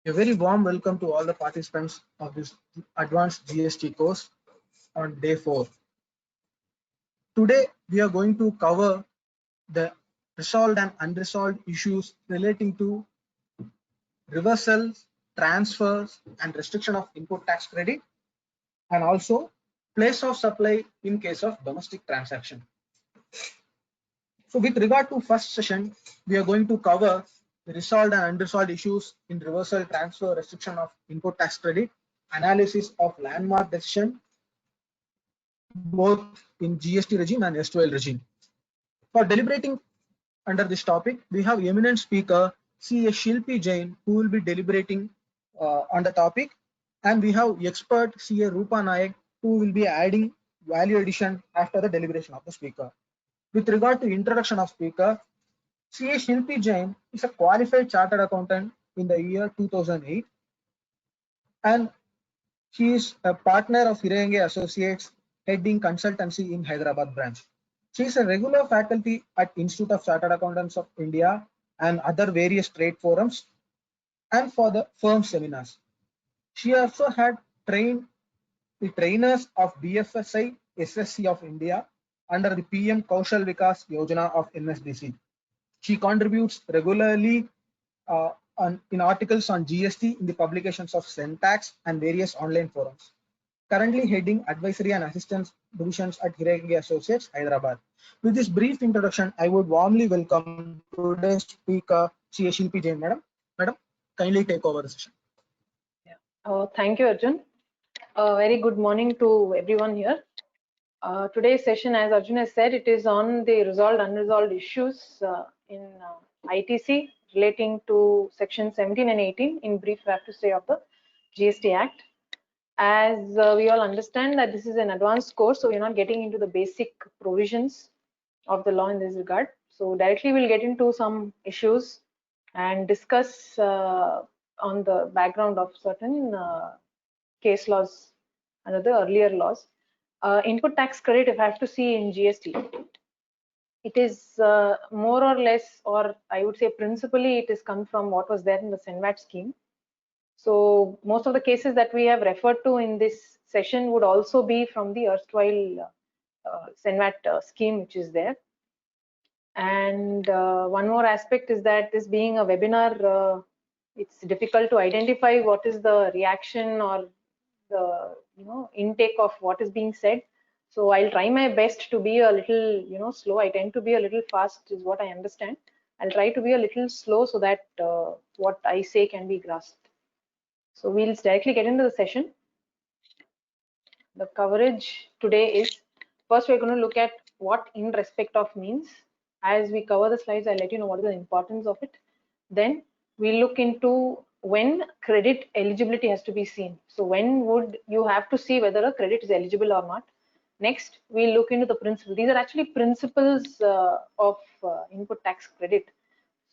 A very warm welcome to all the participants of this advanced GST course on day 4. Today we are going to cover the resolved and unresolved issues relating to reversals, transfers and restriction of input tax credit, and also place of supply in case of domestic transaction. So with regard to first session, we are going to cover the resolved and unresolved issues in reversal, transfer, restriction of input tax credit, analysis of landmark decision, both in GST regime and S12 regime. For deliberating under this topic, we have eminent speaker CA SHILPI JAIN, who will be deliberating on the topic, and we have expert CA ROOPA NAYAK, who will be adding value addition after the deliberation of the speaker. With regard to introduction of speaker, CA SHILPI JAIN is a qualified chartered accountant in the year 2008, and she is a partner of Hirenge Associates, heading consultancy in Hyderabad branch. She is a regular faculty at Institute of Chartered Accountants of India and other various trade forums and for the firm seminars. She also had trained the trainers of BFSI SSC of India under the PM Kaushal Vikas Yojana of NSDC. She contributes regularly in articles on GST in the publications of Syntax and various online forums. Currently heading advisory and assistance divisions at Hirenge Associates, Hyderabad. With this brief introduction, I would warmly welcome today's speaker, CA SHILPI JAIN. Madam, kindly take over the session. Thank you, Arjun. Very good morning to everyone here. Today's session, as Arjun has said, it is on the resolved unresolved issues in ITC relating to section 17 and 18. In brief, I have to say of the GST Act. As we all understand that this is an advanced course, so we're not getting into the basic provisions of the law in this regard. So directly we'll get into some issues and discuss on the background of certain case laws under the earlier laws. Input tax credit, if I have to see in GST, it is more or less, or I would say principally, it is come from what was there in the SENVAT scheme. So most of the cases that we have referred to in this session would also be from the erstwhile SENVAT scheme which is there. And one more aspect is that this being a webinar, it's difficult to identify what is the reaction or the intake of what is being said. So I'll try my best to be a little slow. I tend to be a little fast is what I understand. I'll try to be a little slow so that what I say can be grasped. So we'll directly get into the session. The coverage today is, first we're going to look at what in respect of means. As we cover the slides, I'll let you know what is the importance of it. Then we'll look into when credit eligibility has to be seen. So when would you have to see whether a credit is eligible or not. Next, we'll look into the principle. These are actually principles of input tax credit.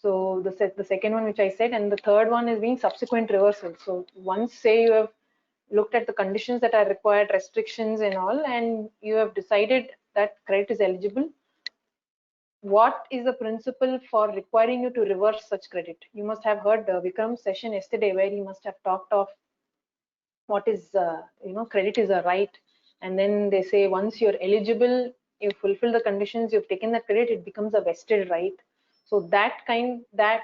So the second one which I said, and the third one is being subsequent reversal. So once say you have looked at the conditions that are required, restrictions and all, and you have decided that credit is eligible, what is the principle for requiring you to reverse such credit? You must have heard VIKRAM's session yesterday where he must have talked of what is credit is a right, and then they say once you're eligible, you fulfill the conditions, you've taken the credit, it becomes a vested right. So that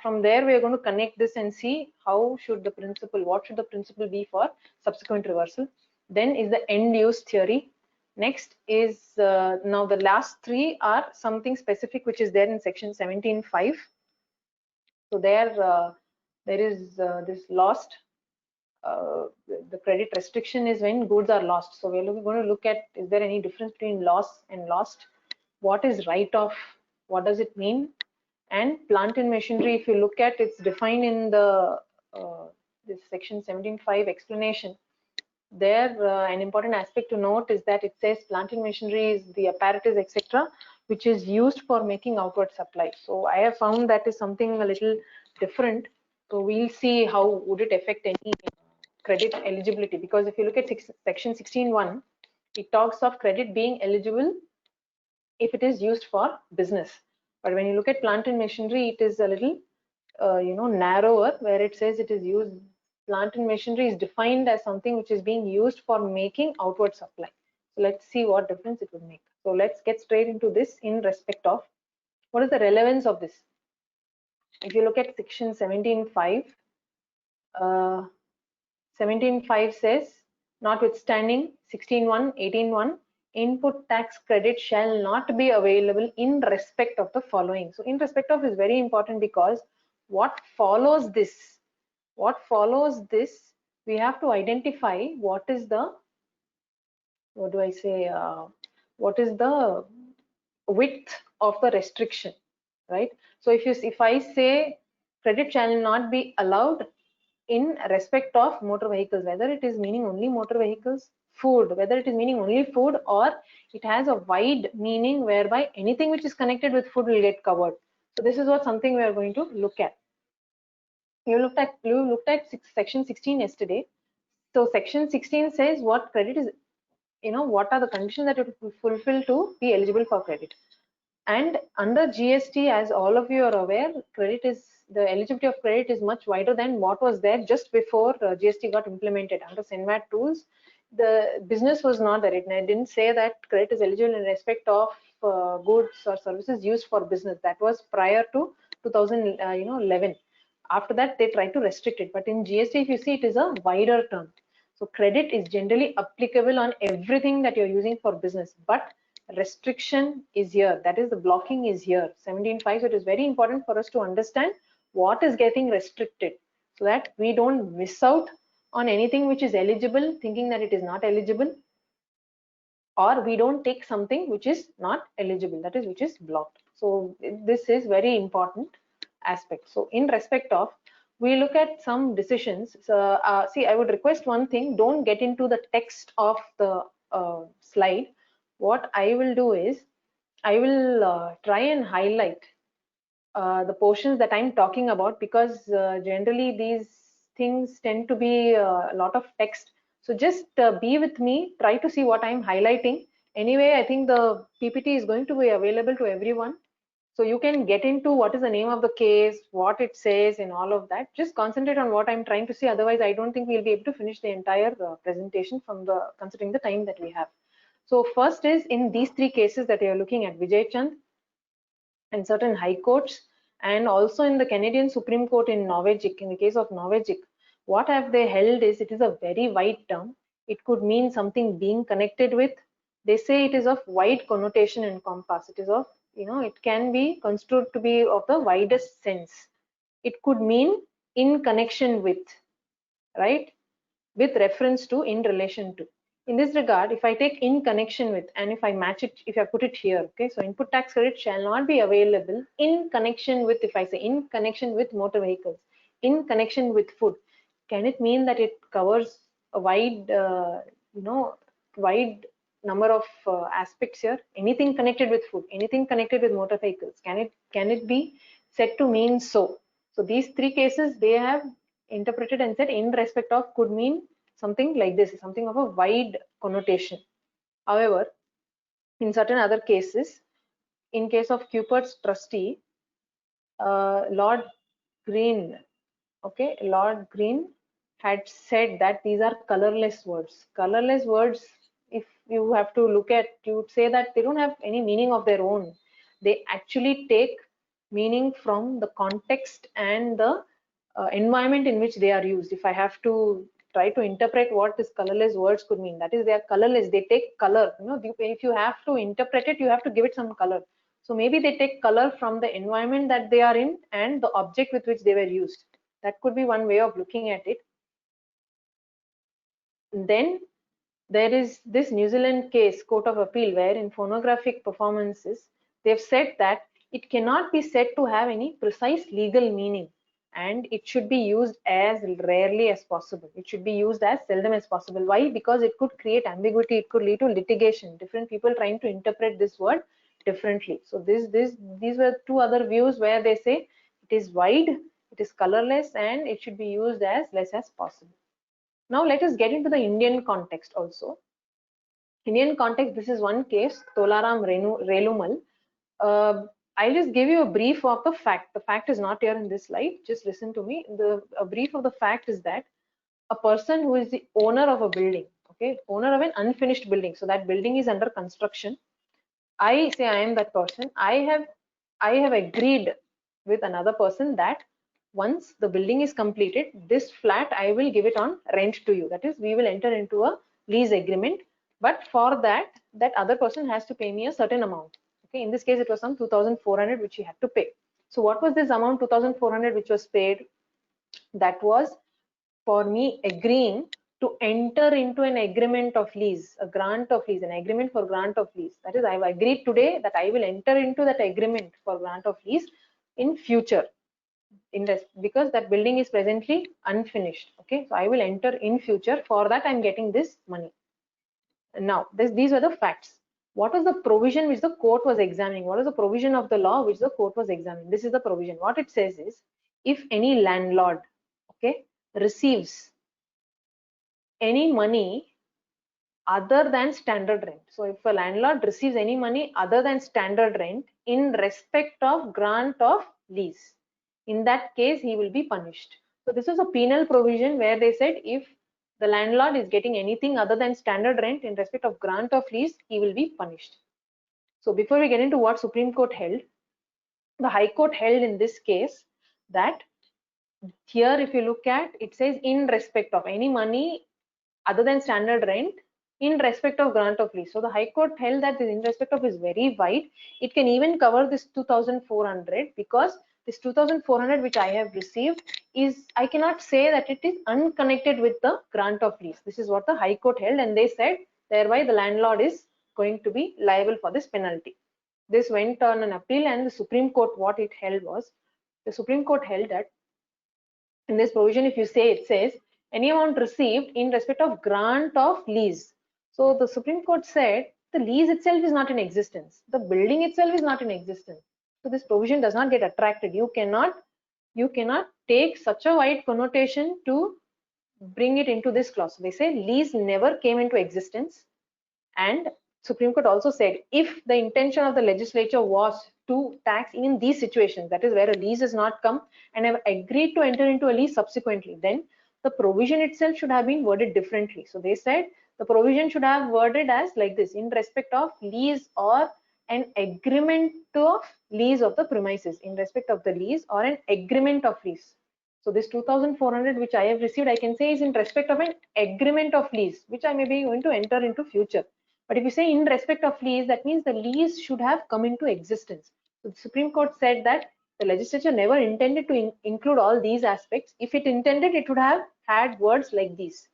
from there we are going to connect this and see how should the principle, what should the principle be for subsequent reversal. Then is the end use theory. Next is now the last three are something specific which is there in section 17.5. So there is this lost. The credit restriction is when goods are lost. So we're going to look at, is there any difference between loss and lost? What is write-off? What does it mean? And plant and machinery, if you look at, it's defined in the this section 17.5 explanation. There, an important aspect to note is that it says plant and machinery is the apparatus, etc., which is used for making outward supply. So I have found that is something a little different. So we'll see how would it affect any credit eligibility, because if you look at section 16.1, it talks of credit being eligible if it is used for business. But when you look at plant and machinery, it is a little narrower, where it says it is used plant and machinery is defined as something which is being used for making outward supply. So let's see what difference it would make. So let's get straight into this in respect of what is the relevance of this. If you look at section 17.5, 17.5 says, notwithstanding 16.1, 18.1, input tax credit shall not be available in respect of the following. So in respect of is very important, because what follows this, we have to identify what is the, what do I say, what is the width of the restriction, right? So if I say credit shall not be allowed in respect of motor vehicles, whether it is meaning only motor vehicles, food, whether it is meaning only food, or it has a wide meaning whereby anything which is connected with food will get covered. So this is what something we are going to look at. You looked at section 16 yesterday. So section 16 says what credit is, what are the conditions that you fulfill to be eligible for credit. And under GST, as all of you are aware, the eligibility of credit is much wider than what was there just before GST got implemented. Under SENVAT rules, the business was not there. It didn't say that credit is eligible in respect of goods or services used for business. That was prior to 2011. After that, they tried to restrict it. But in GST, if you see, it is a wider term. So credit is generally applicable on everything that you're using for business. But restriction is here, that is the blocking is here, 17.5. So it is very important for us to understand what is getting restricted, so that we don't miss out on anything which is eligible thinking that it is not eligible, or we don't take something which is not eligible, that is which is blocked. So this is very important aspect. So in respect of, we look at some decisions. So see, I would request one thing, don't get into the text of the slide. What I will do is, I will try and highlight the portions that I'm talking about, because generally these things tend to be a lot of text. So just be with me, try to see what I'm highlighting. Anyway, I think the PPT is going to be available to everyone. So you can get into what is the name of the case, what it says, and all of that. Just concentrate on what I'm trying to say. Otherwise, I don't think we'll be able to finish the entire presentation considering the time that we have. So first is in these three cases that you're looking at, Vijay Chand and certain high courts, and also in the Canadian Supreme Court in NAYAK, in the case of NAYAK, what have they held is, it is a very wide term. It could mean something being connected with. They say it is of wide connotation and compass. It is of, it can be construed to be of the widest sense. It could mean in connection with, right? With reference to, in relation to. In this regard, if I take in connection with, and if I match it, if I put it here, okay, so input tax credit shall not be available in connection with, if I say in connection with motor vehicles, in connection with food, can it mean that it covers a wide, wide number of aspects here? Anything connected with food, anything connected with motor vehicles, can it be said to mean so? So these three cases, they have interpreted and said in respect of could mean something like this, something of a wide connotation. However, in certain other cases, in case of Cupert's trustee, Lord Green, okay, Lord Green had said that these are colorless words. Colorless words, if you have to look at, you would say that they don't have any meaning of their own. They actually take meaning from the context and the environment in which they are used. If I have to try to interpret what this colorless words could mean, that is, they are colorless, they take color. If you have to interpret it, you have to give it some color. So maybe they take color from the environment that they are in and the object with which they were used. That could be one way of looking at it. Then there is this New Zealand case, Court of Appeal, where in phonographic performances, they've said that it cannot be said to have any precise legal meaning, and it should be used as rarely as possible. It should be used as seldom as possible. Why? Because it could create ambiguity, it could lead to litigation, different people trying to interpret this word differently. So these were two other views where they say it is wide, it is colorless, and it should be used as less as possible. Now let us get into the Indian context also. Indian context, this is one case, Tolaram Relumal. I'll just give you a brief of the fact. The fact is not here in this slide. Just listen to me. A brief of the fact is that a person who is the owner of a building, okay, owner of an unfinished building. So that building is under construction. I say I am that person. I have agreed with another person that once the building is completed, this flat I will give it on rent to you. That is, we will enter into a lease agreement. But for that, that other person has to pay me a certain amount. Okay, in this case, it was some 2,400 which he had to pay. So what was this amount 2,400 which was paid? That was for me agreeing to enter into an agreement of lease, a grant of lease, an agreement for grant of lease. That is, I have agreed today that I will enter into that agreement for grant of lease in future, in this, because that building is presently unfinished. Okay, so I will enter in future. For that, I am getting this money. Now, these were the facts. What was the provision which the court was examining? What is the provision of the law which the court was examining? This is the provision. What it says is, if any landlord, okay, receives any money other than standard rent. So if a landlord receives any money other than standard rent in respect of grant of lease, in that case he will be punished. So this is a penal provision where they said if the landlord is getting anything other than standard rent in respect of grant of lease, he will be punished. So before we get into what Supreme Court held, the High Court held in this case that here, if you look at, it says in respect of any money other than standard rent in respect of grant of lease. So the High Court held that this in respect of is very wide. It can even cover this 2,400 because this 2,400 which I have received is, I cannot say that it is unconnected with the grant of lease. This is what the High Court held, and they said thereby the landlord is going to be liable for this penalty. This went on an appeal, and the Supreme Court, what it held was, the Supreme Court held that in this provision, if you say, it says any amount received in respect of grant of lease. So the Supreme Court said the lease itself is not in existence. The building itself is not in existence. So this provision does not get attracted. You cannot take such a wide connotation to bring it into this clause. They say lease never came into existence, and Supreme Court also said if the intention of the legislature was to tax in these situations, that is where a lease has not come and have agreed to enter into a lease subsequently, then the provision itself should have been worded differently. So they said the provision should have worded as like this: in respect of lease or an agreement of lease of the premises, in respect of the lease or an agreement of lease. So this 2,400 which I have received, I can say is in respect of an agreement of lease, which I may be going to enter into future. But if you say in respect of lease, that means the lease should have come into existence. So the Supreme Court said that the legislature never intended to include all these aspects. If it intended, it would have had words like these,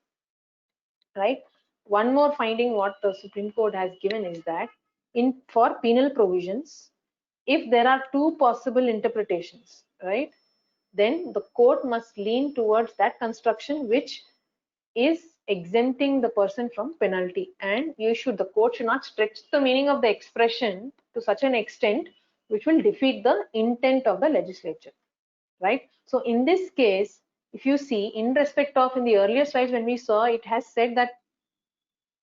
right? One more finding what the Supreme Court has given is that for penal provisions, if there are two possible interpretations, right, then the court must lean towards that construction which is exempting the person from penalty, and the court should not stretch the meaning of the expression to such an extent which will defeat the intent of the legislature, right? So in this case, if you see, in respect of, in the earlier slides when we saw, it has said that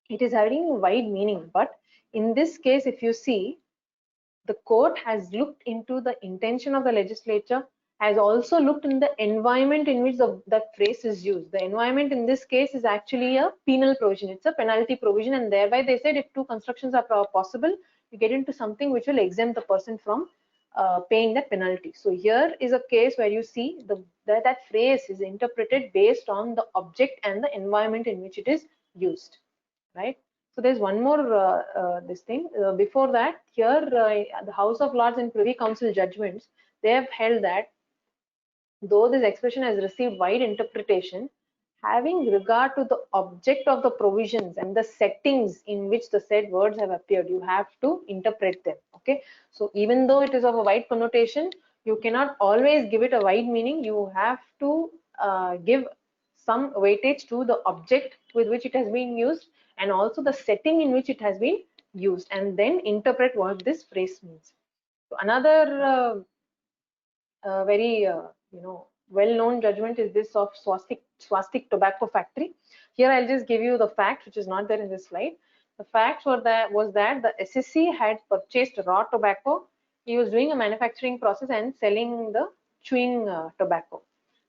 it is having a wide meaning, but in this case, if you see, the court has looked into the intention of the legislature, has also looked in the environment in which that phrase is used. The environment in this case is actually a penal provision. It's a penalty provision, and thereby they said if two constructions are possible, you get into something which will exempt the person from paying that penalty. So here is a case where you see that phrase is interpreted based on the object and the environment in which it is used, right? So there's one more this thing. Before that, here the House of Lords and Privy Council judgments, they have held that though this expression has received wide interpretation, having regard to the object of the provisions and the settings in which the said words have appeared, you have to interpret them. Okay, so even though it is of a wide connotation, you cannot always give it a wide meaning. You have to give some weightage to the object with which it has been used and also the setting in which it has been used, and then interpret what this phrase means. So another very well-known judgment is this of Swastik Tobacco Factory. Here I'll just give you the fact, which is not there in this slide. The facts was that the SSC had purchased raw tobacco. He was doing a manufacturing process and selling the chewing tobacco.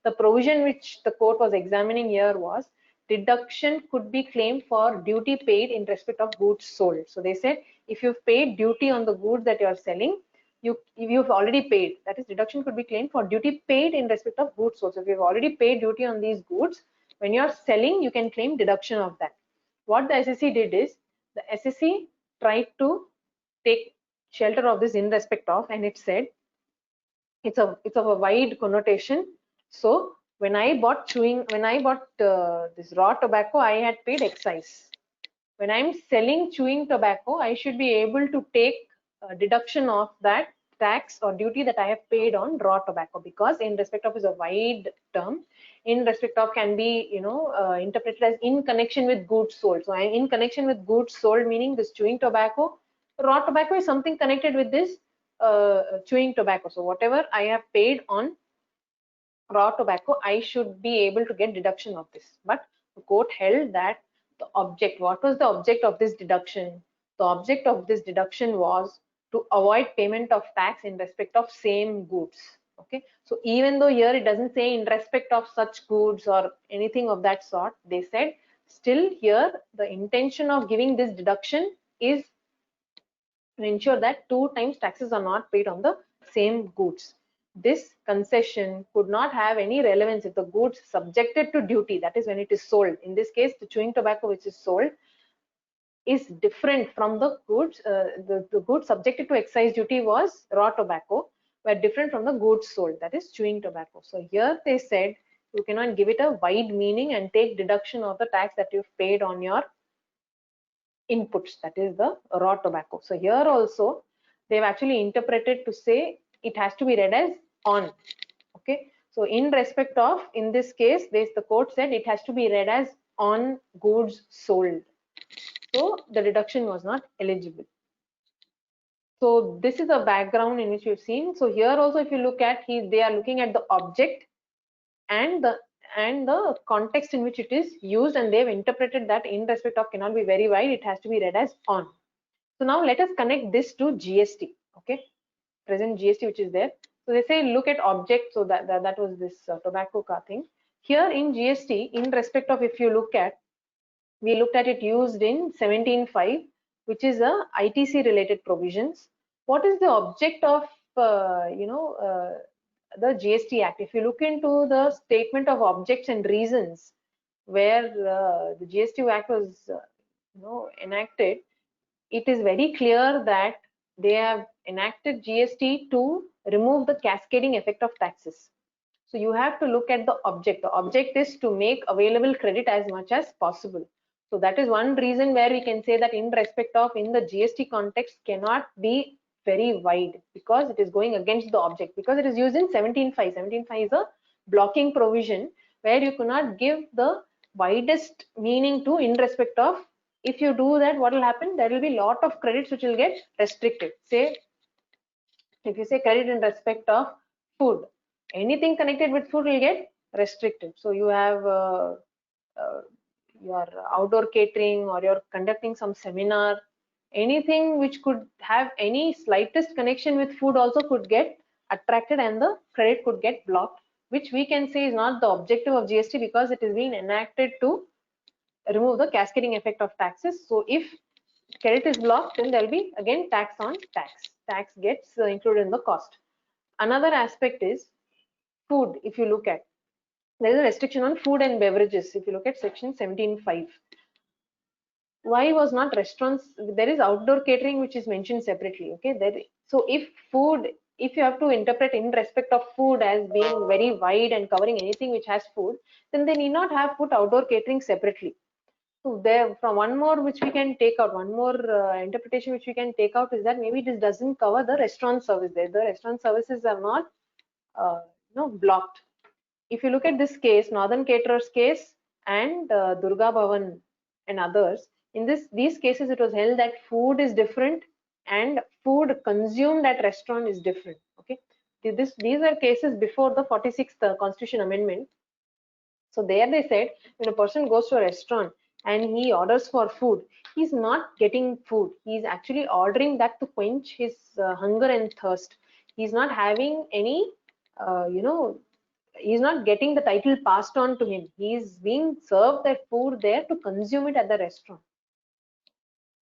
The provision which the court was examining here was deduction could be claimed for duty paid in respect of goods sold. So they said if you've paid duty on the goods that you are selling, you've already paid. That is, deduction could be claimed for duty paid in respect of goods sold. So if you've already paid duty on these goods, when you are selling, you can claim deduction of that. What the SSC did is, the SSC tried to take shelter of this in respect of, and it said it's of a wide connotation. So when I bought this raw tobacco, I had paid excise. When I'm selling chewing tobacco, I should be able to take a deduction of that tax or duty that I have paid on raw tobacco, because in respect of is a wide term. In respect of can be, interpreted as in connection with goods sold. So I'm in connection with goods sold, meaning this chewing tobacco. Raw tobacco is something connected with this chewing tobacco. So whatever I have paid on raw tobacco, I should be able to get deduction of this. But the court held that the object, what was the object of this deduction? The object of this deduction was to avoid payment of tax in respect of same goods. Okay, so even though here it doesn't say in respect of such goods or anything of that sort, they said still here the intention of giving this deduction is to ensure that 2 times taxes are not paid on the same goods. This concession could not have any relevance if the goods subjected to duty, that is when it is sold. In this case, the chewing tobacco which is sold is different from the goods. The goods subjected to excise duty was raw tobacco, were different from the goods sold, that is chewing tobacco. So here they said you cannot give it a wide meaning and take deduction of the tax that you've paid on your inputs, that is the raw tobacco. So here also they've actually interpreted to say it has to be read as on. Okay, so in respect of, in this case, the court said it has to be read as on goods sold. So the deduction was not eligible. So this is a background in which you've seen. So here also, if you look at, they are looking at the object and the context in which it is used, and they've interpreted that in respect of cannot be very wide, it has to be read as on. So now let us connect this to GST. Okay, present GST which is there. So they say look at object. So that was this tobacco car thing. Here in GST, in respect of, if you look at, we looked at it used in 17.5, which is a ITC related provisions. What is the object of the GST Act? If you look into the statement of objects and reasons where the GST Act was enacted, it is very clear that they have enacted GST to remove the cascading effect of taxes. So you have to look at the object. The object is to make available credit as much as possible. So that is one reason where we can say that in respect of, in the GST context, cannot be very wide, because it is going against the object, because it is used in 17.5. 17.5 is a blocking provision where you cannot give the widest meaning to in respect of. If you do that, what will happen? There will be a lot of credits which will get restricted. Say, if you say credit in respect of food, anything connected with food will get restricted. So you have your outdoor catering, or you're conducting some seminar, anything which could have any slightest connection with food also could get attracted, and the credit could get blocked, which we can say is not the objective of GST, because it is being enacted to remove the cascading effect of taxes. So if credit is blocked, then there will be again tax on tax. Tax gets included in the cost. Another aspect is food. If you look at, there is a restriction on food and beverages. If you look at section 17.5, why was not restaurants? There is outdoor catering which is mentioned separately. Okay, so if food, if you have to interpret in respect of food as being very wide and covering anything which has food, then they need not have put outdoor catering separately. So there, from one more which we can take out, one more interpretation which we can take out is that maybe this doesn't cover the restaurant service. There, the restaurant services are not blocked. If you look at this case, Northern Caterers case and Durga Bhavan and others, in these cases it was held that food is different and food consumed at restaurant is different. Okay, these are cases before the 46th Constitution Amendment. So there they said when a person goes to a restaurant and he orders for food, he's not getting food. He's actually ordering that to quench his hunger and thirst. He's not having any, he's not getting the title passed on to him. He's being served that food there to consume it at the restaurant.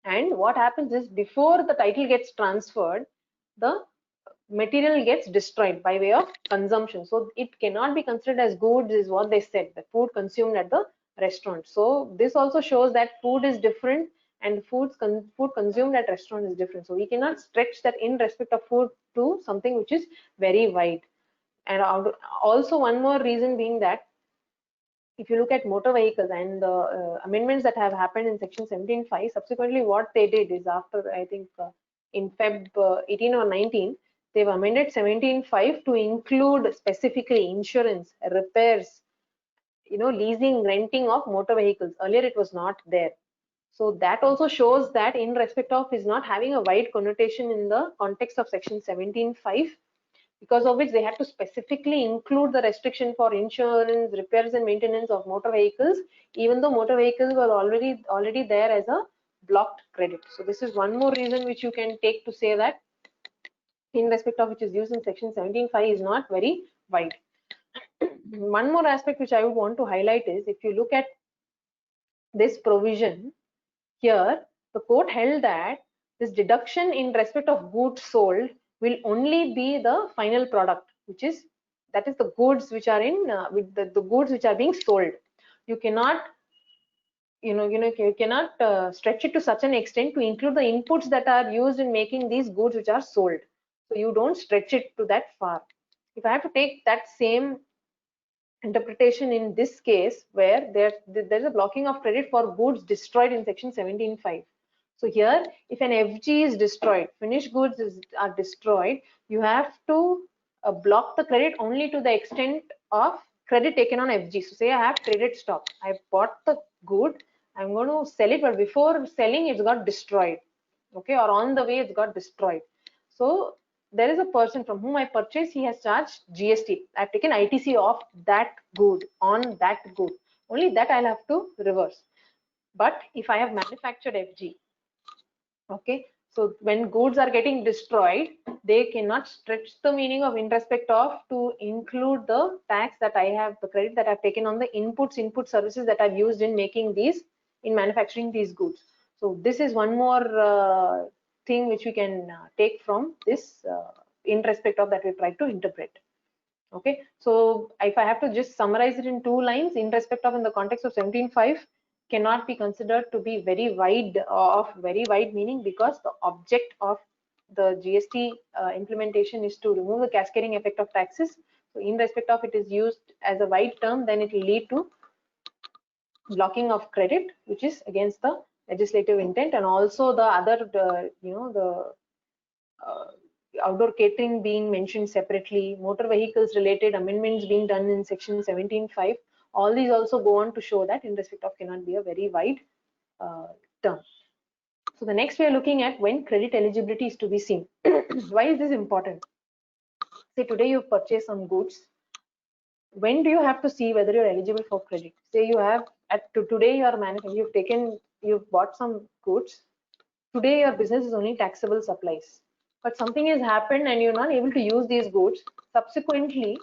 And what happens is, before the title gets transferred, the material gets destroyed by way of consumption. So it cannot be considered as goods, is what they said, the food consumed at the restaurant. So this also shows that food is different and food consumed at restaurant is different. So we cannot stretch that in respect of food to something which is very wide. And also one more reason being that if you look at motor vehicles and the amendments that have happened in section 17.5, subsequently what they did is, after I think in Feb 18 or 19, they've amended 17.5 to include specifically insurance, repairs, leasing, renting of motor vehicles. Earlier it was not there. So that also shows that in respect of is not having a wide connotation in the context of section 17.5, because of which they had to specifically include the restriction for insurance, repairs and maintenance of motor vehicles, even though motor vehicles were already there as a blocked credit. So this is one more reason which you can take to say that in respect of which is used in section 17.5 is not very wide. One more aspect which I would want to highlight is, if you look at this provision here, the court held that this deduction in respect of goods sold will only be the final product, that is the goods which are in with the goods which are being sold. You cannot stretch it to such an extent to include the inputs that are used in making these goods which are sold. So you don't stretch it to that far. If I have to take that same interpretation in this case, where there's a blocking of credit for goods destroyed in section 17.5. So here, if an FG is destroyed, finished goods are destroyed, you have to block the credit only to the extent of credit taken on FG. So say I have traded stock, I bought the good, I'm going to sell it, but before selling it's got destroyed, okay, or on the way it's got destroyed. So there is a person from whom I purchased, he has charged GST. I've taken ITC off that good, on that good. Only that I'll have to reverse. But if I have manufactured FG, okay, so when goods are getting destroyed, they cannot stretch the meaning of in respect of to include the tax that I have, the credit that I've taken on the input services that I've used in making these, in manufacturing these goods. So this is one more thing which we can take from this in respect of that we try to interpret. Okay, so if I have to just summarize it in 2 lines, in respect of in the context of 17.5 cannot be considered to be very wide, of very wide meaning, because the object of the GST implementation is to remove the cascading effect of taxes. So in respect of it is used as a wide term, then it will lead to blocking of credit, which is against the legislative intent, and also the other outdoor catering being mentioned separately, motor vehicles related amendments being done in section 17.5. all these also go on to show that in respect of cannot be a very wide term. So the next we are looking at when credit eligibility is to be seen. Why is this important? Say today you purchase some goods. When do you have to see whether you're eligible for credit? Say you have today you are manufacturing, you've bought some goods. Today your business is only taxable supplies, but something has happened and you're not able to use these goods. Subsequently,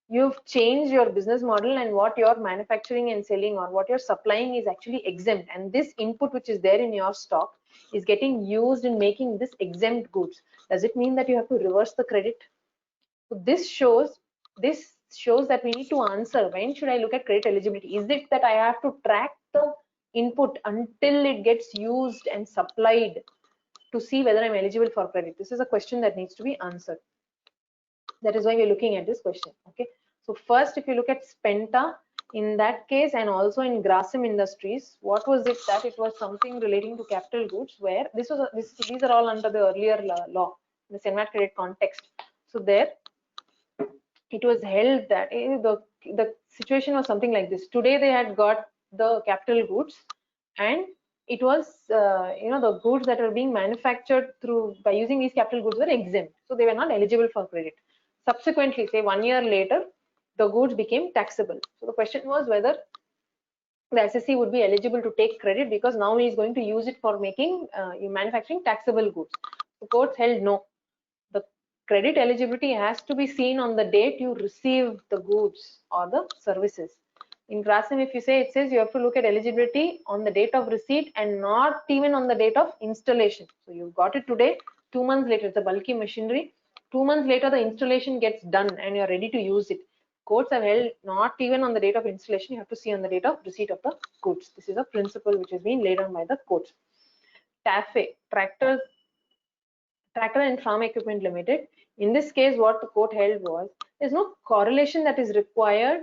you've changed your business model, and what you're manufacturing and selling or what you're supplying is actually exempt, and this input which is there in your stock is getting used in making this exempt goods. Does it mean that you have to reverse the credit? So this shows that we need to answer, when should I look at credit eligibility? Is it that I have to track the input until it gets used and supplied to see whether I'm eligible for credit? This is a question that needs to be answered. That is why we're looking at this question. Okay, so first, if you look at Spenta, in that case, and also in Grasim Industries, what was it? That it was something relating to capital goods, where these are all under the earlier law, the semi credit context. So there it was held that the situation was something like this. Today they had got the capital goods, and it was the goods that were being manufactured by using these capital goods were exempt, so they were not eligible for credit. Subsequently, say 1 year later, the goods became taxable. So the question was whether the SSC would be eligible to take credit, because now he is going to use it for making manufacturing taxable goods. The courts held no. The credit eligibility has to be seen on the date you receive the goods or the services. In GRASM, if you say, it says you have to look at eligibility on the date of receipt and not even on the date of installation. So you got it today, 2 months later, it's a bulky machinery. 2 months later, the installation gets done and you're ready to use it. Courts have held not even on the date of installation, you have to see on the date of receipt of the goods. This is a principle which has been laid down by the courts. TAFE, Tractor and Farm Equipment Limited. In this case, what the court held was, there's no correlation that is required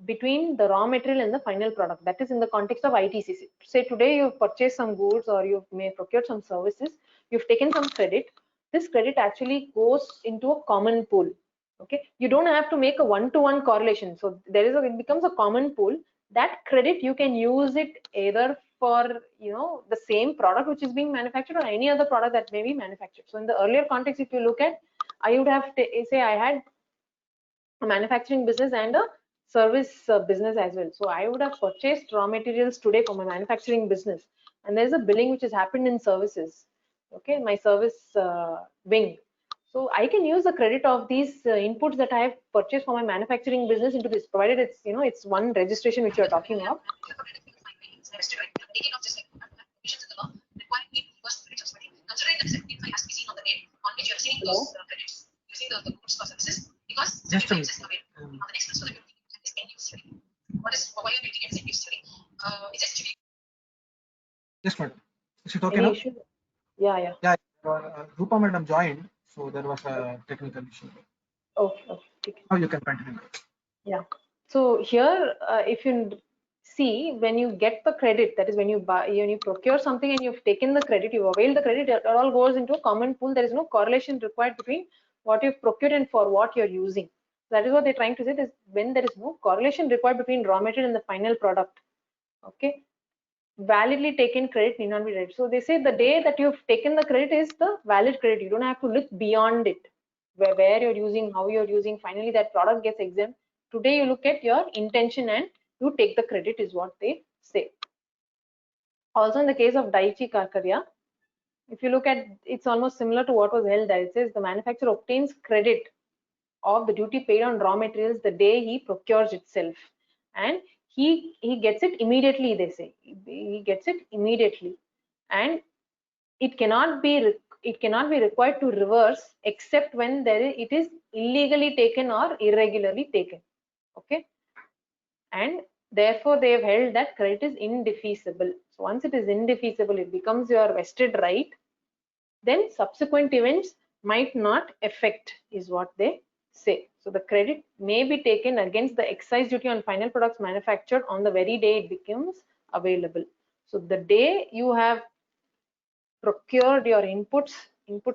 between the raw material and the final product. That is in the context of ITC. Say today you've purchased some goods or you may procured some services, you've taken some credit. This credit actually goes into a common pool. Okay, you don't have to make a one-to-one correlation. So it becomes a common pool. That credit you can use it either for the same product which is being manufactured or any other product that may be manufactured. So in the earlier context, if you look at, I would have say I had a manufacturing business and a service business as well. So I would have purchased raw materials today for my manufacturing business, and there's a billing which has happened in services. Okay, my service wing. So I can use the credit of these inputs that I have purchased for my manufacturing business into this, provided it's it's one registration which you are talking of. Just a minute. Just a minute. Is it okay now? Issue? Yeah. Yeah. ROOPA madam joined, so there was a technical issue. Okay. Now you can continue. Yeah. So here, if you see, when you get the credit, that is when you buy, when you procure something and you've taken the credit, you've availed the credit, it all goes into a common pool. There is no correlation required between what you've procured and for what you're using. That is what they're trying to say, is when there is no correlation required between raw material and the final product. Okay. Validly taken credit need not be read. So they say the day that you've taken the credit is the valid credit. You don't have to look beyond it, where you're using, how you're using. Finally, that product gets exempt. Today you look at your intention and you take the credit, is what they say. Also in the case of Daiichi KATARIYA, if you look at, it's almost similar to what was held there. It says the manufacturer obtains credit of the duty paid on raw materials the day he procures itself, and he gets it immediately. They say he gets it immediately, and it cannot be required to reverse except when it is illegally taken or irregularly taken. Okay, and therefore they have held that credit is indefeasible. So once it is indefeasible, it becomes your vested right. Then subsequent events might not affect, is what they say. So the credit may be taken against the excise duty on final products manufactured on the very day it becomes available. So the day you have procured your input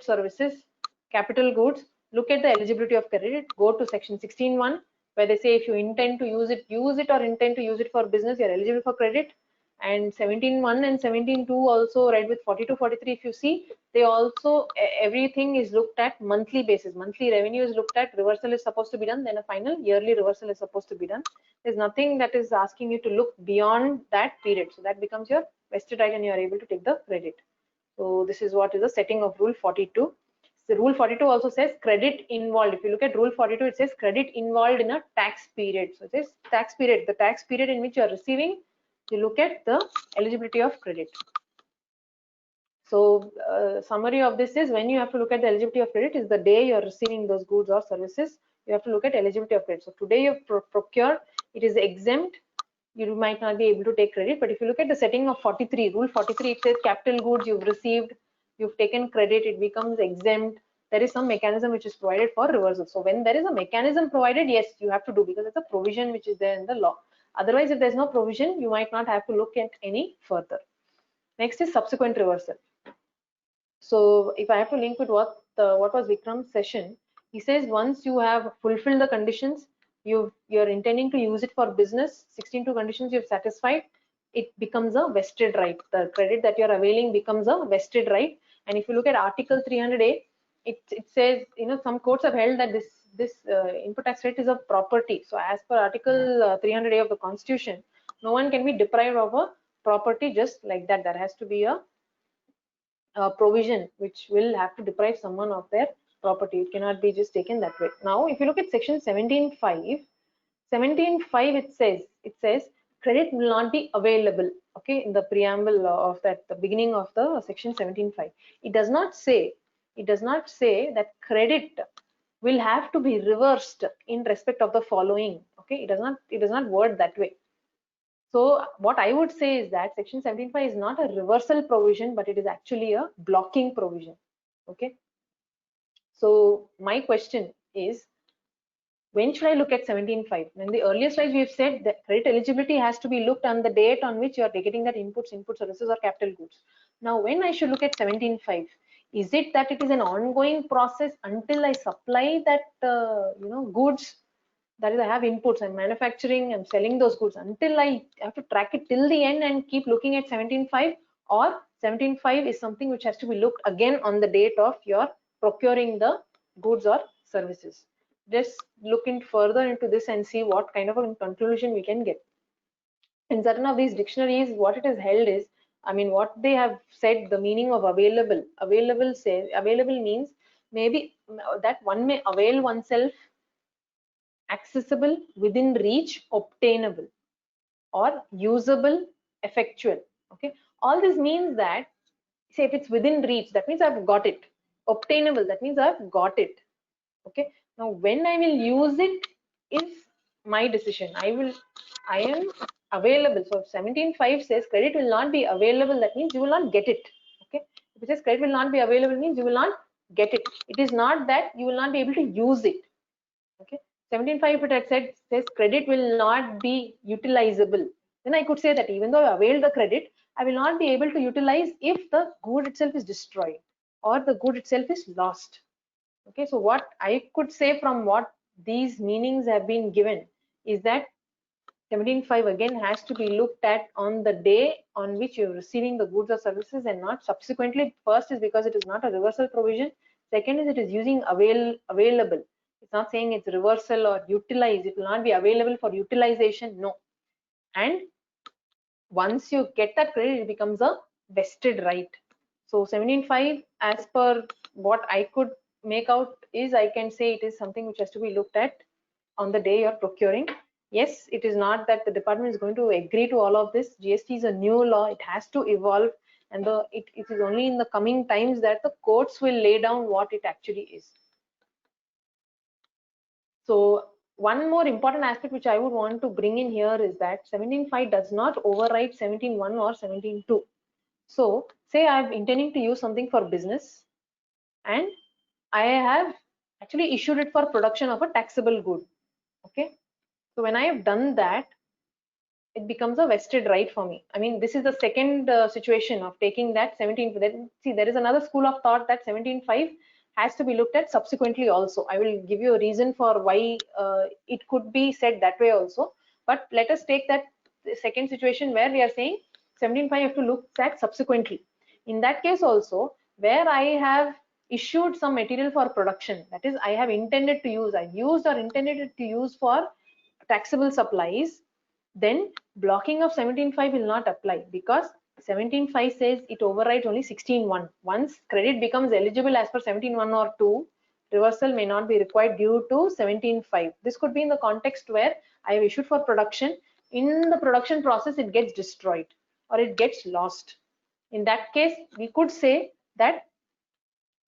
services, capital goods, look at the eligibility of credit, go to section 16.1, where they say if you intend to use it or intend to use it for business, you're eligible for credit. And 17.1 and 17.2 also read with 42-43. If you see, they also, everything is looked at monthly basis. Monthly revenue is looked at, reversal is supposed to be done, then a final yearly reversal is supposed to be done. There's nothing that is asking you to look beyond that period. So that becomes your vested right and you are able to take the credit. So this is what is the setting of rule 42. So rule 42 also says credit involved. If you look at rule 42, it says credit involved in a tax period. So it says tax period, the tax period in which you are receiving, you look at the eligibility of credit. So summary of this is, when you have to look at the eligibility of credit is the day you are receiving those goods or services, you have to look at eligibility of credit. So today you procured, it is exempt, you might not be able to take credit. But if you look at the setting of 43, rule 43, it says capital goods you've received, you've taken credit, it becomes exempt. There is some mechanism which is provided for reversal. So when there is a mechanism provided, yes, you have to do, because it's a provision which is there in the law. Otherwise, if there's no provision, you might not have to look at any further. Next is subsequent reversal. So if I have to link with what was VIKRAM's session, he says once you have fulfilled the conditions, you're intending to use it for business, 16 conditions you've satisfied, it becomes a vested right. The credit that you're availing becomes a vested right. And if you look at Article 300A, it says, some courts have held that this input tax rate is a property. So as per Article 300A of the Constitution, no one can be deprived of a property just like that. There has to be a provision which will have to deprive someone of their property. It cannot be just taken that way. Now, if you look at section 17.5, 17.5 it says credit will not be available. Okay, in the preamble of that, the beginning of the section 17.5, it does not say that credit will have to be reversed in respect of the following. Okay, it does not word that way. So what I would say is that section 17.5 is not a reversal provision, but it is actually a blocking provision. Okay, so my question is, when should I look at 17.5? In the earlier slides, we have said that credit eligibility has to be looked on the date on which you are getting that input services or capital goods. Now, when I should look at 17.5, is it that it is an ongoing process until I supply that goods? That is, I have inputs, I'm manufacturing, I'm selling those goods, until I have to track it till the end and keep looking at 17.5, or 17.5 is something which has to be looked again on the date of your procuring the goods or services. Just look further into this and see what kind of a conclusion we can get. In certain of these dictionaries, what it has held is, I mean, what they have said, the meaning of available. Available means maybe that one may avail oneself, accessible, within reach, obtainable, or usable, effectual. Okay, all this means that, say, if it's within reach, that means I've got it. Obtainable, that means I've got it. Okay, now when I will use it is my decision. I am available. So 17.5 says credit will not be available, that means you will not get it. Okay, if it says credit will not be available, means you will not get it. It is not that you will not be able to use it. Okay, 17.5 it had says credit will not be utilizable. Then I could say that even though I avail the credit, I will not be able to utilize if the good itself is destroyed or the good itself is lost. Okay, so what I could say from what these meanings have been given is that 17.5 again has to be looked at on the day on which you're receiving the goods or services and not subsequently. First is because it is not a reversal provision. Second is it is using available. It's not saying it's reversal or utilize. It will not be available for utilization. No. And once you get that credit, it becomes a vested right. So 17.5, as per what I could make out, is I can say it is something which has to be looked at on the day you're procuring. Yes, it is not that the department is going to agree to all of this. GST is a new law, it has to evolve, and it is only in the coming times that the courts will lay down what it actually is. So one more important aspect which I would want to bring in here is that 17.5 does not override 17.1 or 17.2. So say I'm intending to use something for business and I have actually issued it for production of a taxable good. Okay, so when I have done that, it becomes a vested right for me. I mean, this is the second situation of taking that 17. Then see, there is another school of thought that 17.5 has to be looked at subsequently also. I will give you a reason for why it could be said that way also. But let us take that second situation where we are saying 17.5 have to look at subsequently. In that case also, where I have issued some material for production, that is, I have intended to use, I've used or intended to use for taxable supplies, then blocking of 17.5 will not apply, because 17.5 says it overrides only 16.1. Once credit becomes eligible as per 17.1 or 2, reversal may not be required due to 17.5. This could be in the context where I have issued for production. In the production process, it gets destroyed or it gets lost. In that case, we could say that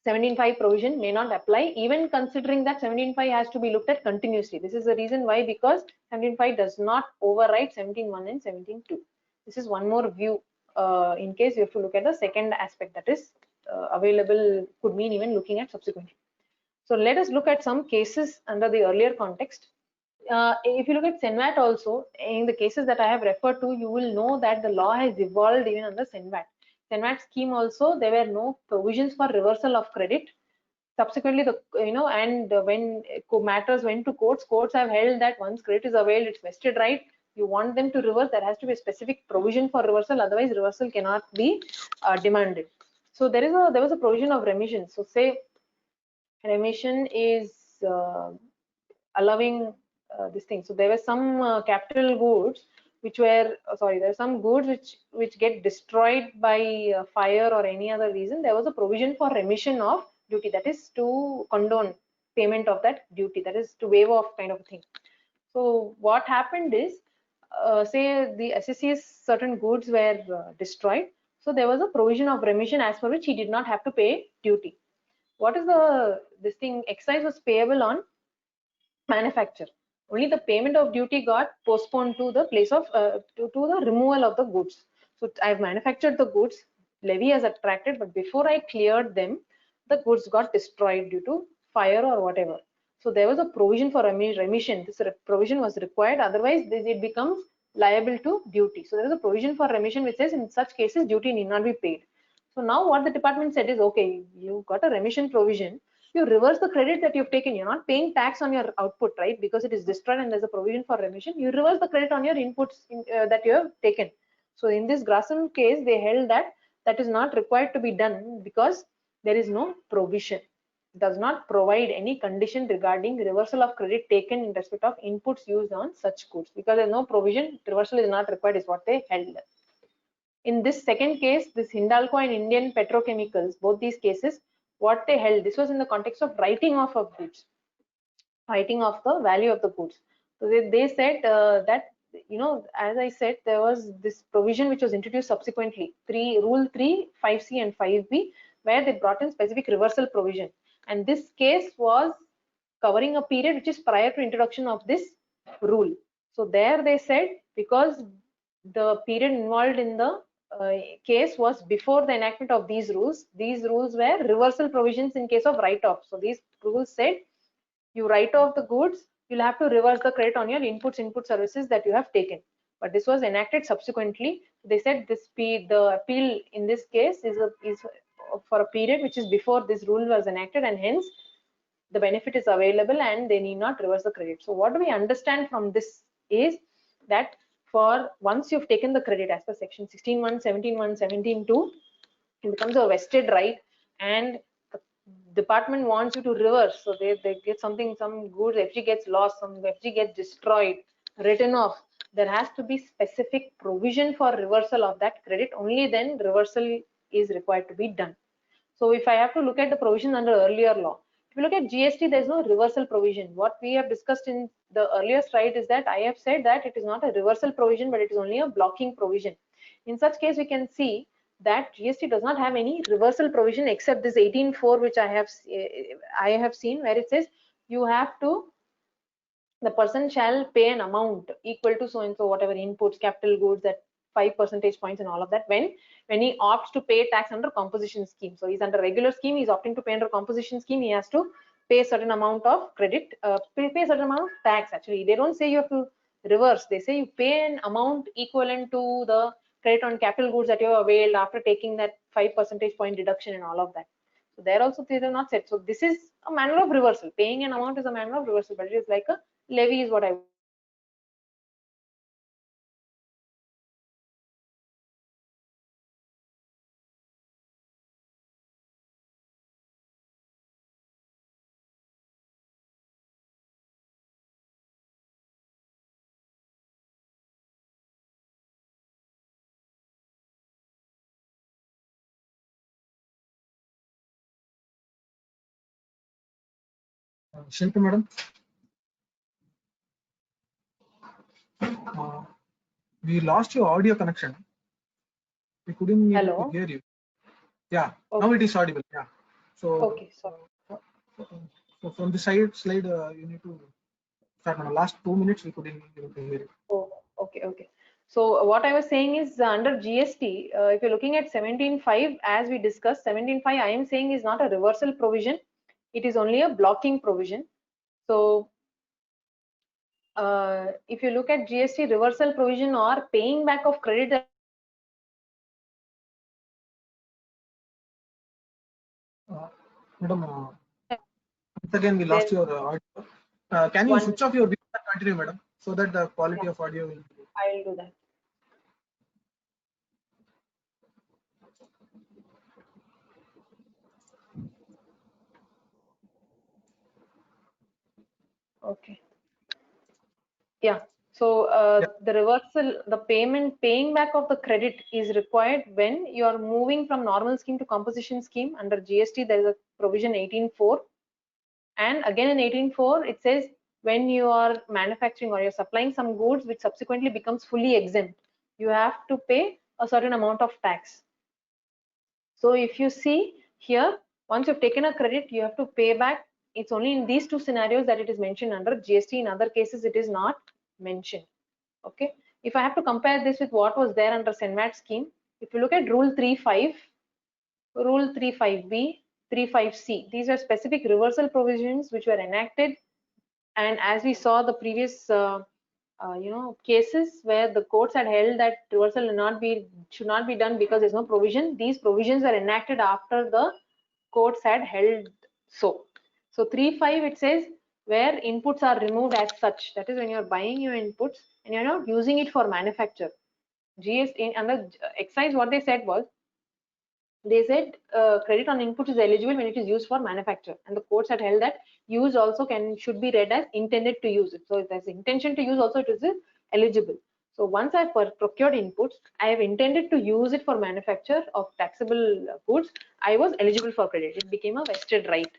17.5 provision may not apply, even considering that 17.5 has to be looked at continuously. This is the reason why, because 17.5 does not override 17.1 and 17.2. This is one more view in case you have to look at the second aspect, that is available could mean even looking at subsequently. So let us look at some cases under the earlier context. If you look at SENVAT also, in the cases that I have referred to, you will know that the law has evolved even under SENVAT. SENVAT scheme also, there were no provisions for reversal of credit. Subsequently, when matters went to courts, courts have held that once credit is availed, it's vested right. You want them to reverse, there has to be a specific provision for reversal, otherwise reversal cannot be demanded. So there was a provision of remission. So say remission is allowing this thing. So there were some capital goods which were there are some goods which get destroyed by fire or any other reason. There was a provision for remission of duty, that is to condone payment of that duty, that is to waive off kind of a thing. So what happened is, say the SSC's certain goods were destroyed, so there was a provision of remission as per which he did not have to pay duty. What is this thing? Excise was payable on manufacture. Only the payment of duty got postponed to the place of to the removal of the goods. So I've manufactured the goods, levy has attracted, but before I cleared them, the goods got destroyed due to fire or whatever. So there was a provision for remission. This provision was required, otherwise it becomes liable to duty. So there is a provision for remission which says in such cases duty need not be paid. So now what the department said is, okay, you got a remission provision, you reverse the credit that you've taken. You're not paying tax on your output, right? Because it is destroyed and there's a provision for remission. You reverse the credit on your inputs that you have taken. So in this Grassam case, they held that that is not required to be done because there is no provision. It does not provide any condition regarding reversal of credit taken in respect of inputs used on such goods. Because there's no provision, reversal is not required is what they held. In this second case, this Hindalco and Indian Petrochemicals, both these cases, what they held, this was in the context of writing off of goods, writing off the value of the goods. So they said that, you know, as I said, there was this provision which was introduced subsequently, Rule 3, 5C and 5B, where they brought in specific reversal provision. And this case was covering a period which is prior to introduction of this rule. So there they said, because the period involved in the case was before the enactment of these rules were reversal provisions in case of write-off. So these rules said, you write off the goods, you'll have to reverse the credit on your input services that you have taken. But this was enacted subsequently. They said the appeal in this case is for a period which is before this rule was enacted, and hence the benefit is available and they need not reverse the credit. So what do we understand from this is that for once you've taken the credit as per section 16.1, 17.1, 17.2, it becomes a vested right, and the department wants you to reverse. So they get something, some goods, FG gets lost, some FG gets destroyed, written off. There has to be specific provision for reversal of that credit. Only then reversal is required to be done. So if I have to look at the provision under earlier law, if you look at GST, there is no reversal provision. What we have discussed in the earlier slide is that I have said that it is not a reversal provision, but it is only a blocking provision. In such case, we can see that GST does not have any reversal provision except this 18.4, which I have seen, where it says you have to, the person shall pay an amount equal to so and so whatever inputs, capital goods, at 5 percentage points and all of that when he opts to pay tax under composition scheme. So he's under regular scheme, he's opting to pay under composition scheme, he has to pay a certain amount of credit, pay a certain amount of tax. Actually, they don't say you have to reverse, they say you pay an amount equivalent to the credit on capital goods that you have availed after taking that 5 percentage point deduction and all of that. So there also they are not said. So this is a manner of reversal. Paying an amount is a manner of reversal, but it is like a levy is what I Shilpi madam, we lost your audio connection. We couldn't able to hear you. Yeah, okay. Now it is audible. Yeah. So okay, sorry. So from the slide, you need to start. Now, last 2 minutes we couldn't able to hear you. Oh, okay. So what I was saying is under GST, if you're looking at 17.5, as we discussed, 17.5, I am saying is not a reversal provision. It is only a blocking provision. So if you look at GST reversal provision or paying back of credit, Madam, once again we lost your audio. Can you switch off your video and continue, madam, so that the quality of audio will be good? I'll do that. Okay. Yeah. So Yeah. the reversal, the paying back of the credit is required when you are moving from normal scheme to composition scheme. Under GST, there is a provision 18.4, and again in 18.4 it says when you are manufacturing or you're supplying some goods which subsequently becomes fully exempt, you have to pay a certain amount of tax. So if you see here, once you've taken a credit, you have to pay back. It's only in these two scenarios that it is mentioned under GST. In other cases, it is not mentioned. Okay. If I have to compare this with what was there under SENVAT scheme, if you look at Rule 3.5, Rule 3.5b, 3.5c, these are specific reversal provisions which were enacted. And as we saw the previous cases where the courts had held that reversal should not be done because there's no provision. These provisions are enacted after the courts had held so. So 3.5 it says where inputs are removed as such. That is when you're buying your inputs and you're not using it for manufacture. GST under excise, what they said was, they said credit on input is eligible when it is used for manufacture, and the courts had held that use also should be read as intended to use it. So if there's intention to use also, it is eligible. So once I've procured inputs, I have intended to use it for manufacture of taxable goods, I was eligible for credit. It became a vested right.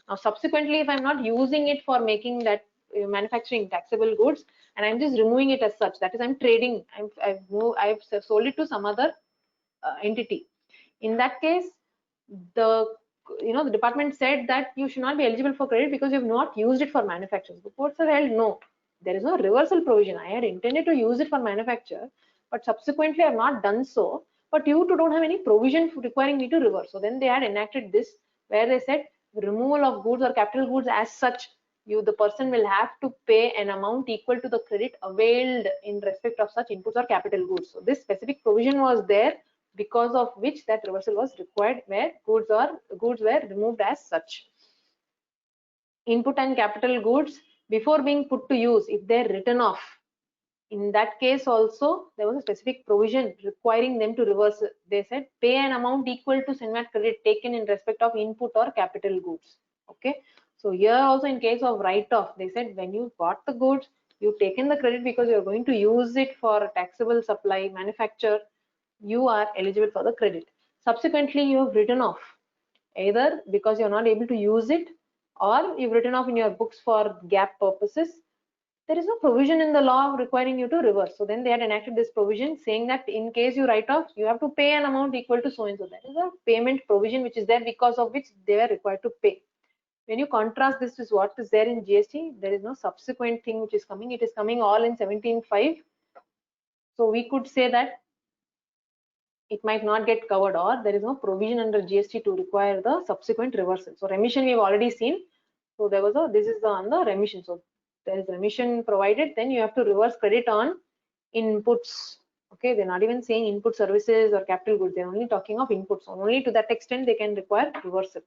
Now subsequently, if I'm not using it for making that manufacturing taxable goods and I'm just removing it as such, that is I'm trading, I've sold it to some other entity. In that case, the department said that you should not be eligible for credit because you have not used it for manufacture. The courts have held no, there is no reversal provision. I had intended to use it for manufacture, but subsequently I have not done so. But you two don't have any provision requiring me to reverse. So then they had enacted this where they said removal of goods or capital goods as such, the person will have to pay an amount equal to the credit availed in respect of such inputs or capital goods. So this specific provision was there, because of which that reversal was required where goods were removed as such. Input and capital goods before being put to use, if they're written off, in that case also there was a specific provision requiring them to reverse. They said pay an amount equal to SENVAT credit taken in respect of input or capital goods. Okay, so here also in case of write-off, they said when you bought the goods, you've taken the credit because you're going to use it for taxable supply manufacture, you are eligible for the credit. Subsequently, you have written off either because you're not able to use it or you've written off in your books for gap purposes. There is no provision in the law requiring you to reverse. So then they had enacted this provision saying that in case you write off, you have to pay an amount equal to so and so. That is a payment provision which is there because of which they were required to pay. When you contrast this with what is there in GST, there is no subsequent thing which is coming. It is coming all in 17.5. So we could say that it might not get covered, or there is no provision under GST to require the subsequent reversal. So remission we have already seen. So there was this is on the remission. So there is remission provided, then you have to reverse credit on inputs. Okay, they're not even saying input services or capital goods. They're only talking of inputs. So only to that extent they can require reversal.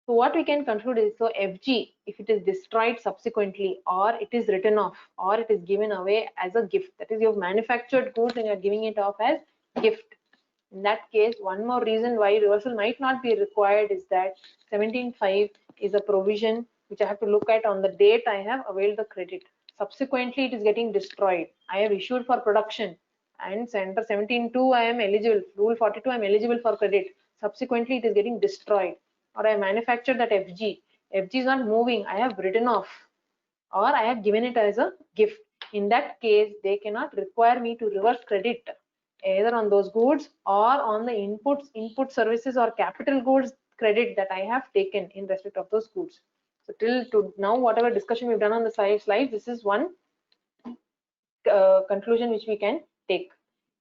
So what we can conclude is, so FG, if it is destroyed subsequently, or it is written off, or it is given away as a gift, that is you have manufactured goods and you are giving it off as gift. In that case, one more reason why reversal might not be required is that 17.5 is a provision which I have to look at on the date I have availed the credit. Subsequently, it is getting destroyed. I have issued for production, and under 17.2 I am eligible. Rule 42 I am eligible for credit. Subsequently, it is getting destroyed, or I manufactured that FG. FG is not moving. I have written off, or I have given it as a gift. In that case, they cannot require me to reverse credit either on those goods or on the input services or capital goods credit that I have taken in respect of those goods. So till to now, whatever discussion we've done on the slides, this is one conclusion which we can take.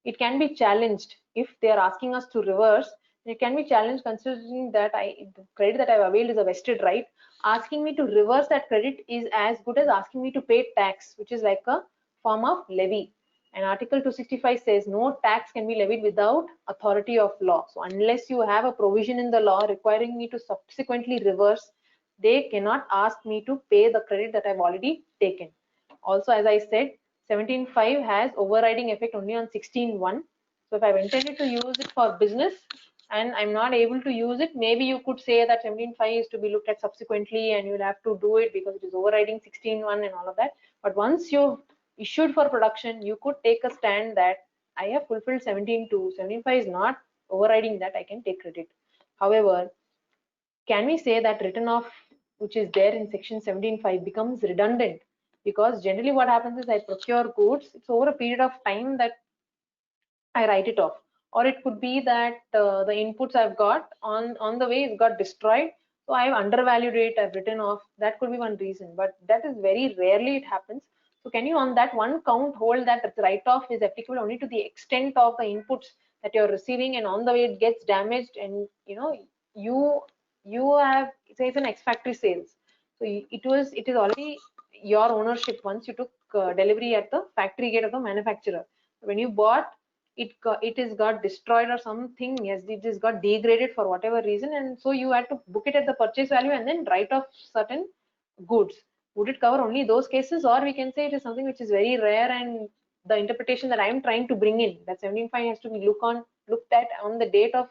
It can be challenged if they are asking us to reverse. It can be challenged considering that the credit that I've availed is a vested right. Asking me to reverse that credit is as good as asking me to pay tax, which is like a form of levy. And Article 265 says no tax can be levied without authority of law. So unless you have a provision in the law requiring me to subsequently reverse, they cannot ask me to pay the credit that I've already taken. Also, as I said, 17.5 has overriding effect only on 16.1. So if I've intended to use it for business and I'm not able to use it, maybe you could say that 17.5 is to be looked at subsequently and you'll have to do it because it is overriding 16.1 and all of that. But once you've issued for production, you could take a stand that I have fulfilled 17.2. 17.5 is not overriding that, I can take credit. However, can we say that written off which is there in section 17.5 becomes redundant? Because generally what happens is I procure goods, it's over a period of time that I write it off. Or it could be that the inputs I've got on the way it got destroyed, so I've undervalued it, I've written off. That could be one reason, but that is very rarely it happens. So can you on that one count hold that the write-off is applicable only to the extent of the inputs that you're receiving, and on the way it gets damaged, and you have, say it's an ex-factory sales, so it is already your ownership once you took delivery at the factory gate of the manufacturer. When you bought it is got destroyed or something, yes, it is got degraded for whatever reason, and so you had to book it at the purchase value and then write off certain goods. Would it cover only those cases, or we can say it is something which is very rare, and the interpretation that I am trying to bring in, that 17.5 has to be looked at on the date of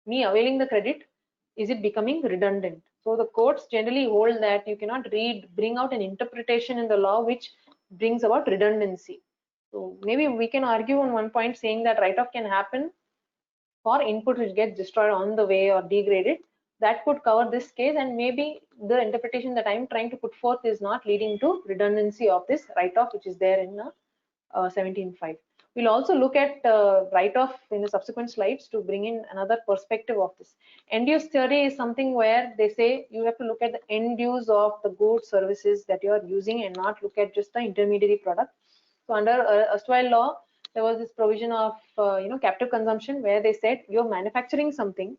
me availing the credit, is it becoming redundant? So the courts generally hold that you cannot bring out an interpretation in the law which brings about redundancy. So maybe we can argue on one point saying that write-off can happen for input which gets destroyed on the way or degraded. That could cover this case, and maybe the interpretation that I'm trying to put forth is not leading to redundancy of this write-off which is there in 17.5. We'll also look at write-off in the subsequent slides to bring in another perspective of this. End use theory is something where they say you have to look at the end use of the goods, services that you are using, and not look at just the intermediary product. So under erstwhile law, there was this provision of captive consumption, where they said you're manufacturing something,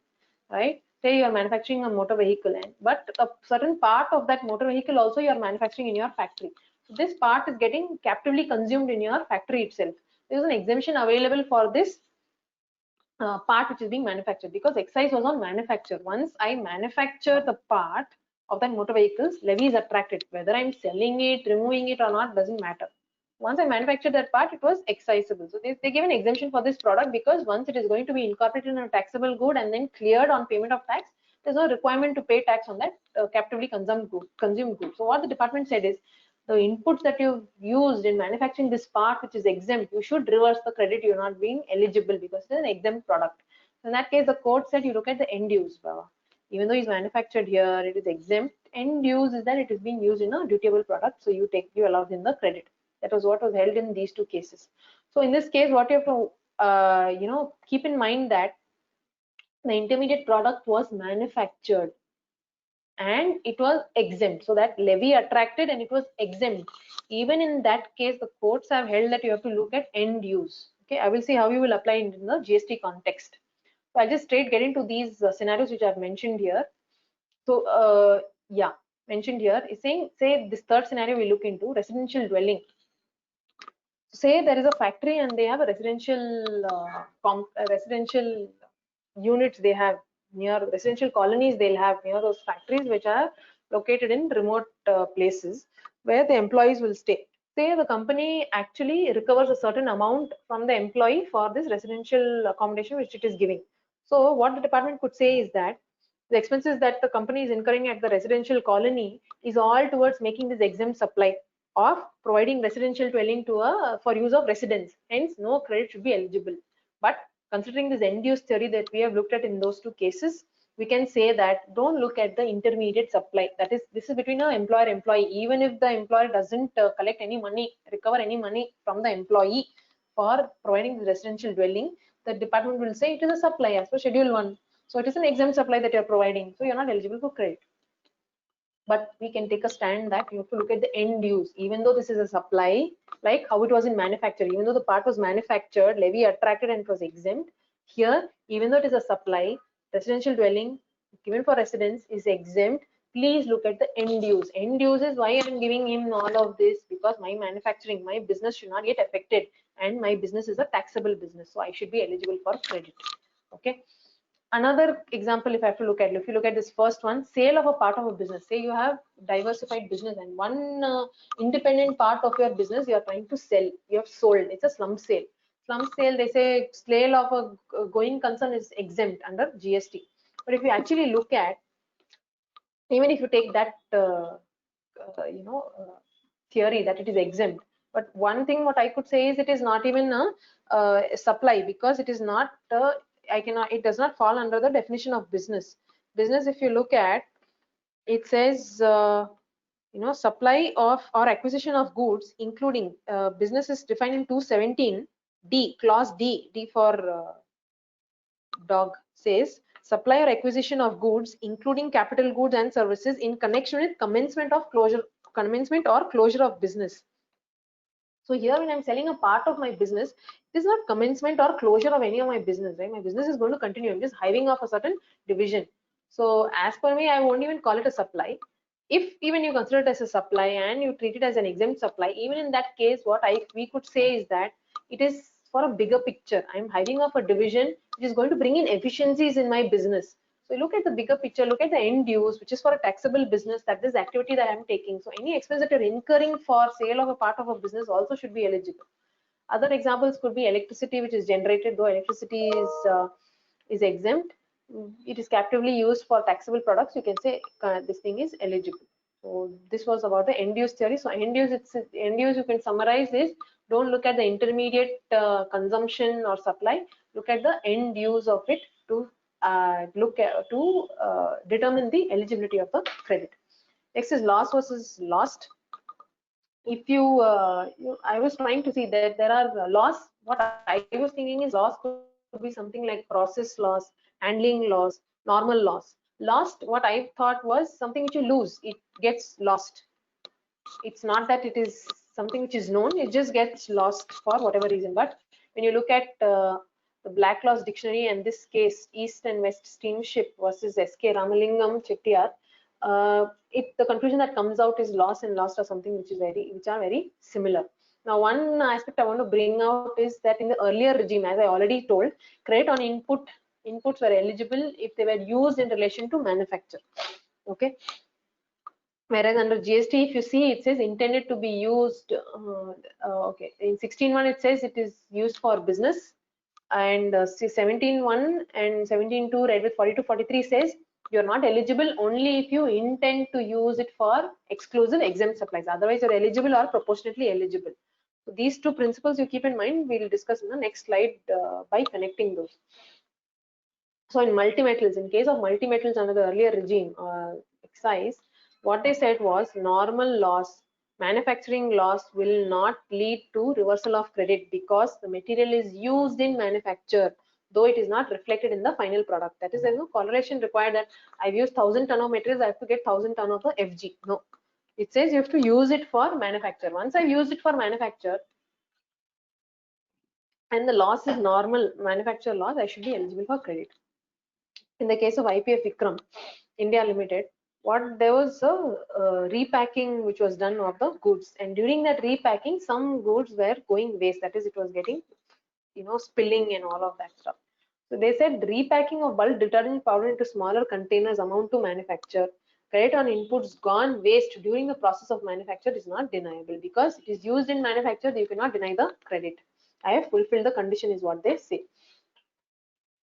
right? Say you're manufacturing a motor vehicle, but a certain part of that motor vehicle also you're manufacturing in your factory. So this part is getting captively consumed in your factory itself. There is an exemption available for this part which is being manufactured, because excise was on manufacture. Once I manufacture the part of that motor vehicles, levy is attracted. Whether I'm selling it, removing it or not, doesn't matter. Once I manufactured that part, it was excisable. So they give an exemption for this product, because once it is going to be incorporated in a taxable good and then cleared on payment of tax, there's no requirement to pay tax on that captively consumed good. So what the department said is, the inputs that you've used in manufacturing this part which is exempt, you should reverse the credit. You're not being eligible because it's an exempt product. So in that case, the court said you look at the end use. Even though it's manufactured here, it is exempt. End use is that it is being used in a dutiable product, so you allow in the credit. That was what was held in these two cases. So in this case, what you have to keep in mind that the intermediate product was manufactured and it was exempt, so that levy attracted and it was exempt. Even in that case, the courts have held that you have to look at end use. Okay, I will see how you will apply it in the GST context. So I'll just straight get into these scenarios which I've mentioned here. So mentioned here is saying, say this third scenario we look into residential dwelling. Say there is a factory and they have a residential units they have near residential colonies, they'll have near those factories which are located in remote places where the employees will stay. Say the company actually recovers a certain amount from the employee for this residential accommodation which it is giving. So what the department could say is that the expenses that the company is incurring at the residential colony is all towards making this exempt supply of providing residential dwelling for use of residents. Hence, no credit should be eligible. But considering this end use theory that we have looked at in those two cases, we can say that don't look at the intermediate supply. That is, this is between an employer-employee. Even if the employer doesn't collect any money, recover any money from the employee for providing the residential dwelling, the department will say it is a supply as per Schedule 1. So it is an exempt supply that you're providing. So you're not eligible for credit. But we can take a stand that you have to look at the end use. Even though this is a supply, like how it was in manufacture, even though the part was manufactured, levy attracted and it was exempt, here, even though it is a supply, residential dwelling given for residents is exempt. Please look at the end use. End use is why I'm giving him all of this, because my manufacturing, my business should not get affected, and my business is a taxable business, so I should be eligible for credit. Okay. Another example, if you look at this first one, sale of a part of a business. Say you have diversified business and one independent part of your business you are trying to sell, you have sold. It's a slump sale. Slump sale, they say sale of a going concern is exempt under GST. But if you actually look at, even if you take that theory that it is exempt, But one thing what I could say is it is not even a supply, because it is not it does not fall under the definition of business. Business, if you look at, it says supply of or acquisition of goods, including business is defined in 217 D, clause D for dog, says supply or acquisition of goods, including capital goods and services, in connection with commencement or closure of business. So here, when I'm selling a part of my business, it is not commencement or closure of any of my business, right? My business is going to continue. I'm just hiving off a certain division. So as per me, I won't even call it a supply. If even you consider it as a supply and you treat it as an exempt supply, even in that case, what we could say is that it is for a bigger picture. I'm hiving off a division which is going to bring in efficiencies in my business. So look at the bigger picture, look at the end use, which is for a taxable business, that this activity that I'm taking. So any expense that you're incurring for sale of a part of a business also should be eligible. Other examples could be electricity, which is generated, though electricity is exempt. It is captively used for taxable products. You can say this thing is eligible. So this was about the end use theory. So end use you can summarize this. Don't look at the intermediate consumption or supply. Look at the end use of it to determine the eligibility of the credit. Next is loss versus lost. If I was trying to see that there are loss. What I was thinking is loss could be something like process loss, handling loss, normal loss. Lost, what I thought was something which you lose. It gets lost. It's not that it is something which is known. It just gets lost for whatever reason. But when you look at the Blacklaw's dictionary, and this case, East and West Steamship versus S.K. Ramalingam Chettiar, the conclusion that comes out is loss and lost are something which are very similar. Now, one aspect I want to bring out is that in the earlier regime, as I already told, credit on inputs were eligible if they were used in relation to manufacture. Okay. Whereas under GST, if you see, it says intended to be used. Okay, in 16.1 it says it is used for business, and 17.1 and 17.2 read with 42-43 says you're not eligible only if you intend to use it for exclusive exempt supplies. Otherwise, you're eligible or proportionately eligible. So these two principles you keep in mind. We'll discuss in the next slide by connecting those. So in multi-metals, in case of multi-metals under the earlier regime excise, what they said was normal loss, manufacturing loss will not lead to reversal of credit because the material is used in manufacture, though it is not reflected in the final product. That is, there is no correlation required that I've used 1,000 ton of materials, I have to get 1,000 ton of the FG. No, it says you have to use it for manufacture. Once I've used it for manufacture and the loss is normal manufacture loss, I should be eligible for credit. In the case of IPF VIKRAM India Limited, there was a repacking which was done of the goods, and during that repacking, some goods were going waste. That is, it was getting, spilling and all of that stuff. So they said repacking of bulk detergent powder into smaller containers amount to manufacture. Credit on inputs gone waste during the process of manufacture is not deniable because it is used in manufacture. You cannot deny the credit. I have fulfilled the condition is what they say.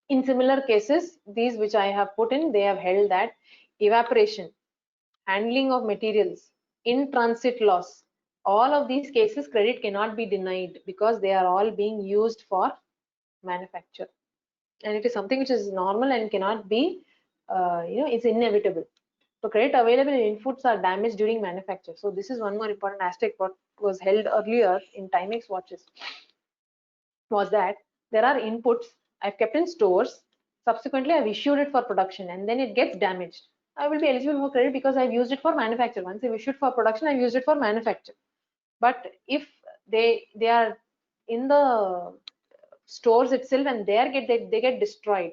In similar cases, these which I have put in, they have held that evaporation, handling of materials, in transit loss, all of these cases credit cannot be denied because they are all being used for manufacture, and it is something which is normal and cannot be, it's inevitable. So credit available in inputs are damaged during manufacture. So this is one more important aspect. What was held earlier in Timex watches was that there are inputs I've kept in stores, subsequently I've issued it for production, and then it gets damaged. I will be eligible for credit because I've used it for manufacture. Once I've issued for production, I've used it for manufacture. But if they are in the stores itself and they get destroyed,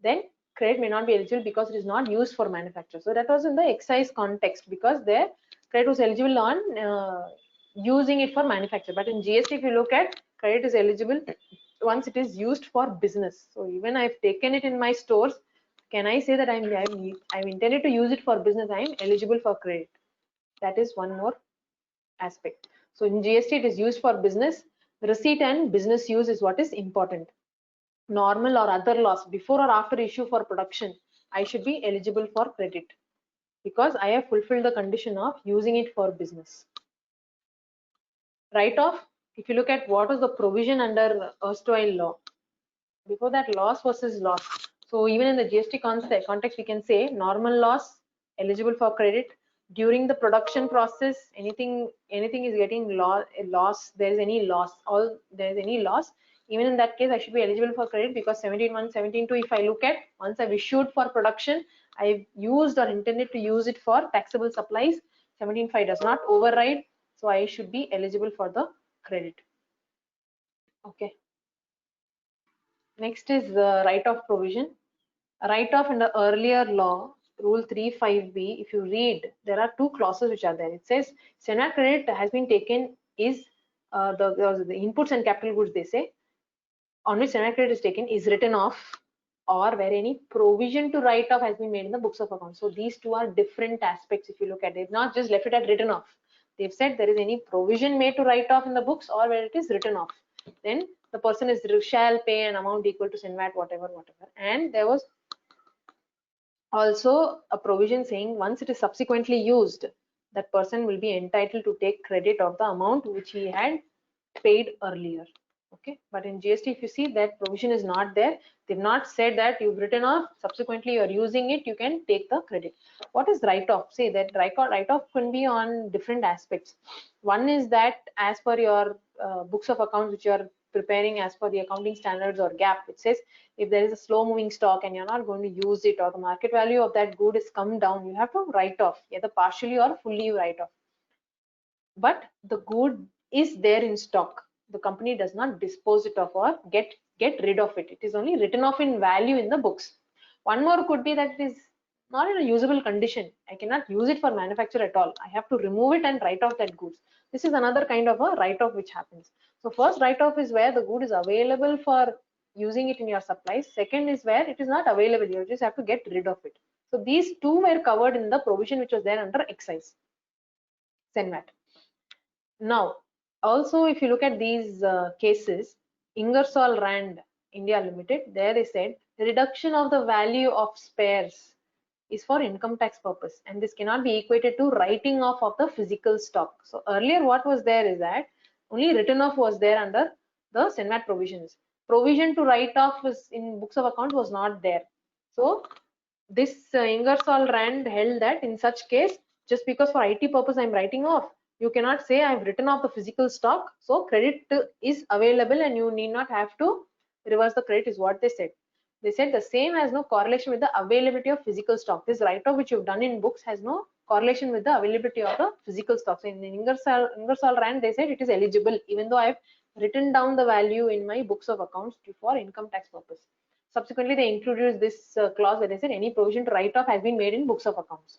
then credit may not be eligible because it is not used for manufacture. So that was in the excise context because there credit was eligible on using it for manufacture. But in GST, if you look at, credit is eligible once it is used for business. So even I've taken it in my stores, can I say that I'm intended to use it for business? I'm eligible for credit. That is one more aspect. So in GST, it is used for business. Receipt and business use is what is important. Normal or other loss before or after issue for production, I should be eligible for credit because I have fulfilled the condition of using it for business. Write-off, if you look at what was the provision under erstwhile law, before that, loss versus loss. So even in the GST context, we can say normal loss eligible for credit. During the production process, anything is getting loss. There is any loss, even in that case I should be eligible for credit, because 17.1, 17.2, if I look at, once I've issued for production, I've used or intended to use it for taxable supplies. 17.5 does not override, so I should be eligible for the credit. Okay. Next is the write-off provision. Write-off in the earlier law, Rule 3.5b, if you read, there are two clauses which are there. It says Senate credit has been taken is the inputs and capital goods, they say, on which Senate credit is taken is written off, or where any provision to write off has been made in the books of accounts. So these two are different aspects. If you look at it, not just left it at written off. They've said there is any provision made to write off in the books, or where it is written off, then the person shall pay an amount equal to SENVAT, whatever. And there was also a provision saying once it is subsequently used, that person will be entitled to take credit of the amount which he had paid earlier. Okay, but in GST, if you see, that provision is not there. They've not said that you've written off, subsequently you're using it, you can take the credit. What is write-off? Say that write-off can be on different aspects. One is that as per your books of accounts which you are preparing as per the accounting standards or GAAP, it says if there is a slow moving stock and you're not going to use it, or the market value of that good is come down, you have to write off, either partially or fully you write off. But the good is there in stock, the company does not dispose it off or get rid of it. It is only written off in value in the books. One more could be that it is not in a usable condition. I cannot use it for manufacture at all. I have to remove it and write off that goods. This is another kind of a write-off which happens. So first write-off is where the good is available for using it in your supplies. Second is where it is not available. You just have to get rid of it. So these two were covered in the provision which was there under excise, SENVAT. Now, also if you look at these cases, Ingersoll Rand India Limited, there they said reduction of the value of spares is for income tax purpose, and this cannot be equated to writing off of the physical stock. So earlier what was there is that only written off was there under the SENVAT provisions. Provision to write off is in books of accounts was not there. So this Ingersoll Rand held that in such case, just because for IT purpose I'm writing off, you cannot say I've written off the physical stock, so credit is available and you need not have to reverse the credit, is what they said. They said the same has no correlation with the availability of physical stock. This write-off which you've done in books has no correlation with the availability of the physical stock. So in Ingersoll Rand, they said it is eligible, even though I've written down the value in my books of accounts for income tax purpose. Subsequently, they included this clause where they said any provision to write off has been made in books of accounts.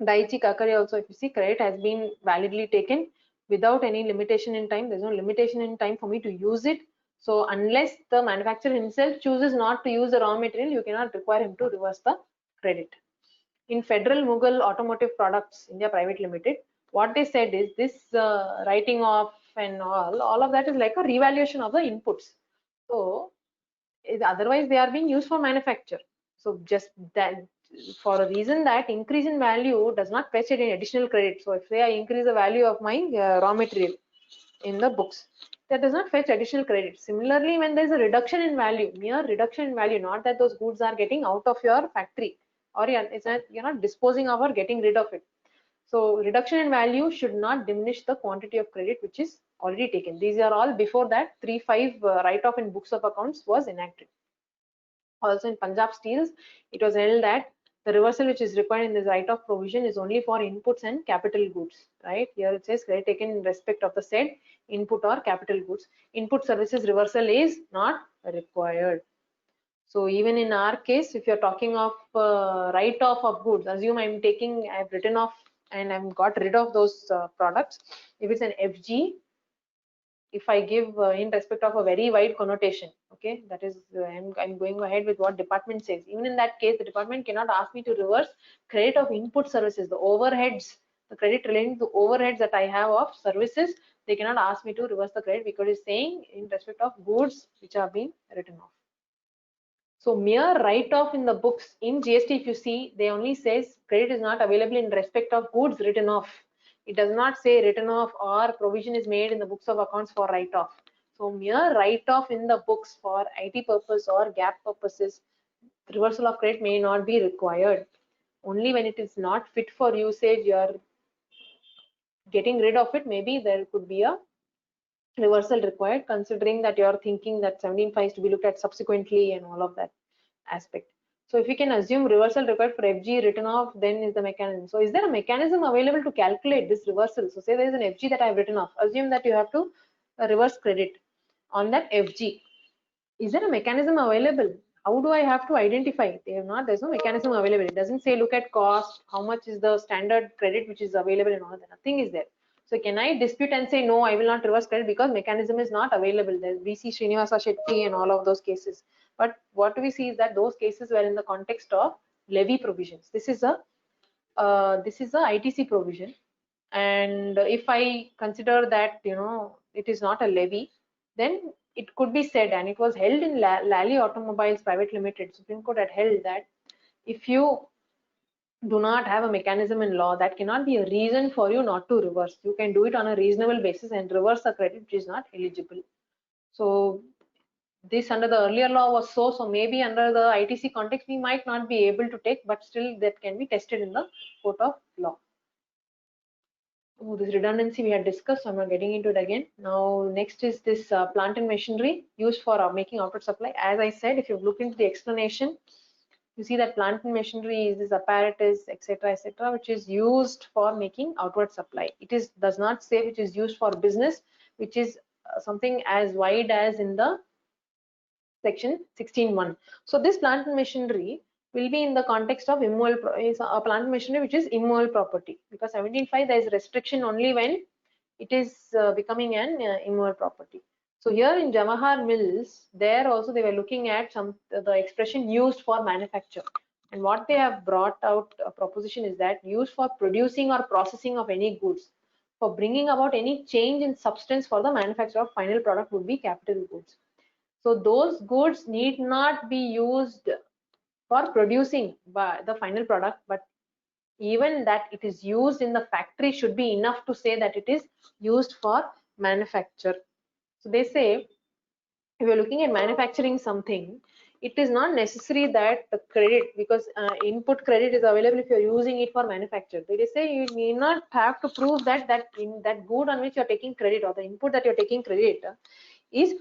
Daiichi KATARIYA also, if you see, credit has been validly taken without any limitation in time. There's no limitation in time for me to use it. So unless the manufacturer himself chooses not to use the raw material, you cannot require him to reverse the credit. In Federal Mughal Automotive Products India Private Limited, what they said is this writing off and all of that is like a revaluation of the inputs. So otherwise they are being used for manufacture. So just that, for a reason that increase in value does not fetch any additional credit. So if I increase the value of my raw material in the books, that does not fetch additional credit. Similarly, when there is a reduction in value, mere reduction in value, not that those goods are getting out of your factory, or you're not disposing of or getting rid of it. So reduction in value should not diminish the quantity of credit which is already taken. These are all before that 3.5 write-off in books of accounts was enacted. Also in Punjab Steels, it was held that the reversal which is required in this write-off provision is only for inputs and capital goods. Right here it says credit taken in respect of the said input or capital goods. Input services reversal is not required. So even in our case, if you're talking of write-off of goods, assume I've written off and I've got rid of those products. If it's an FG, if I give in respect of a very wide connotation, okay, that is I'm going ahead with what department says. Even in that case, the department cannot ask me to reverse credit of input services, the overheads, the credit relating to overheads that I have of services. They cannot ask me to reverse the credit because it's saying in respect of goods which are being written off. So mere write-off in the books in GST, if you see, they only says credit is not available in respect of goods written off. It does not say written off or provision is made in the books of accounts for write-off. So mere write-off in the books for IT purpose or gap purposes, reversal of credit may not be required. Only when it is not fit for usage, you are getting rid of it, maybe there could be a reversal required, considering that you are thinking that 17.5 is to be looked at subsequently and all of that aspect. So if you can assume reversal required for FG written off, then is the mechanism. So is there a mechanism available to calculate this reversal? So say there is an FG that I have written off. Assume that you have to reverse credit on that FG. Is there a mechanism available? How do I have to identify? They have not, there's no mechanism available. It doesn't say look at cost, how much is the standard credit which is available and all that. Nothing is there. So can I dispute and say no, I will not reverse credit because mechanism is not available? There's BC Srinivasa Shetty and all of those cases. But what we see is that those cases were in the context of levy provisions. This is a ITC provision, and if I consider that it is not a levy, then it could be said, and it was held in Lally Automobiles Private Limited. Supreme Court had held that if you do not have a mechanism in law, that cannot be a reason for you not to reverse. You can do it on a reasonable basis and reverse a credit which is not eligible. So this under the earlier law was so maybe under the ITC context we might not be able to take, but still that can be tested in the court of law. Oh, this redundancy we had discussed, so I'm not getting into it again. Now next is this plant and machinery used for making outward supply. As I said, if you look into the explanation, you see that plant and machinery is this apparatus, etc., which is used for making outward supply. It does not say which is used for business, which is something as wide as in the section 16.1. So this plant and machinery will be in the context of is a plant and machinery which is immovable property, because 17.5 there is restriction only when it is becoming an immovable property. So here in Jawahar Mills, there also they were looking at the expression used for manufacture, and what they have brought out a proposition is that used for producing or processing of any goods, for bringing about any change in substance for the manufacture of final product would be capital goods. So those goods need not be used for producing the final product, but even that it is used in the factory should be enough to say that it is used for manufacture. So they say if you're looking at manufacturing something, it is not necessary that the credit, because input credit is available if you're using it for manufacture. They say you need not have to prove that in that good on which you're taking credit, or the input that you're taking credit is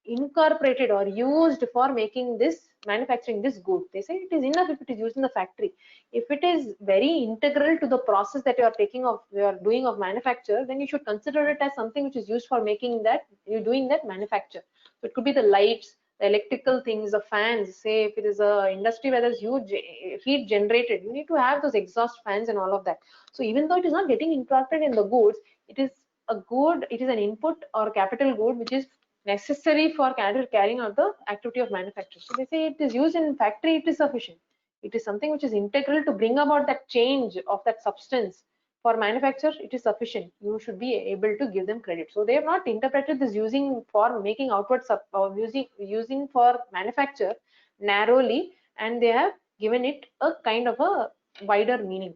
incorporated or used for making this manufacturing this good. They say it is enough if it is used in the factory. If it is very integral to the process that you are doing of manufacture, then you should consider it as something which is used for making that you're doing that manufacture. So it could be the lights, the electrical things, the fans. Say if it is a industry where there's huge heat generated, you need to have those exhaust fans and all of that. So even though it is not getting incorporated in the goods, it is an input or capital good which is necessary for carrying out the activity of manufacture. So they say it is used in factory, it is sufficient. It is something which is integral to bring about that change of that substance. For manufacture, it is sufficient. You should be able to give them credit. So they have not interpreted this using for making outward or using for manufacture narrowly, and they have given it a kind of a wider meaning.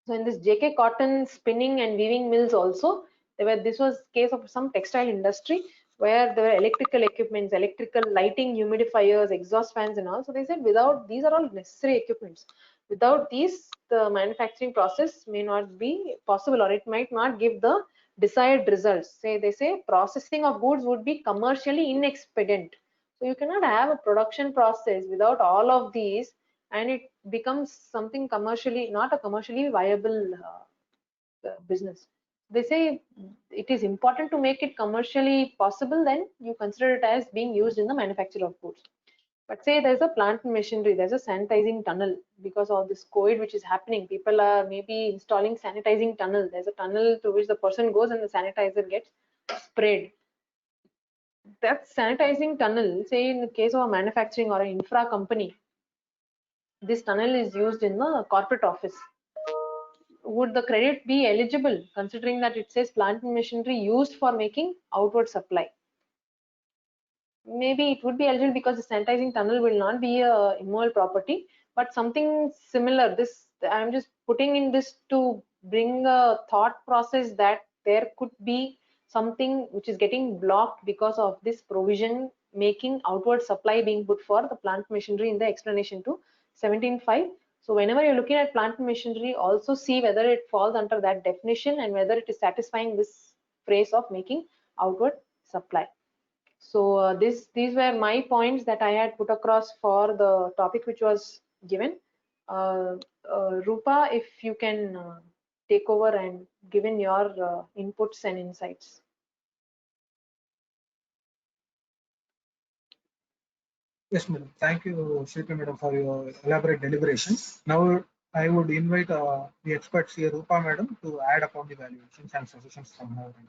So in this JK Cotton spinning and weaving mills also, this was case of some textile industry where there were electrical equipments, electrical lighting, humidifiers, exhaust fans and all. So they said these are all necessary equipments. Without these, the manufacturing process may not be possible, or it might not give the desired results. They say processing of goods would be commercially inexpedient. So you cannot have a production process without all of these, and it becomes something not a commercially viable business. They say it is important to make it commercially possible, then you consider it as being used in the manufacture of goods. But say there's a plant and machinery, there's a sanitizing tunnel because of this COVID which is happening. People are maybe installing sanitizing tunnel. There's a tunnel to which the person goes and the sanitizer gets sprayed. That sanitizing tunnel, say in the case of a manufacturing or an infra company, this tunnel is used in the corporate office. Would the credit be eligible, considering that it says plant and machinery used for making outward supply? Maybe it would be eligible because the sanitizing tunnel will not be a immovable property, but something similar. This I'm just putting in this to bring a thought process that there could be something which is getting blocked because of this provision making outward supply being put for the plant machinery in the explanation to 17.5. So whenever you're looking at plant machinery, also see whether it falls under that definition and whether it is satisfying this phrase of making outward supply. So these were my points that I had put across for the topic which was given. Roopa, if you can take over and give in your inputs and insights. Yes, madam. Thank you, Shilpi madam, for your elaborate deliberation. Now, I would invite the experts here, Roopa madam, to add upon the valuations and suggestions from her end.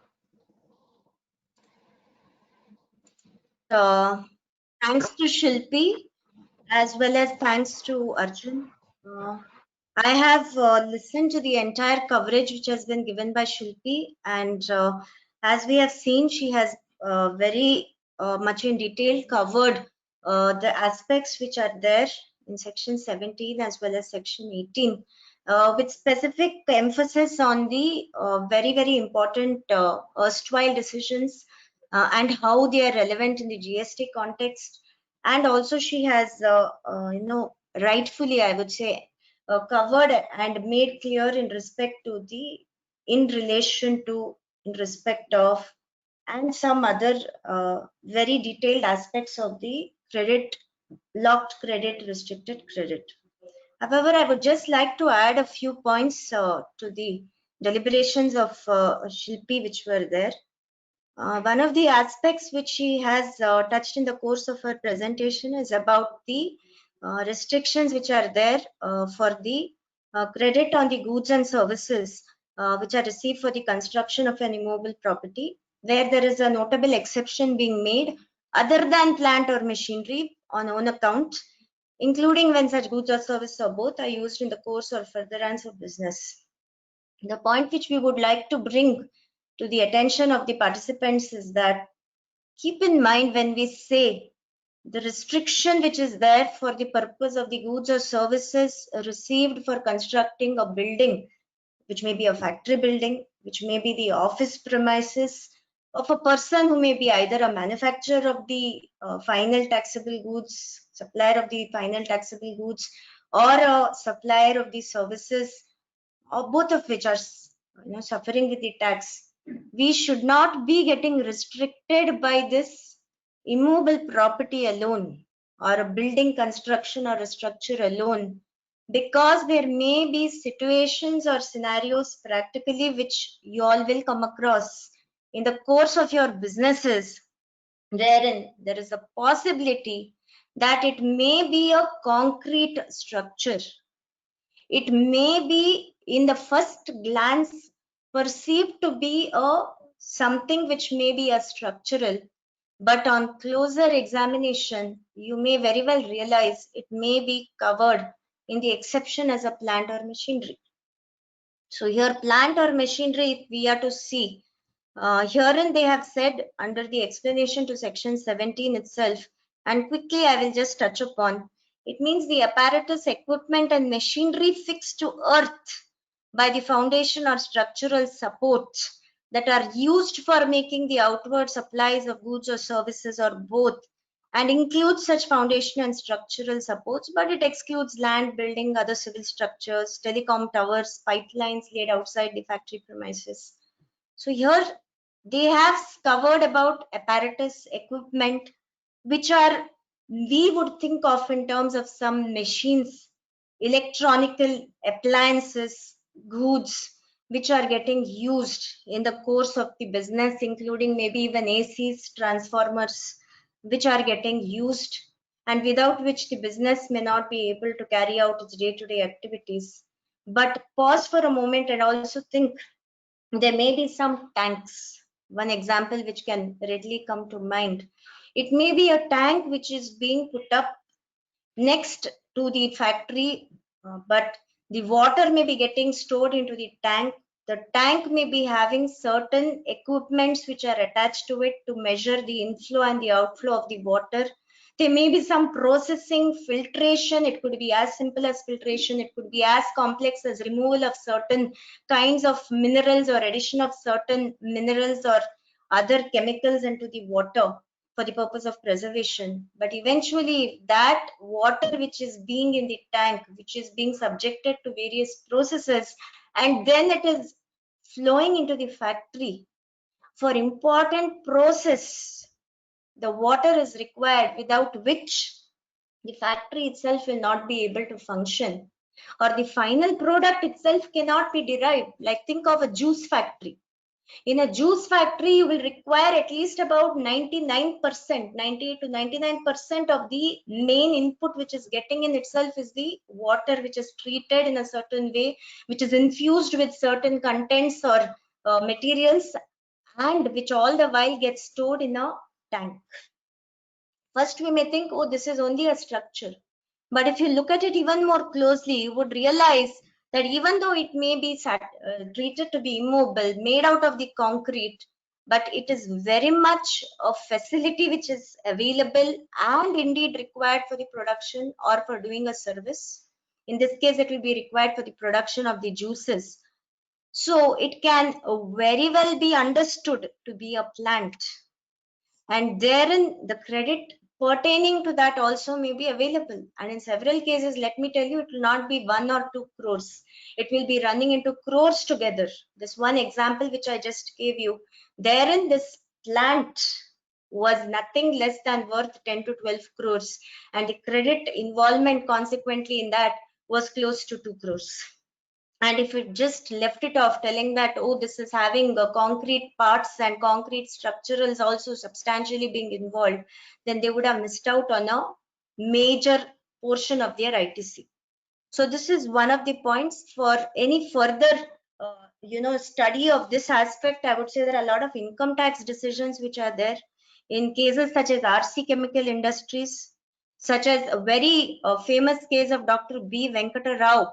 Thanks to Shilpi as well as thanks to Arjun. I have listened to the entire coverage which has been given by Shilpi, and as we have seen, she has very much in detail covered the aspects which are there in section 17 as well as section 18, with specific emphasis on the very, very important erstwhile decisions and how they are relevant in the GST context. And also she has, rightfully, I would say, covered and made clear in respect to the, in relation to, in respect of, and some other very detailed aspects of the credit, locked credit, restricted credit. However, I would just like to add a few points to the deliberations of Shilpi which were there. One of the aspects which she has touched in the course of her presentation is about the restrictions which are there for the credit on the goods and services which are received for the construction of an immobile property, where there is a notable exception being made other than plant or machinery on own account, including when such goods or services or both are used in the course or furtherance of business. The point which we would like to bring to the attention of the participants is that keep in mind when we say the restriction which is there for the purpose of the goods or services received for constructing a building, which may be a factory building, which may be the office premises of a person who may be either a manufacturer of the final taxable goods, supplier of the final taxable goods, or a supplier of the services, or both of which are suffering with the tax. We should not be getting restricted by this immobile property alone, or a building construction or a structure alone, because there may be situations or scenarios practically which you all will come across in the course of your businesses, wherein there is a possibility that it may be a concrete structure. It may be in the first glance perceived to be a something which may be a structural, but on closer examination, you may very well realize it may be covered in the exception as a plant or machinery. So here plant or machinery, if we are to see, herein they have said under the explanation to section 17 itself, and quickly I will just touch upon, it means the apparatus, equipment and machinery fixed to earth by the foundation or structural support that are used for making the outward supplies of goods or services or both, and includes such foundation and structural supports, but it excludes land, building, other civil structures, telecom towers, pipelines laid outside the factory premises. So here they have covered about apparatus, equipment, which are, we would think of in terms of some machines, electronical appliances, goods, which are getting used in the course of the business, including maybe even ACs, transformers, which are getting used, and without which the business may not be able to carry out its day-to-day activities. But pause for a moment and also think, there may be some tanks. One example which can readily come to mind. It may be a tank which is being put up next to the factory, but the water may be getting stored into the tank. The tank may be having certain equipments which are attached to it to measure the inflow and the outflow of the water. There may be some processing, filtration. It could be as simple as filtration. It could be as complex as removal of certain kinds of minerals or addition of certain minerals or other chemicals into the water for the purpose of preservation. But eventually that water which is being in the tank, which is being subjected to various processes, and then it is flowing into the factory for important process, the water is required, without which the factory itself will not be able to function, or the final product itself cannot be derived. Like think of a juice factory. In a juice factory, you will require at least about 99%, 90 to 99% of the main input which is getting in itself is the water, which is treated in a certain way, which is infused with certain contents or materials, and which all the while gets stored in a tank. First, we may think, oh, this is only a structure. But if you look at it even more closely, you would realize that even though it may be treated to be immobile, made out of the concrete, but it is very much a facility which is available and indeed required for the production or for doing a service. In this case, it will be required for the production of the juices. So it can very well be understood to be a plant. And therein the credit pertaining to that also may be available. And in several cases, let me tell you, it will not be 1 or 2 crores. It will be running into crores together. This one example which I just gave you, therein this plant was nothing less than worth 10 to 12 crores. And the credit involvement consequently in that was close to 2 crores. And if it just left it off telling that, oh, this is having concrete parts and concrete structurals also substantially being involved, then they would have missed out on a major portion of their ITC. So this is one of the points. For any further study of this aspect, I would say there are a lot of income tax decisions which are there in cases such as RC Chemical Industries, such as a very famous case of Dr. B. Venkata Rao,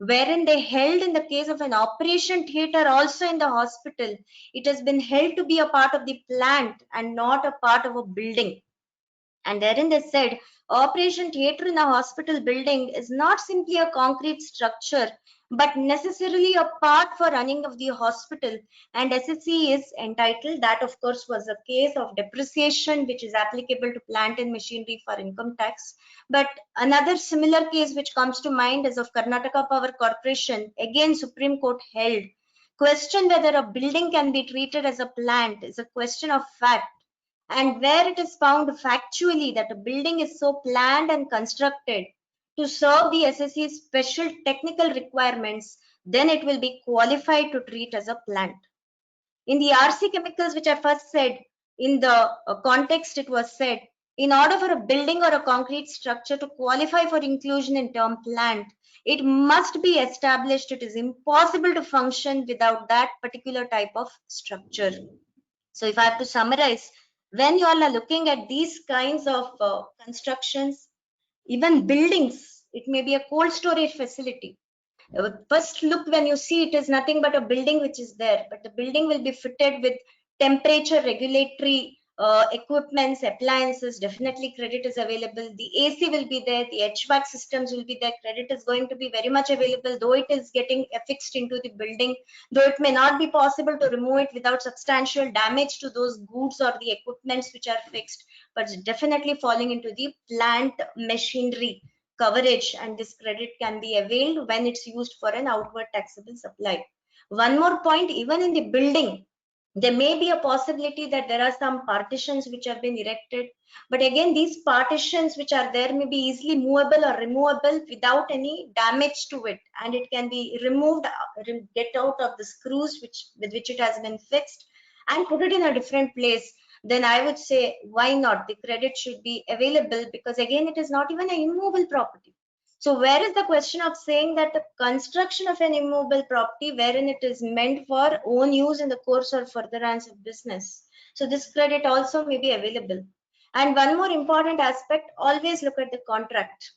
wherein they held in the case of an operation theater also in the hospital, it has been held to be a part of the plant and not a part of a building. And therein they said, operation theater in a hospital building is not simply a concrete structure, but necessarily a part for running of the hospital. And SSC is entitled. That, of course, was a case of depreciation, which is applicable to plant and machinery for income tax. But another similar case which comes to mind is of Karnataka Power Corporation. Again, Supreme Court held. Question whether a building can be treated as a plant is a question of fact. And where it is found factually that a building is so planned and constructed to serve the SSC's special technical requirements, then it will be qualified to treat as a plant. In the RC chemicals, which I first said, in the context it was said, in order for a building or a concrete structure to qualify for inclusion in term plant, it must be established. It is impossible to function without that particular type of structure. So if I have to summarize, when you all are looking at these kinds of constructions, even buildings, it may be a cold storage facility. First look, when you see it is nothing but a building which is there, but the building will be fitted with temperature regulatory equipments, appliances. Definitely credit is available. The AC will be there, the HVAC systems will be there. Credit is going to be very much available, though it is getting affixed into the building, though it may not be possible to remove it without substantial damage to those goods or the equipments which are fixed, but it's definitely falling into the plant machinery coverage, and this credit can be availed when it's used for an outward taxable supply. One more point, even in the building, there may be a possibility that there are some partitions which have been erected, but again, these partitions which are there may be easily movable or removable without any damage to it, and it can be removed, get out of the screws with which it has been fixed, and put it in a different place. Then I would say, why not? The credit should be available, because again, it is not even an immovable property. So where is the question of saying that the construction of an immovable property wherein it is meant for own use in the course or furtherance of business? So this credit also may be available. And one more important aspect, always look at the contract,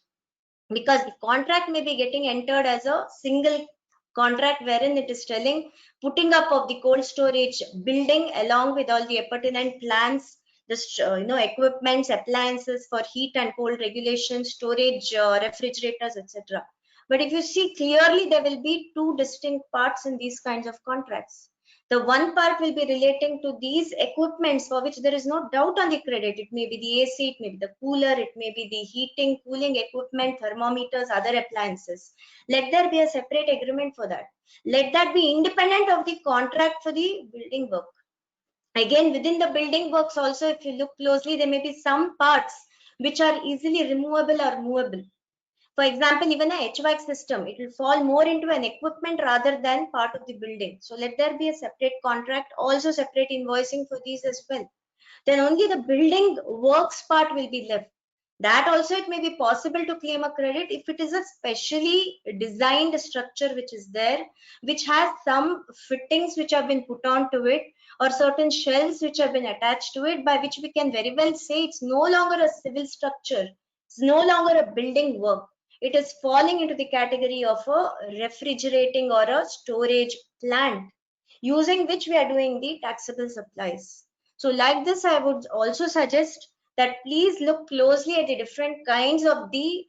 because the contract may be getting entered as a single contract wherein it is telling putting up of the cold storage building along with all the appurtenant plans, this equipments, appliances for heat and cold regulation, storage, refrigerators, etc. But if you see clearly, there will be two distinct parts in these kinds of contracts. The one part will be relating to these equipments for which there is no doubt on the credit. It may be the AC, it may be the cooler, it may be the heating, cooling equipment, thermometers, other appliances. Let there be a separate agreement for that. Let that be independent of the contract for the building work. Again, within the building works also, if you look closely, there may be some parts which are easily removable or movable. For example, even a HVAC system, it will fall more into an equipment rather than part of the building. So let there be a separate contract, also separate invoicing for these as well. Then only the building works part will be left. That also it may be possible to claim a credit if it is a specially designed structure which is there, which has some fittings which have been put onto it, or certain shelves which have been attached to it, by which we can very well say it's no longer a civil structure, it's no longer a building work. It is falling into the category of a refrigerating or a storage plant, using which we are doing the taxable supplies. So like this, I would also suggest that please look closely at the different kinds of the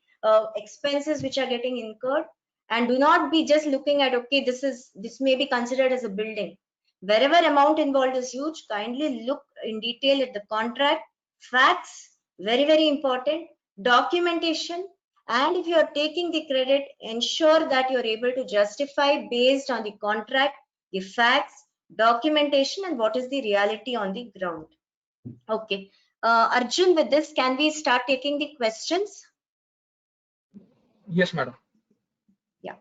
expenses which are getting incurred, and do not be just looking at, okay, this may be considered as a building. Wherever amount involved is huge, kindly look in detail at the contract, facts, very, very important, documentation, and if you are taking the credit, ensure that you are able to justify based on the contract, the facts, documentation, and what is the reality on the ground. Okay. Arjun, with this, can we start taking the questions? Yes, madam. Yeah.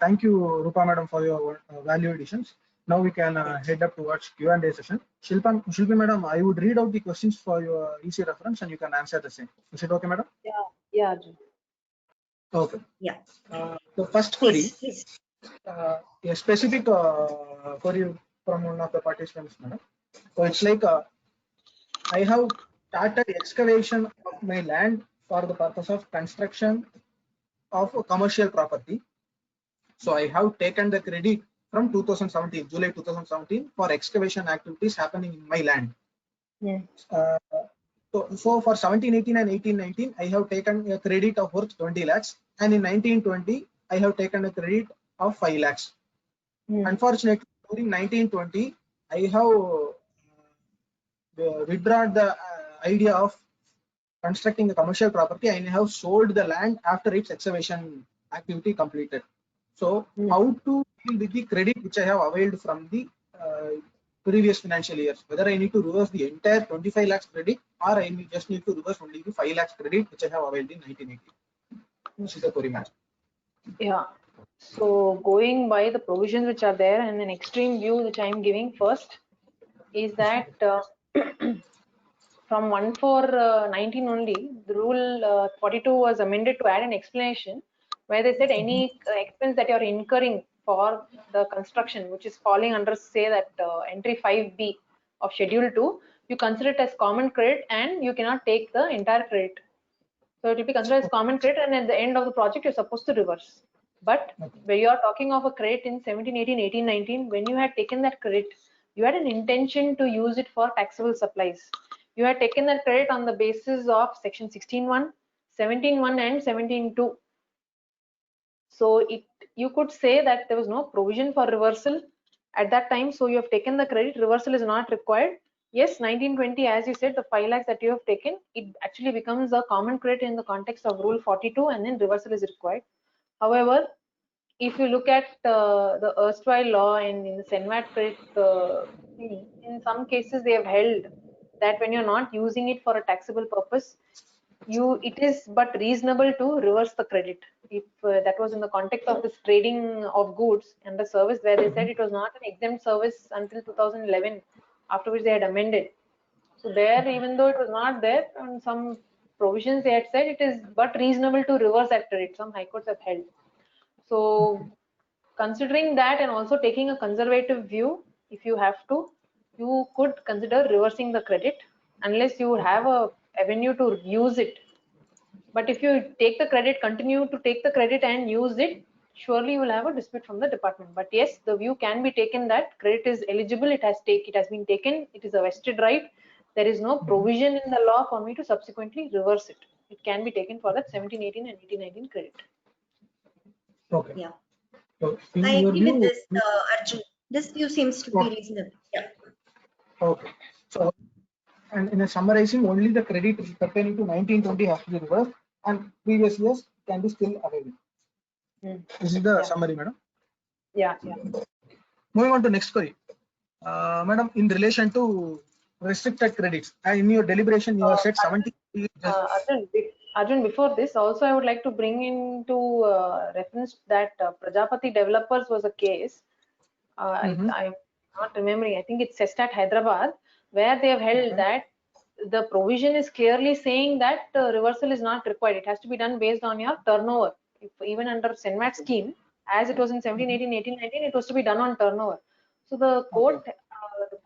Thank you, Rupa madam, for your value additions. Now we can head up towards Q&A session. Shilpi madam, I would read out the questions for your easy reference and you can answer the same. Is it okay, madam? Yeah, Arjun. Okay. Yeah. The first query, Please. a specific query from one of the participants, madam. So it's like, I have started excavation of my land for the purpose of construction of a commercial property. So I have taken the credit from 2017, July 2017, for excavation activities happening in my land. Yeah. So for 17-18 and 18-19, I have taken a credit of worth 20 lakhs, and in 19-20, I have taken a credit of 5 lakhs. Unfortunately, during 19-20, I have withdrawn the idea of constructing a commercial property, and I have sold the land after its excavation activity completed. So how to deal with the credit which I have availed from the previous financial years? Whether I need to reverse the entire 25 lakhs credit, or I just need to reverse only the 5 lakhs credit which I have availed in 1980. This is the query, match. Yeah. So going by the provisions which are there, and an extreme view which I am giving first is that from 1/4/19 only, the rule 42 was amended to add an explanation where they said any expense that you are incurring for the construction, which is falling under, say, that entry 5B of schedule 2, you consider it as common credit and you cannot take the entire credit. So it will be considered as common credit, and at the end of the project you're supposed to reverse. But when you are talking of a credit in 17-18, 18-19, when you had taken that credit, you had an intention to use it for taxable supplies. You had taken that credit on the basis of section 16(1), 17(1), and 17(2). So you could say that there was no provision for reversal at that time. So you have taken the credit, reversal is not required. Yes, 1920, as you said, the 5 lakhs that you have taken, it actually becomes a common credit in the context of rule 42, and then reversal is required. However, if you look at the erstwhile law and in the Senvat credit, in some cases they have held that when you're not using it for a taxable purpose, it is but reasonable to reverse the credit. If that was in the context of this trading of goods and the service, where they said it was not an exempt service until 2011, after which they had amended. So there, even though it was not there, on some provisions they had said it is but reasonable to reverse that credit. Some high courts have held. So considering that, and also taking a conservative view, if you have to, you could consider reversing the credit unless you have a avenue to use it. But if you take the credit, continue to take the credit and use it, surely you will have a dispute from the department. But yes, the view can be taken that credit is eligible, it has been taken, it is a vested right. There is no provision in the law for me to subsequently reverse it. It can be taken for that 1718 and 1819 credit. Okay. Yeah. So I in your agree with view, this, Arjun. This view seems to be reasonable. Yeah. okay. So, and in a summarizing, only the credit pertaining to 1920 has to be reversed, and previous years can be still available. This is the summary, madam. Yeah. Moving on to next query. Madam, in relation to restricted credits, in your deliberation, you have said 70. Arjun, before this, also I would like to bring into reference that Prajapati Developers was a case. I'm not remembering. I think it's Sestat Hyderabad, where they have held that the provision is clearly saying that reversal is not required. It has to be done based on your turnover. If, even under Senmat scheme, as it was in 1718, 1819, it was to be done on turnover. So the court,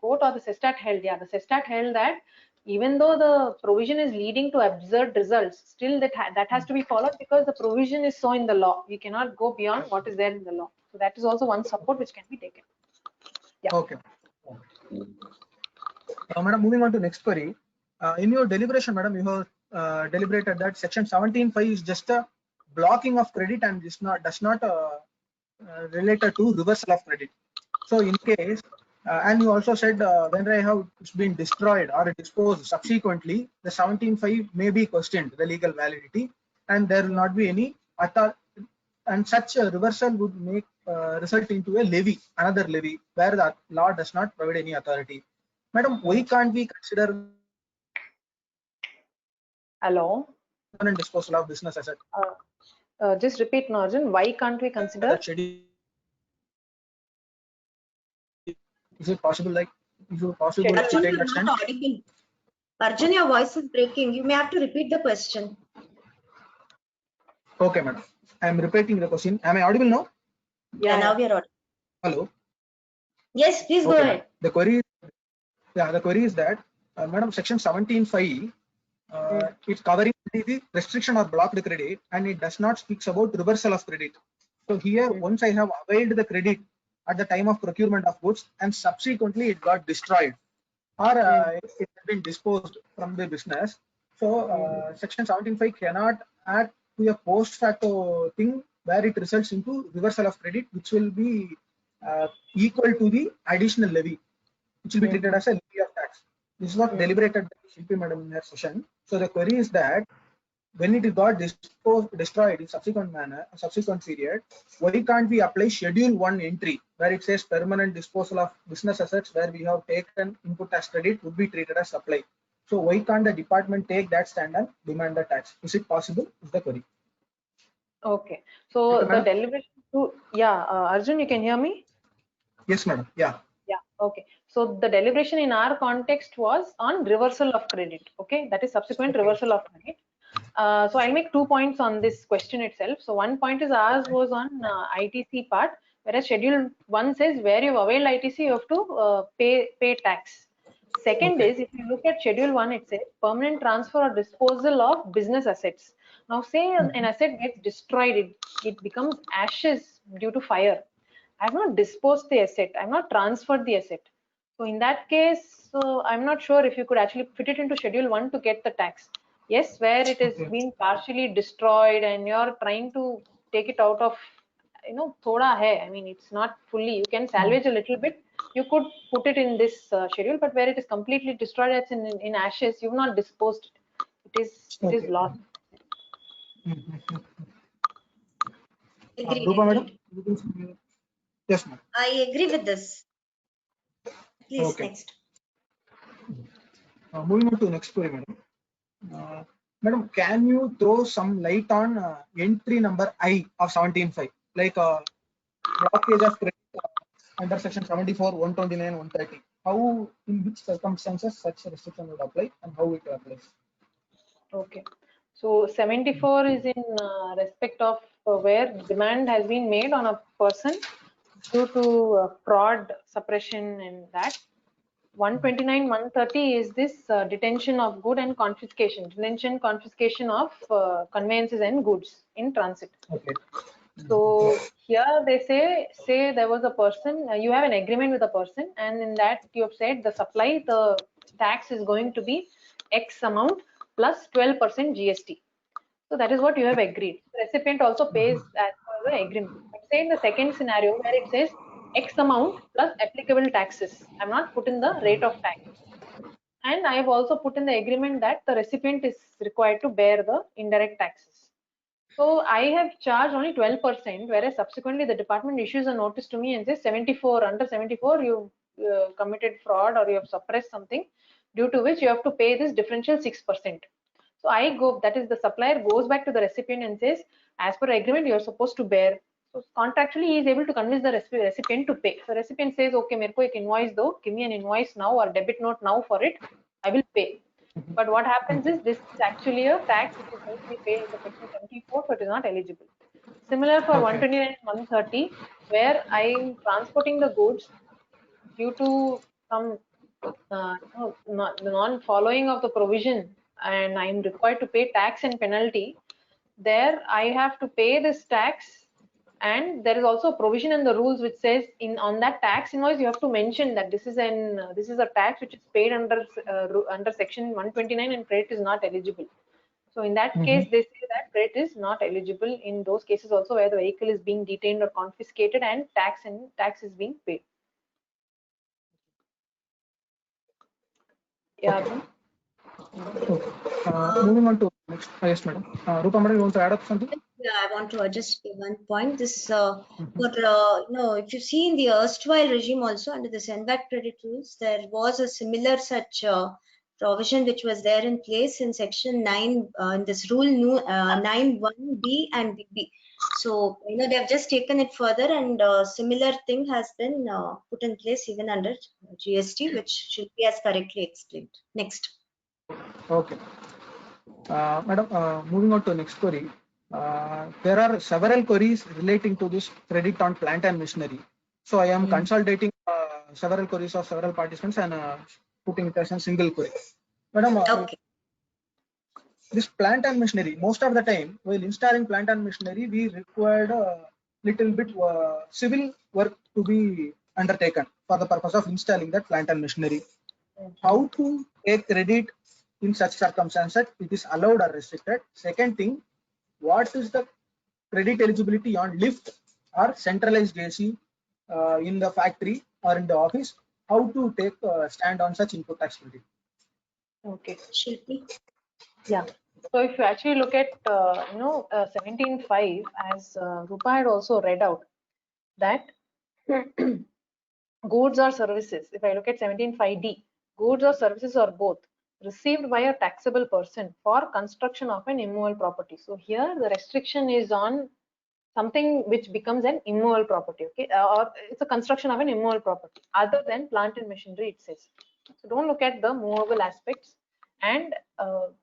or the Sestat held, the Sestat held that even though the provision is leading to absurd results, still that has to be followed because the provision is so in the law. We cannot go beyond what is there in the law. So that is also one support which can be taken. Yeah. Okay. Madam, moving on to next query. In your deliberation, madam, you have deliberated that section 17.5 is just a blocking of credit and does not related to reversal of credit. So in case, and you also said when I have it's been destroyed or disposed subsequently, the 17.5 may be questioned, the legal validity, and there will not be any and such a reversal would make result into a levy, another levy, where the law does not provide any authority. Madam, why can't we consider permanent disposal of business asset? Just repeat, Arjun. Why can't we consider? Is it possible? Like, is it possible to Arjun, take you're that stand? not audible. Arjun, your voice is breaking. You may have to repeat the question. Okay, madam. I am repeating the question. Am I audible now? Yeah, now we are audible. Hello. Yes, please go ahead. The query is that, madam, section 17.5 it's covering the restriction or blocked credit, and it does not speaks about reversal of credit. So here, once I have availed the credit at the time of procurement of goods, and subsequently it got destroyed, or it has been disposed from the business. So section 17.5 cannot add to a post facto thing where it results into reversal of credit, which will be equal to the additional levy, which will be treated as a levy of tax. This is what deliberated by SHILPI madam in her session. So the query is that when it got destroyed in subsequent period, why can't we apply schedule 1 entry where it says permanent disposal of business assets where we have taken input tax credit would be treated as supply? So why can't the department take that stand and demand the tax? Is it possible? Is the query. Okay. So the deliberation to, Arjun, you can hear me? Yes, madam. Yeah. Okay. So the deliberation in our context was on reversal of credit. Okay. That is subsequent reversal of credit. So I'll make 2 points on this question itself. So one point is ours was on ITC part, whereas schedule 1 says where you've availed ITC, you have to pay tax. Second is, if you look at schedule 1, it says permanent transfer or disposal of business assets. Now say an asset gets destroyed, it becomes ashes due to fire. I have not disposed the asset, I have not transferred the asset. So in that case, I'm not sure if you could actually fit it into schedule 1 to get the tax. Yes, where it is been partially destroyed and you're trying to take it out of, thoda hai. I mean, it's not fully, you can salvage a little bit. You could put it in this schedule, but where it is completely destroyed, it's in ashes, you've not disposed it. It is lost. Agreed. Yes, ma'am. I agree with this. Please, next. Moving on to next query, madam. Madam, can you throw some light on entry number I of 17.5, like blockage of credit under section 74, 129, 130? How, in which circumstances such a restriction would apply and how it applies? Okay. So 74 is in respect of where demand has been made on a person due to fraud, suppression, and that. 129, 130 is this detention of good and confiscation, of conveyances and goods in transit. Okay. So here they say there was a person, you have an agreement with a person, and in that you have said the supply, the tax is going to be X amount plus 12% GST. So that is what you have agreed. The recipient also pays as per the agreement. But say in the second scenario where it says X amount plus applicable taxes, I'm not put in the rate of tax. And I have also put in the agreement that the recipient is required to bear the indirect taxes. So I have charged only 12%, whereas subsequently the department issues a notice to me and says 74, under 74 you committed fraud or you have suppressed something, due to which you have to pay this differential 6%. So I go, that is the supplier goes back to the recipient and says, as per agreement, you are supposed to bear. So contractually, he is able to convince the recipient to pay. So recipient says, okay, मेरे को एक invoice दो, give me an invoice now or debit note now for it, I will pay. But what happens is this is actually a tax which is going to be paid in the section 74, so it is not eligible. Similar for 129 and 130, where I am transporting the goods due to some non-following of the provision, and I am required to pay tax and penalty. There I have to pay this tax, and there is also a provision in the rules which says on that tax invoice you have to mention that this is a tax which is paid under section 129 and credit is not eligible. So in that case they say that credit is not eligible in those cases also where the vehicle is being detained or confiscated and tax is being paid. Yeah. Okay. Moving on to next. Yes, madam. Roopa madam, you want to add up something? Yeah, I want to just give one point. This, if you see in the erstwhile regime also under the send-back credit rules, there was a similar such provision which was there in place in section 9 in this rule 9(1)(b) and (bb). So they have just taken it further, and similar thing has been put in place even under GST, which should be as correctly explained. Next. Okay. Madam, moving on to next query. There are several queries relating to this credit on plant and machinery. So I am consolidating several queries of several participants and putting it as a single query. Madam, Okay. This plant and machinery, most of the time while installing plant and machinery, we required a little bit civil work to be undertaken for the purpose of installing that plant and machinery. How to take credit in such circumstances? It is allowed or restricted. Second thing, what is the credit eligibility on lift or centralized AC in the factory or in the office? How to take stand on such input tax credit? Okay. Shilpi. Yeah. So if you actually look at 17.5, as Roopa had also read out, that goods or services, if I look at 17.5D, goods or services or both received by a taxable person for construction of an immovable property. So here the restriction is on something which becomes an immovable property, okay, or it's a construction of an immovable property other than plant and machinery, it says. So don't look at the movable aspects and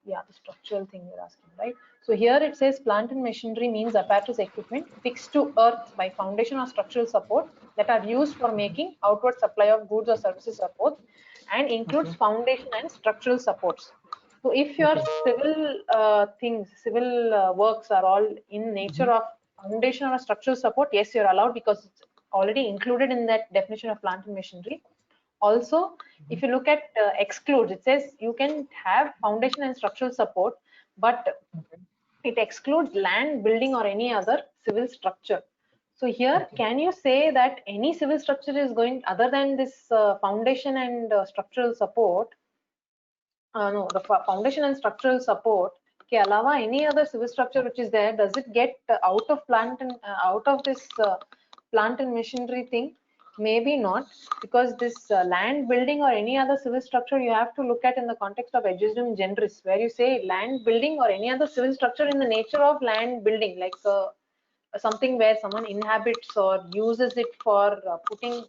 yeah, the structural thing you're asking, right? So here it says plant and machinery means apparatus equipment fixed to earth by foundation or structural support that are used for making outward supply of goods or services or both, and includes foundation and structural supports. So if your civil works are all in nature of foundation or structural support, yes, you're allowed because it's already included in that definition of plant and machinery. Also, if you look at excludes, it says you can have foundation and structural support, but it excludes land, building, or any other civil structure. So here, can you say that any civil structure is going other than this foundation and structural support? No, the foundation and structural support के अलावा any other civil structure which is there, does it get out of plant and out of this plant and machinery thing? Maybe not, because this land, building, or any other civil structure you have to look at in the context of agium generis, where you say land, building, or any other civil structure in the nature of land, building, like something where someone inhabits or uses it for putting,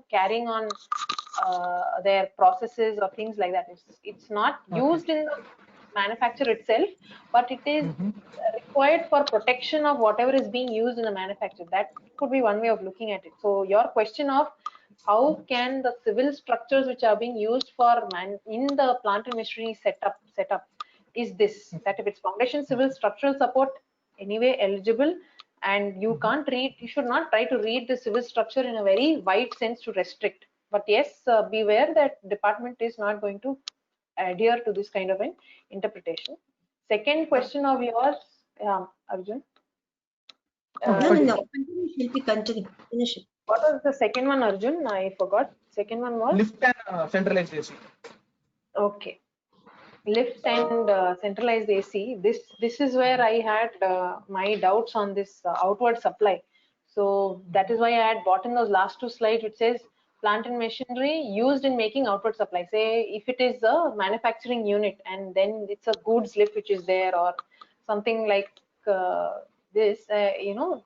carrying on their processes or things like that. It's not used in the manufacture itself, but it is required for protection of whatever is being used in the manufacture. That could be one way of looking at it. So your question of how can the civil structures which are being used for in the plant and machinery setup is this, that if it's foundation, civil, structural support, anyway eligible, and you can't read, you should not try to read the civil structure in a very wide sense to restrict. But yes, beware that department is not going to adhere to this kind of an interpretation. Second question of yours, Arjun. No. Continue, Shilpi, continue. Finish it. What was the second one, Arjun? I forgot. Second one was? Lift and centralized AC. Okay. Lift and centralized AC. This is where I had my doubts on this outward supply. So that is why I had brought in those last two slides, which says plant and machinery used in making outward supply. Say if it is a manufacturing unit and then it's a goods lift which is there, or something like this,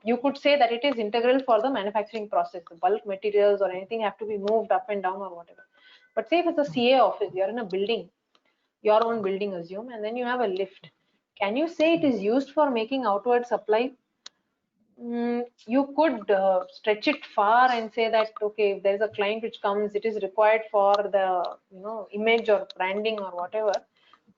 you could say that it is integral for the manufacturing process. The bulk materials or anything have to be moved up and down or whatever. But say if it's a CA office, you're in a building, your own building, assume, and then you have a lift. Can you say it is used for making outward supply? You could stretch it far and say that, okay, if there's a client which comes, it is required for the image or branding or whatever.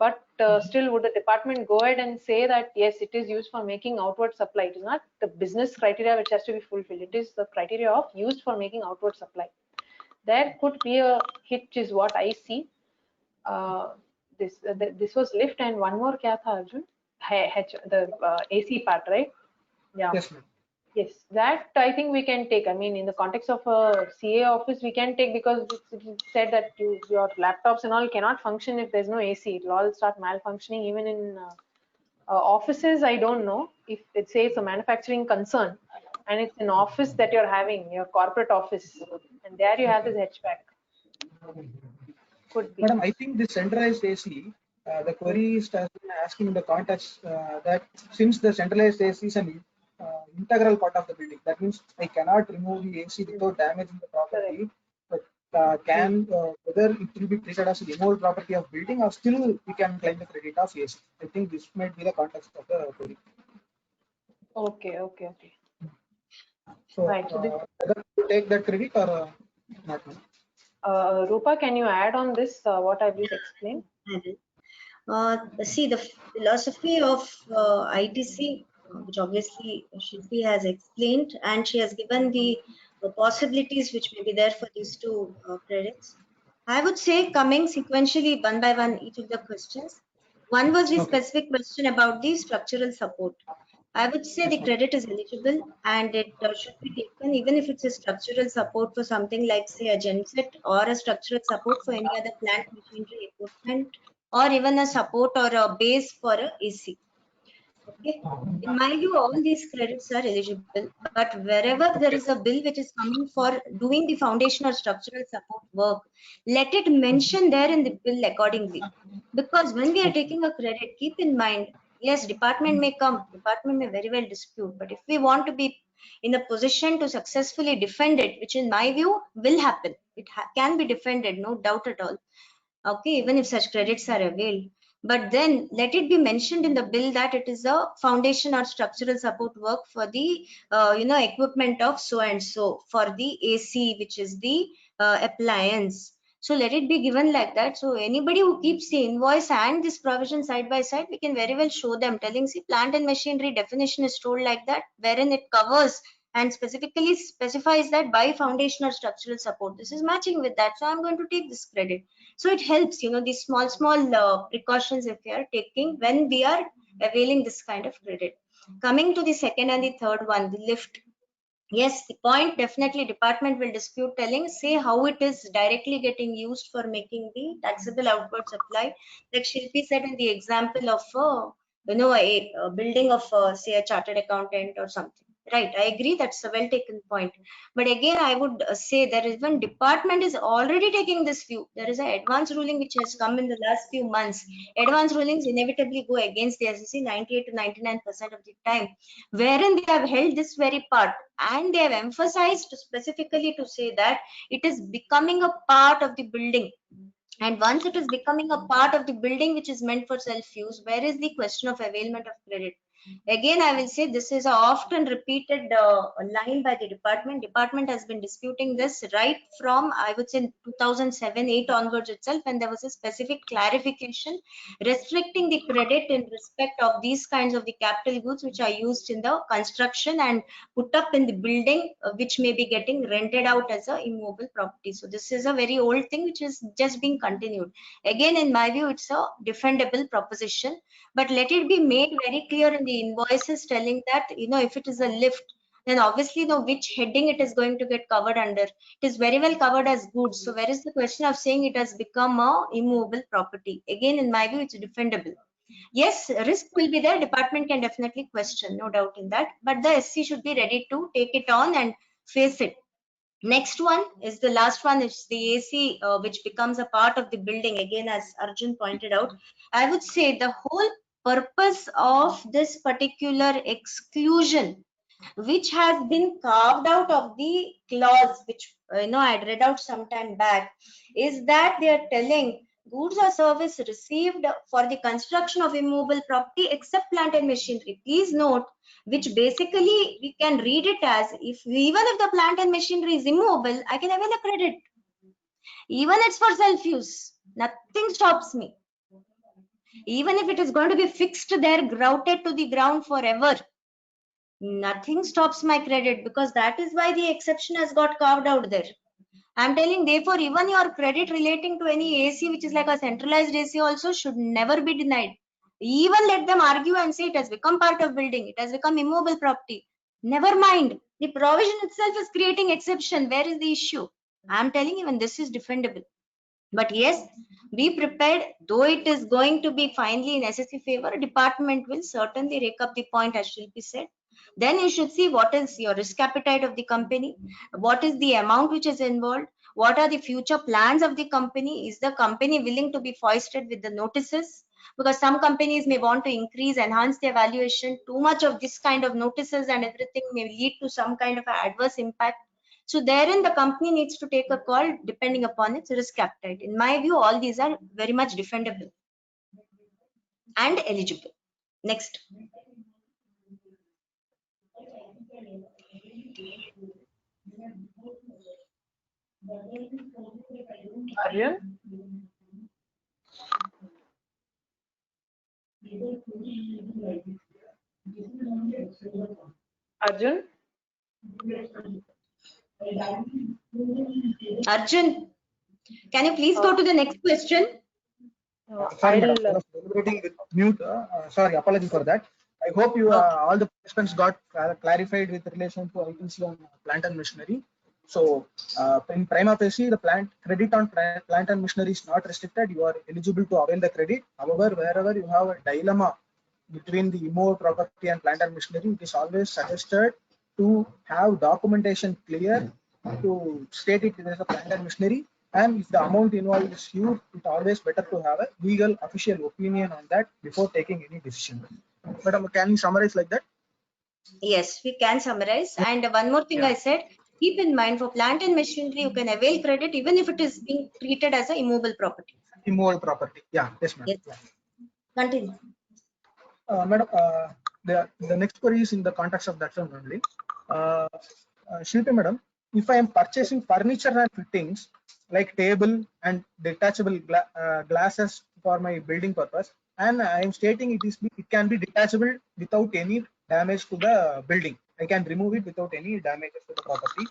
But still, would the department go ahead and say that yes, it is used for making outward supply? It is not the business criteria which has to be fulfilled. It is the criteria of used for making outward supply. There could be a hitch, is what I see. This was lift, and one more kya tha, Arjun? The AC part, right? Yeah. Yes, ma'am. Yes, that I think we can take. I mean, in the context of a CA office, we can take, because it's said that your laptops and all cannot function if there's no AC. It will all start malfunctioning. Even in offices, I don't know if it says a manufacturing concern and it's an office that you're having, your corporate office, and there you have this HVAC. Could be. Madam, I think the centralized AC, the query is asking in the context that since the centralized AC is an integral part of the building, that means I cannot remove the AC without damaging the property. But whether it will be treated as a removed property of building, or still we can claim the credit of AC. I think this might be the context of the query. Okay. So, right. So whether to take that credit or not. ROOPA, can you add on this what I've just explained? See, the philosophy of ITC, which obviously Shilpi has explained, and she has given the possibilities which may be there for these two credits. I would say, coming sequentially one by one each of the questions. One was the specific question about the structural support. I would say the credit is eligible, and it should be taken even if it's a structural support for something like, say, a genset, or a structural support for any other plant machinery equipment, or even a support or a base for a AC. Okay. In my view, all these credits are eligible, but wherever there is a bill which is coming for doing the foundation or structural support work, let it mention there in the bill accordingly. Because when we are taking a credit, keep in mind, yes, department may come, department may very well dispute, but if we want to be in a position to successfully defend it, which in my view will happen, it can be defended, no doubt at all. Okay, even if such credits are availed, but then let it be mentioned in the bill that it is a foundation or structural support work for the equipment of so and so, for the AC, which is the appliance. So let it be given like that. So anybody who keeps the invoice and this provision side by side, we can very well show them, telling, see, plant and machinery definition is told like that, wherein it covers and specifically specifies that by foundation or structural support. This is matching with that, so I'm going to take this credit. So it helps, these small precautions if we are taking when we are availing this kind of credit. Coming to the second and the third one, the lift. Yes, the point definitely department will dispute, telling, say, how it is directly getting used for making the taxable outward supply. Like Shilpi said in the example of a building of say a chartered accountant or something. Right, I agree, that's a well taken point. But again, I would say there is one department is already taking this view. There is an advance ruling which has come in the last few months. Advance rulings inevitably go against the SEC 98 to 99% of the time, wherein they have held this very part, and they have emphasized specifically to say that it is becoming a part of the building. And once it is becoming a part of the building which is meant for self-use, where is the question of availment of credit? Again, I will say this is a often repeated line by the department. Department has been disputing this right from, I would say, 2007-8 onwards itself, and there was a specific clarification restricting the credit in respect of these kinds of the capital goods which are used in the construction and put up in the building, which may be getting rented out as a immovable property. So this is a very old thing which is just being continued. Again, in my view, it's a defendable proposition, but let it be made very clear in the invoices telling that, if it is a lift, then obviously which heading it is going to get covered under. It is very well covered as goods. So where is the question of saying it has become a immovable property? Again, in my view, it's defendable. Yes, risk will be there. Department can definitely question, no doubt in that. But the SC should be ready to take it on and face it. Next one is the last one, is the AC, which becomes a part of the building. Again, as Arjun pointed out, I would say the whole purpose of this particular exclusion, which has been carved out of the clause, which I had read out some time back, is that they are telling goods or service received for the construction of immovable property except plant and machinery. Please note, which basically we can read it as, even if the plant and machinery is immovable, I can avail a credit. Even it's for self-use, nothing stops me. Even if it is going to be fixed there, grouted to the ground forever, nothing stops my credit, because that is why the exception has got carved out there. I'm telling, therefore, even your credit relating to any AC, which is like a centralized AC also, should never be denied. Even let them argue and say it has become part of building, it has become immovable property. Never mind. The provision itself is creating exception. Where is the issue? I'm telling, even this is defendable. But yes, be prepared. Though it is going to be finally in SSC favor, department will certainly rake up the point, as Shilpi said. Then you should see what is your risk appetite of the company, what is the amount which is involved, what are the future plans of the company, is the company willing to be foisted with the notices, because some companies may want to increase, enhance their valuation. Too much of this kind of notices and everything may lead to some kind of adverse impact. So therein the company needs to take a call depending upon its risk appetite. In my view, all these are very much defendable and eligible. Next. Arjun? Arjun? Arjun, can you please go to the next question? Sorry, madam, I was deliberating with mute. Sorry, apology for that. I hope you all the participants got clarified with relation to ITC on plant and machinery. So, in prima facie, the credit on plant and machinery is not restricted. You are eligible to avail the credit. However, wherever you have a dilemma between the immovable property and plant and machinery, it is always suggested to have documentation clear to state it as a plant and machinery. And if the amount involved is huge, it's always better to have a legal official opinion on that before taking any decision. Madam, can you summarize like that? Yes, we can summarize. And one more thing I said, keep in mind, for plant and machinery, you can avail credit even if it is being treated as an immovable property. Immovable property. Yeah, yes, ma'am. Yes. Continue. Madam, the next query is in the context of that one only. Shilpi, madam, if I am purchasing furniture and fittings like table and detachable glasses for my building purpose, and I am stating it can be detachable without any damage to the building. I can remove it without any damage to the property.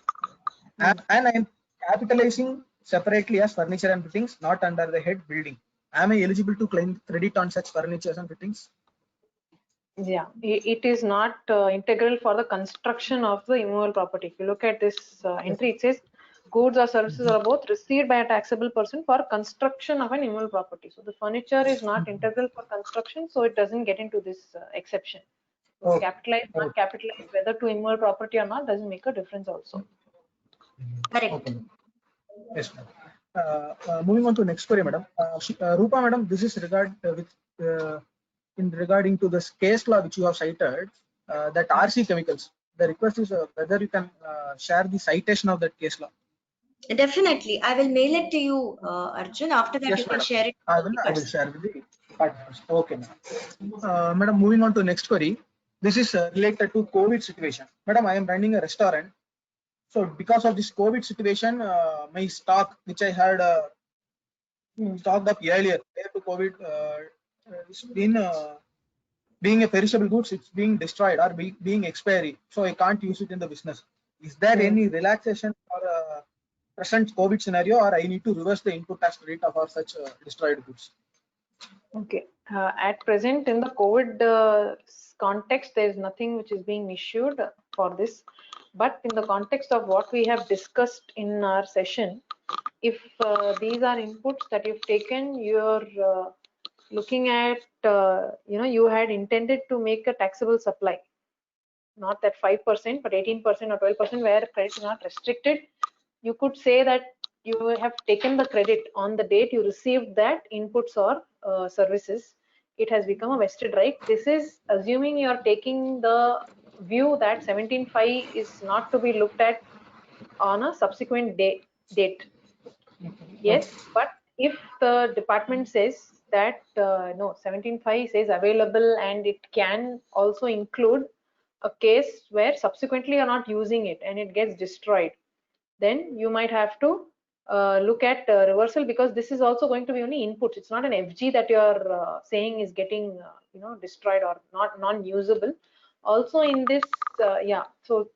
And I am capitalizing separately as furniture and fittings, not under the head building. Am I eligible to claim credit on such furniture and fittings? Yeah, it is not integral for the construction of the immovable property. If you look at this entry, it says goods or services are both received by a taxable person for construction of an immovable property. So the furniture is not integral for construction, so it doesn't get into this exception. So capitalized, not capitalized, whether to immovable property or not, doesn't make a difference also. Correct. Okay. Yes, madam. Moving on to next query, madam. ROOPA, madam, this is regarding to this case law which you have cited, that RC chemicals. The request is whether you can share the citation of that case law. Definitely, I will mail it to you, Arjun. After that, yes, you madam. can share it. I will share with the partners. Okay, madam. Madam, moving on to next query. This is related to COVID situation. Madam, I am running a restaurant. So because of this COVID situation, my stock, which I had stocked up earlier prior to COVID, it's been being a perishable goods, it's being destroyed or being expiry. So I can't use it in the business. Is there any relaxation for present COVID scenario, or I need to reverse the input tax credit for such destroyed goods? Okay. At present, in the COVID context, there is nothing which is being issued for this. But in the context of what we have discussed in our session, if these are inputs that you've taken, you're looking at, you had intended to make a taxable supply, not that 5%, but 18% or 12% where credit is not restricted. You could say that you have taken the credit on the date you received that inputs or services. It has become a vested right. This is assuming you are taking the view that 17.5 is not to be looked at on a subsequent date. Yes, but if the department says that no, 17.5 says available and it can also include a case where subsequently you're not using it and it gets destroyed, then you might have to look at reversal, because this is also going to be only inputs. It's not an FG that you're saying is getting destroyed or not non-usable. Also in this, so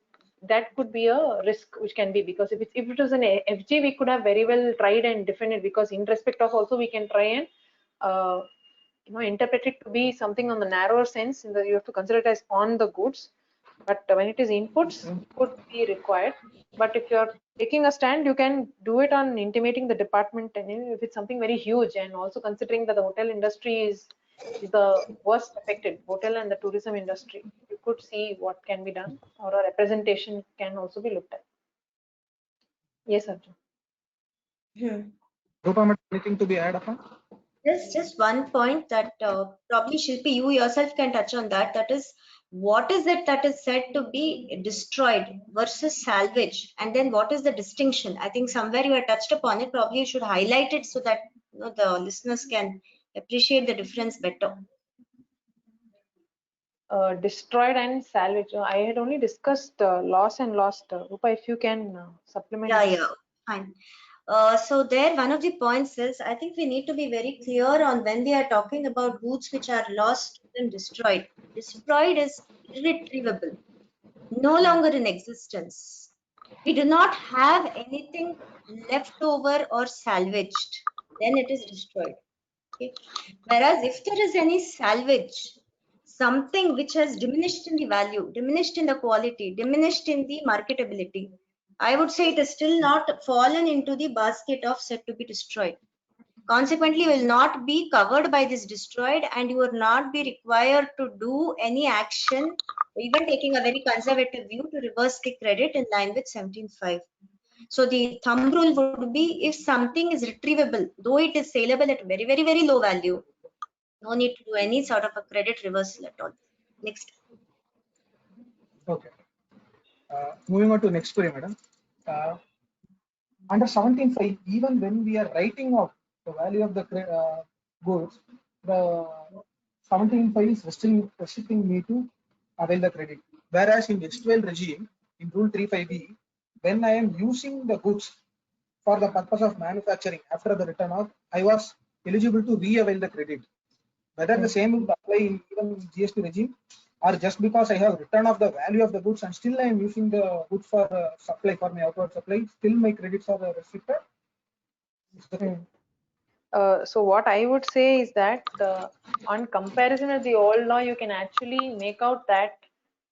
that could be a risk which can be, because if it was an FG, we could have very well tried and defend it, because in respect of also we can try and interpret it to be something on the narrower sense, in that you have to consider it as on the goods. But when it is inputs, it could be required. But if you're taking a stand, you can do it on intimating the department, and if it's something very huge, and also considering that the hotel industry is the worst affected, hotel and the tourism industry, you could see what can be done, or a representation can also be looked at. Yes, Arjun. ROOPA, anything to be added upon? Just one point that probably Shilpi, you yourself can touch on that. That is, what is it that is said to be destroyed versus salvage, and then what is the distinction? I think somewhere you have touched upon it. Probably you should highlight it so that the listeners can appreciate the difference better. Destroyed and salvage. I had only discussed loss and lost. ROOPA, if you can supplement. Yeah, fine. So there, one of the points is, I think we need to be very clear on when we are talking about goods which are lost and destroyed. Destroyed is irretrievable, no longer in existence. We do not have anything left over or salvaged, then it is destroyed. Okay. Whereas if there is any salvage, something which has diminished in the value, diminished in the quality, diminished in the marketability, I would say it is still not fallen into the basket of said to be destroyed. Consequently, will not be covered by this destroyed, and you will not be required to do any action, even taking a very conservative view, to reverse the credit in line with 17.5. So the thumb rule would be, if something is retrievable, though it is saleable at very, very, very low value, no need to do any sort of a credit reversal at all. Next. Okay. Moving on to next query, madam. Under 17.5, even when we are writing off the value of the goods, the 17.5 is restricting me to avail the credit. Whereas in S12 regime, in Rule 35B, when I am using the goods for the purpose of manufacturing after the return off, I was eligible to re-avail the credit. Whether the same will apply in even GST regime, or just because I have written off the value of the goods and still I am using the goods for supply, for my outward supply, still my credits are restricted. So what I would say is that on comparison with the old law, you can actually make out that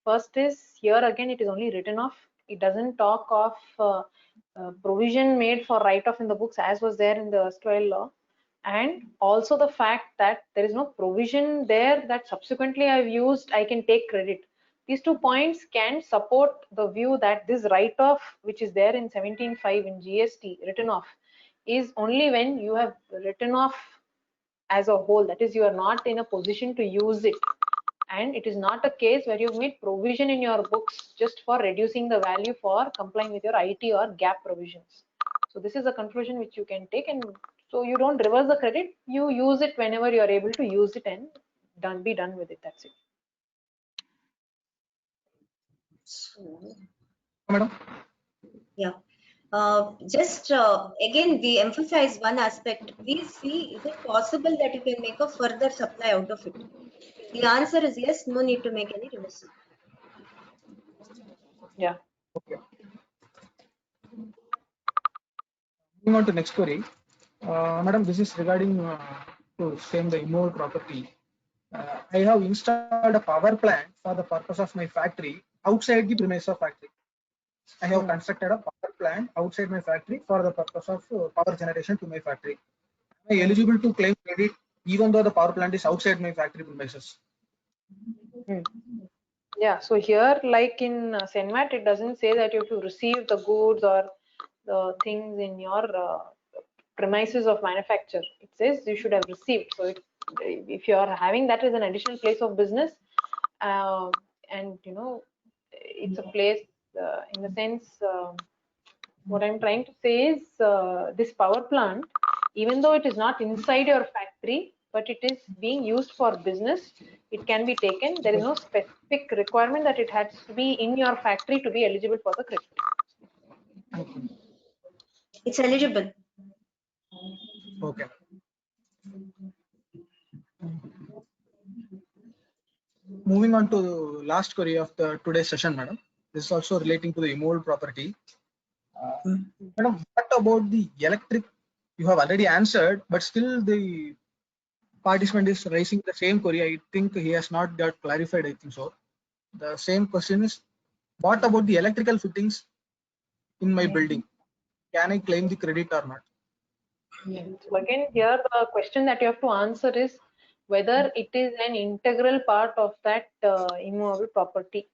first is, here again it is only written off. It doesn't talk of provision made for write-off in the books as was there in the erstwhile law, and also the fact that there is no provision there that subsequently I've used, I can take credit. These 2 points can support the view that this write-off, which is there in 17.5 in GST, written off, is only when you have written off as a whole, that is, you are not in a position to use it, and it is not a case where you've made provision in your books just for reducing the value for complying with your IT or GAAP provisions. So this is a conclusion which you can take, and so you don't reverse the credit, you use it whenever you are able to use it and be done with it. That's it. So, Madam. yeah. Again, we emphasize one aspect. We see, is it possible that you can make a further supply out of it? If the answer is yes, no need to make any reversal. Yeah. Okay. Moving on to next query. Madam, this is regarding to same the immovable property. I have installed a power plant for the purpose of my factory outside the premise of factory. I have constructed a power plant outside my factory for the purpose of power generation to my factory. Am I eligible to claim credit even though the power plant is outside my factory premises? Yeah, so here, like in SENMAT, it doesn't say that you have to receive the goods or the things in your premises of manufacture. It says you should have received. So if you are having that as an additional place of business, and you know, it's a place in the sense, what I'm trying to say is this power plant, even though it is not inside your factory, but it is being used for business, it can be taken. There is no specific requirement that it has to be in your factory to be eligible for the credit. It's eligible. Okay. Moving on to last query of the today's session, madam. This is also relating to the immovable property. Madam, what about the electric? You have already answered, but still the participant is raising the same query. I think he has not got clarified. I think so. The same question is, what about the electrical fittings in my building? Can I claim the credit or not? So again, here the question that you have to answer is whether it is an integral part of that immovable property.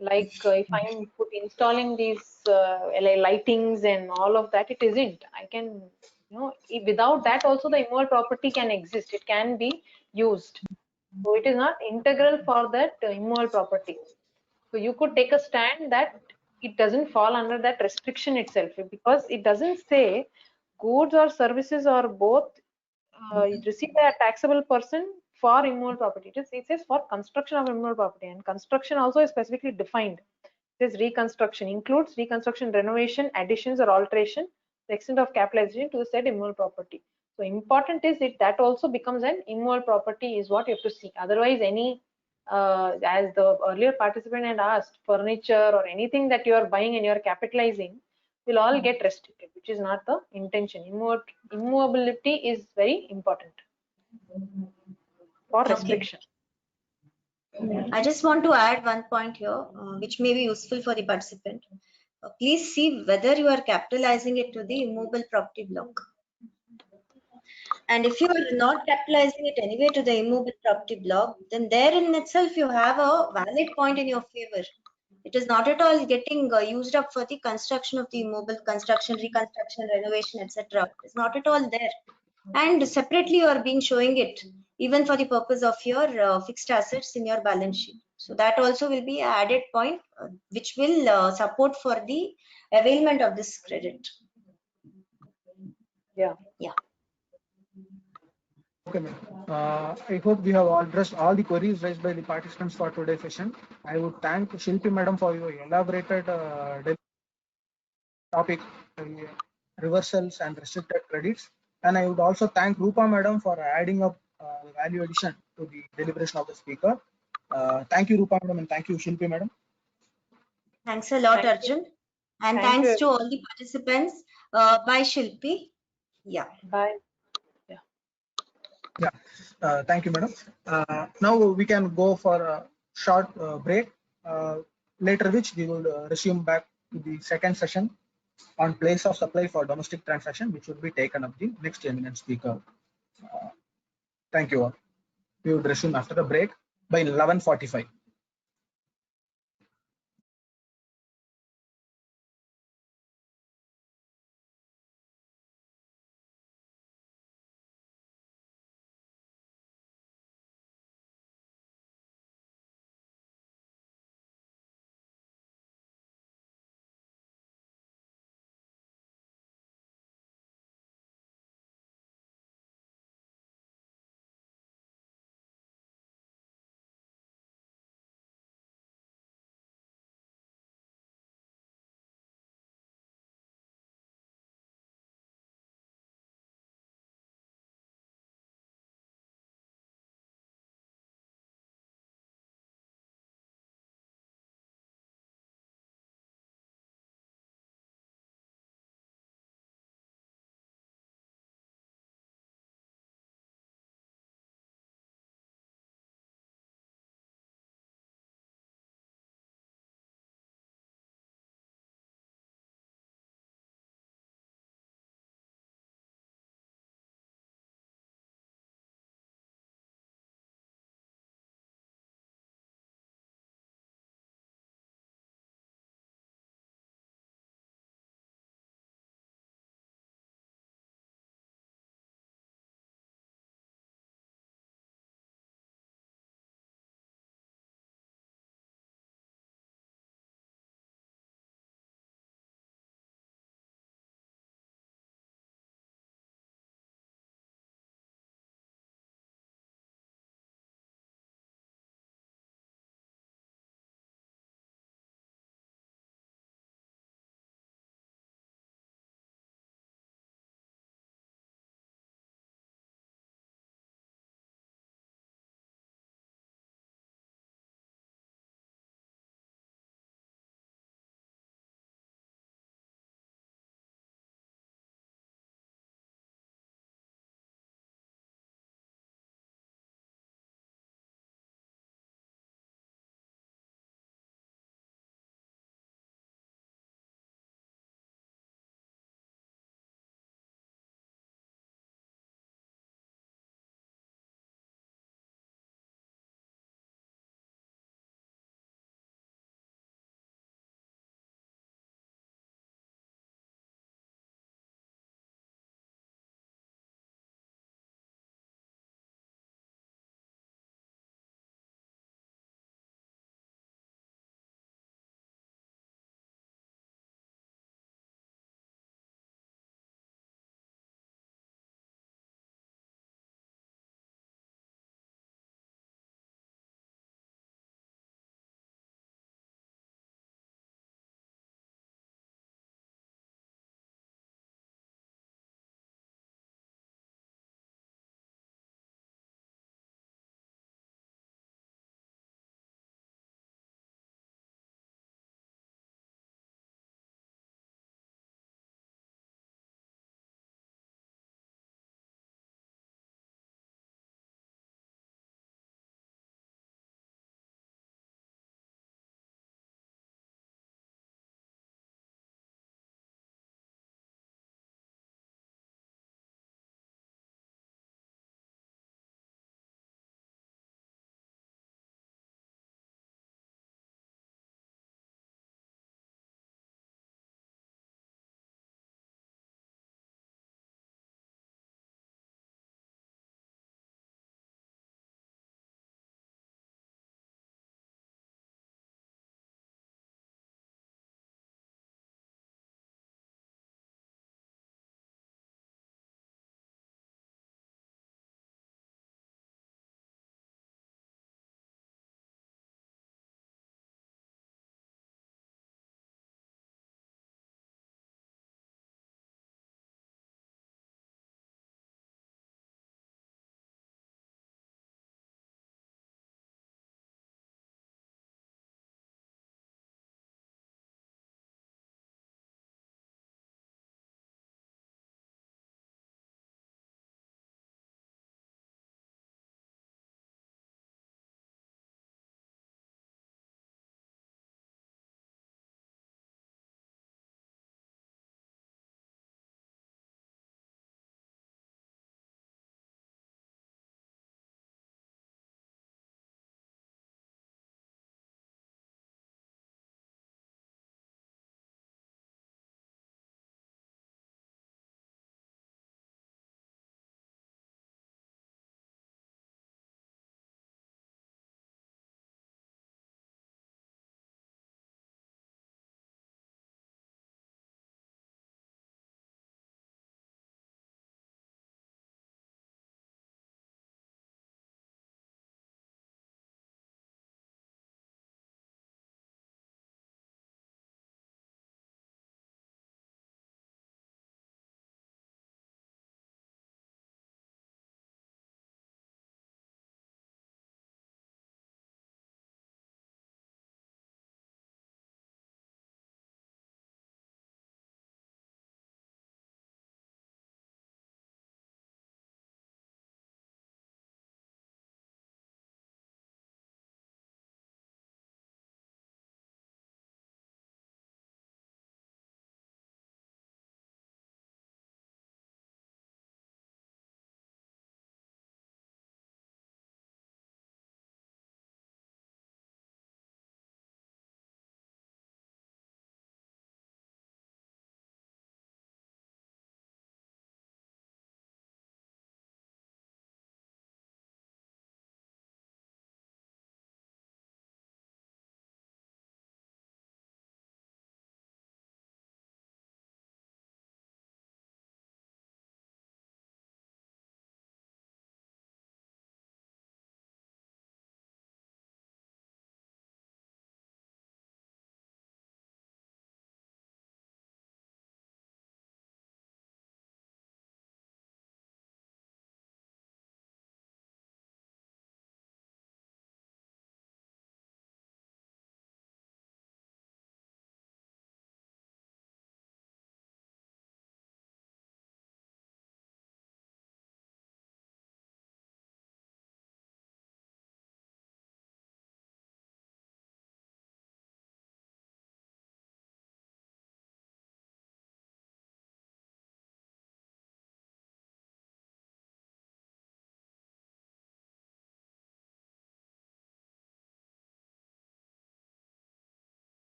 Like if I'm installing these lightings and all of that, it isn't. I can, you know, without that also the immovable property can exist. It can be used. So it is not integral for that immovable property. So you could take a stand that it doesn't fall under that restriction itself, because it doesn't say goods or services or both received by a taxable person for immovable property. It says for construction of immovable property, and construction also is specifically defined. It says reconstruction includes reconstruction, renovation, additions or alteration, the extent of capitalization to the said immovable property. So important is that also becomes an immovable property is what you have to see. Otherwise, any as the earlier participant had asked, furniture or anything that you are buying and you are capitalizing will all get restricted, which is not the intention. Immovability is very important for restriction. I just want to add one point here, which may be useful for the participant. Please see whether you are capitalizing it to the immovable property block. And if you are not capitalizing it anyway to the immovable property block, then there in itself you have a valid point in your favor. It is not at all getting used up for the construction of the immovable, construction, reconstruction, renovation, etc. It's not at all there. And separately you are being showing it even for the purpose of your fixed assets in your balance sheet. So that also will be an added point which will support for the availment of this credit. Yeah. Okay, ma'am. I hope we have addressed all the queries raised by the participants for today's session. I would thank Shilpi madam for your elaborated topic, reversals and restricted credits. And I would also thank ROOPA madam for adding up value addition to the deliberation of the speaker. Thank you, ROOPA madam, and thank you, Shilpi madam. Thanks a lot, Arjun. And thanks to all the participants. Bye, Shilpi. Yeah. Bye. Yeah. Thank you, madam. Now we can go for a short break, later which we will resume back to the second session on place of supply for domestic transaction, which would be taken up the next eminent speaker. Thank you all. We would resume after the break by 11:45.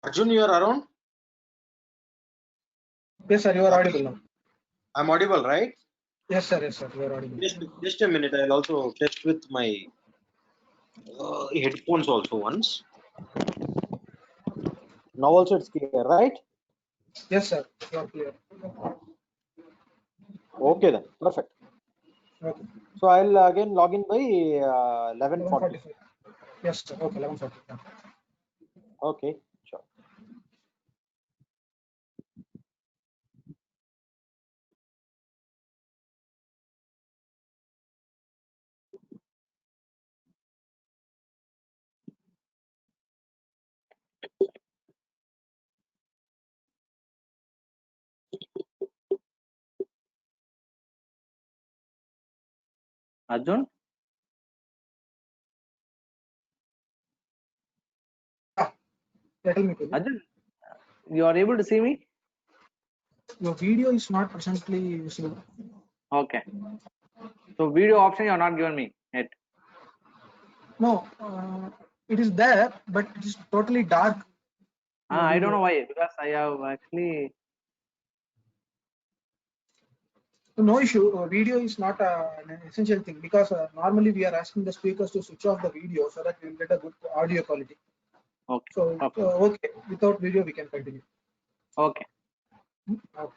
Arjun, you are around? Yes, sir, you are audible now. I'm audible, right? Yes, sir, you are audible. Just a minute. I'll also test with my headphones also once. Now also it's clear, right? Yes, sir, you are clear. Okay then, perfect. Okay. So I'll again log in by 11:40. 11:45. Yes, sir. Okay, 11:40. Yeah. Okay, sure. Arjun, Yeah, tell me, please. Arjun, you are able to see me? Your video is not presently visible. Okay. So video option you are not given me yet. No, it is there, but it is totally dark. I don't know why, because I have actually. No issue. Video is not an essential thing because normally we are asking the speakers to switch off the video so that we will get a good audio quality. Okay. So, okay, without video we can continue. Okay. Okay.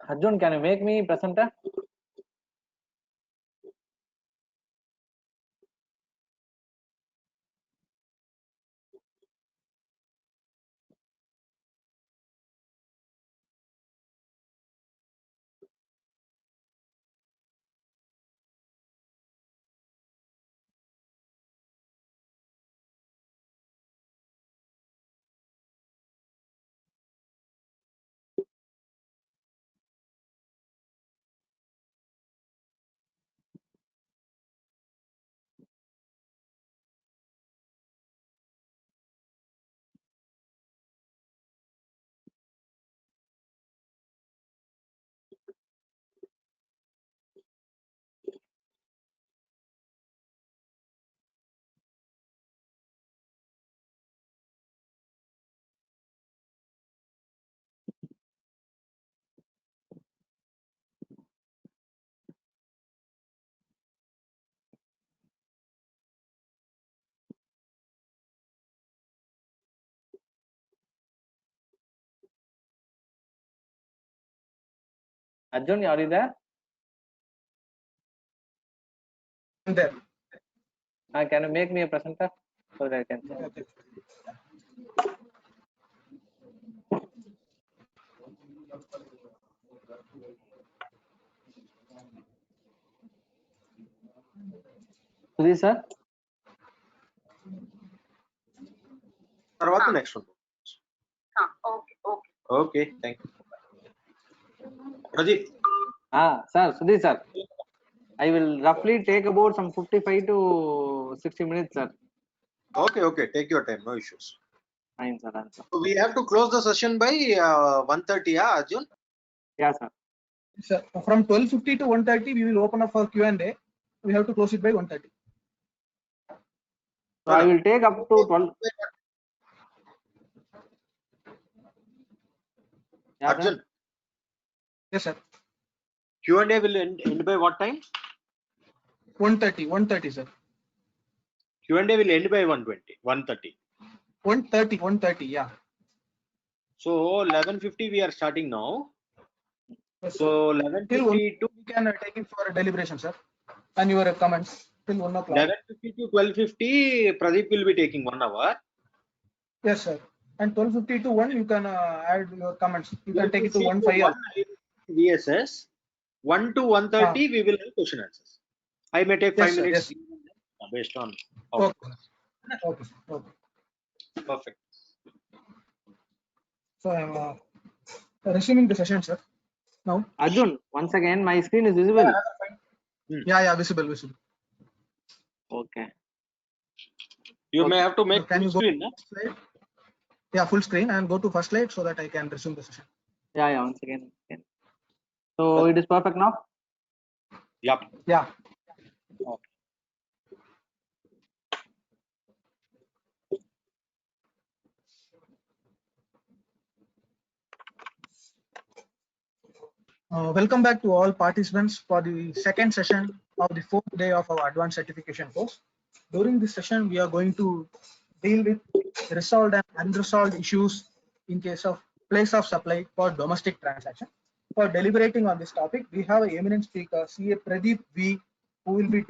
Arjun, can you make me presenter? Arjun, are you there? I'm there. Can you make me a presenter so that I can see? Okay. Sudhi sir? తర్వాత next one. Okay okay okay, thank you. Pradeep, Sir, Sudhi sir. I will roughly take about some 55 to 60 minutes, sir. okay, take your time, no issues. Fine, sir. Answer. So we have to close the session by 1:30, Arjun? Yeah, sir. Sir, from 12:50 to 1:30, we will open up for Q&A. We have to close it by 1:30. So I will take up to 12. Yeah, Arjun, sir. Yes, sir. Q&A will end by what time? 1:30, sir. Q&A will end by 1:30. 1:30, yeah. So 11:50 we are starting now. Yes, So sir. 11:50 to We can take it for a deliberation, sir. And your comments till 1 o'clock. 11:50 to 12:50, Pradeep will be taking 1 hour. Yes, sir. And 12:50 to 1, you can add your comments. You can take it to 1:05 also. VSS. 1 to 1:30 we will have question answers. I may take 5 Yes, sir. minutes Yes. based on. Okay. Okay, sir. Okay. Perfect. So I'm resuming the session, sir. Now. Arjun, once again, my screen is visible. Yeah, visible. Okay. You Okay. may have to make Can you full go screen. to slide? Yeah, full screen, and go to first slide so that I can resume the session. Yeah, once again. So it is perfect now? Yep. Yeah. Okay. Welcome back to all participants for the second session of the fourth day of our advanced certification course. During this session, we are going to deal with resolved and unresolved issues in case of place of supply for domestic transaction. For deliberating on this topic, we have an eminent speaker, CA Pradeep V, who will be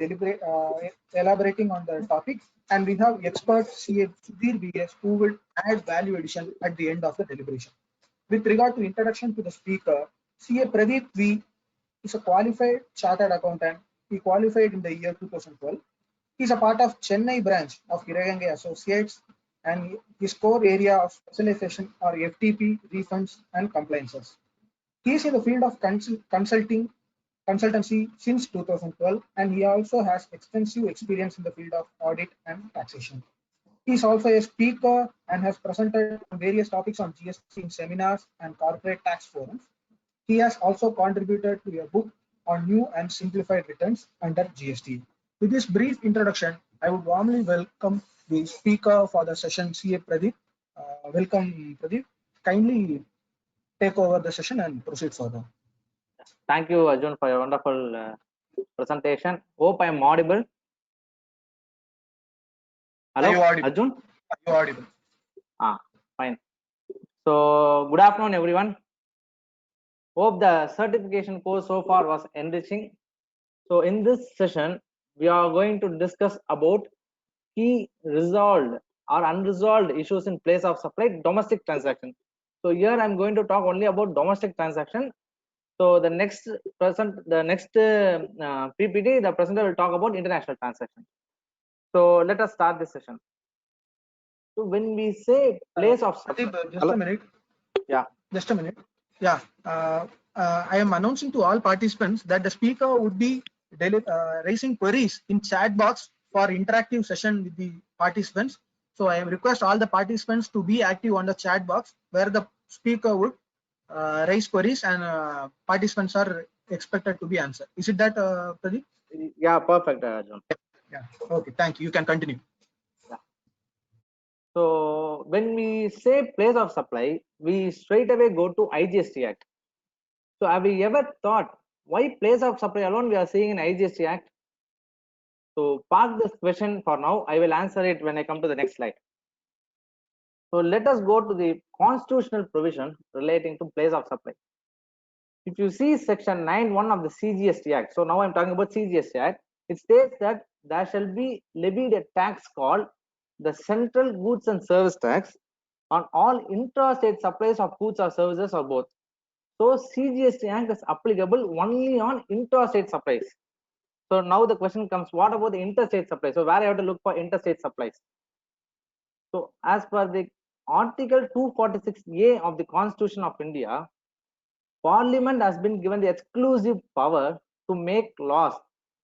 elaborating on the topic, and we have expert CA Sudhir VS, who will add value addition at the end of the deliberation. With regard to introduction to the speaker, CA Pradeep V is a qualified chartered accountant. He qualified in the year 2012. He is a part of Chennai branch of Iragange Associates, and his core area of specialization are FTP, refunds, and compliances. He is in the field of consultancy since 2012, and he also has extensive experience in the field of audit and taxation. He is also a speaker and has presented on various topics on GST in seminars and corporate tax forums. He has also contributed to a book on new and simplified returns under GST. With this brief introduction, I would warmly welcome the speaker for the session, CA Pradeep. Welcome, Pradeep. Kindly take over the session and proceed further. Thank you, Arjun, for your wonderful presentation. Hope I am audible. Hello, Are you audible? Arjun? Are you audible? Fine. So, good afternoon, everyone. Hope the certification course so far was enriching. So in this session, we are going to discuss about key resolved or unresolved issues in place of supply domestic transaction. So here I'm going to talk only about domestic transaction. So the next PPT, the presenter will talk about international transaction. So let us start this session. So when we say place of supply, just a minute. Yeah. Just a minute. Yeah. I am announcing to all participants that the speaker would be raising queries in chat box for interactive session with the participants. So I request all the participants to be active on the chat box where the speaker would raise queries and participants are expected to be answered. Is it that, Pradeep? Yeah, perfect, Arjun. Yeah. Okay. Thank you. You can continue. So when we say place of supply, we straight away go to IGST Act. So have we ever thought why place of supply alone we are seeing in IGST Act? So park this question for now. I will answer it when I come to the next slide. So let us go to the constitutional provision relating to place of supply. If you see section 9(1) of the CGST Act, so now I'm talking about CGST Act, it states that there shall be levied a tax called the Central Goods and Service Tax on all intrastate supplies of goods or services or both. So CGST Act is applicable only on intrastate supplies. So now the question comes, what about the interstate supplies? So where I have to look for interstate supplies? So as per the Article 246A of the Constitution of India, Parliament has been given the exclusive power to make laws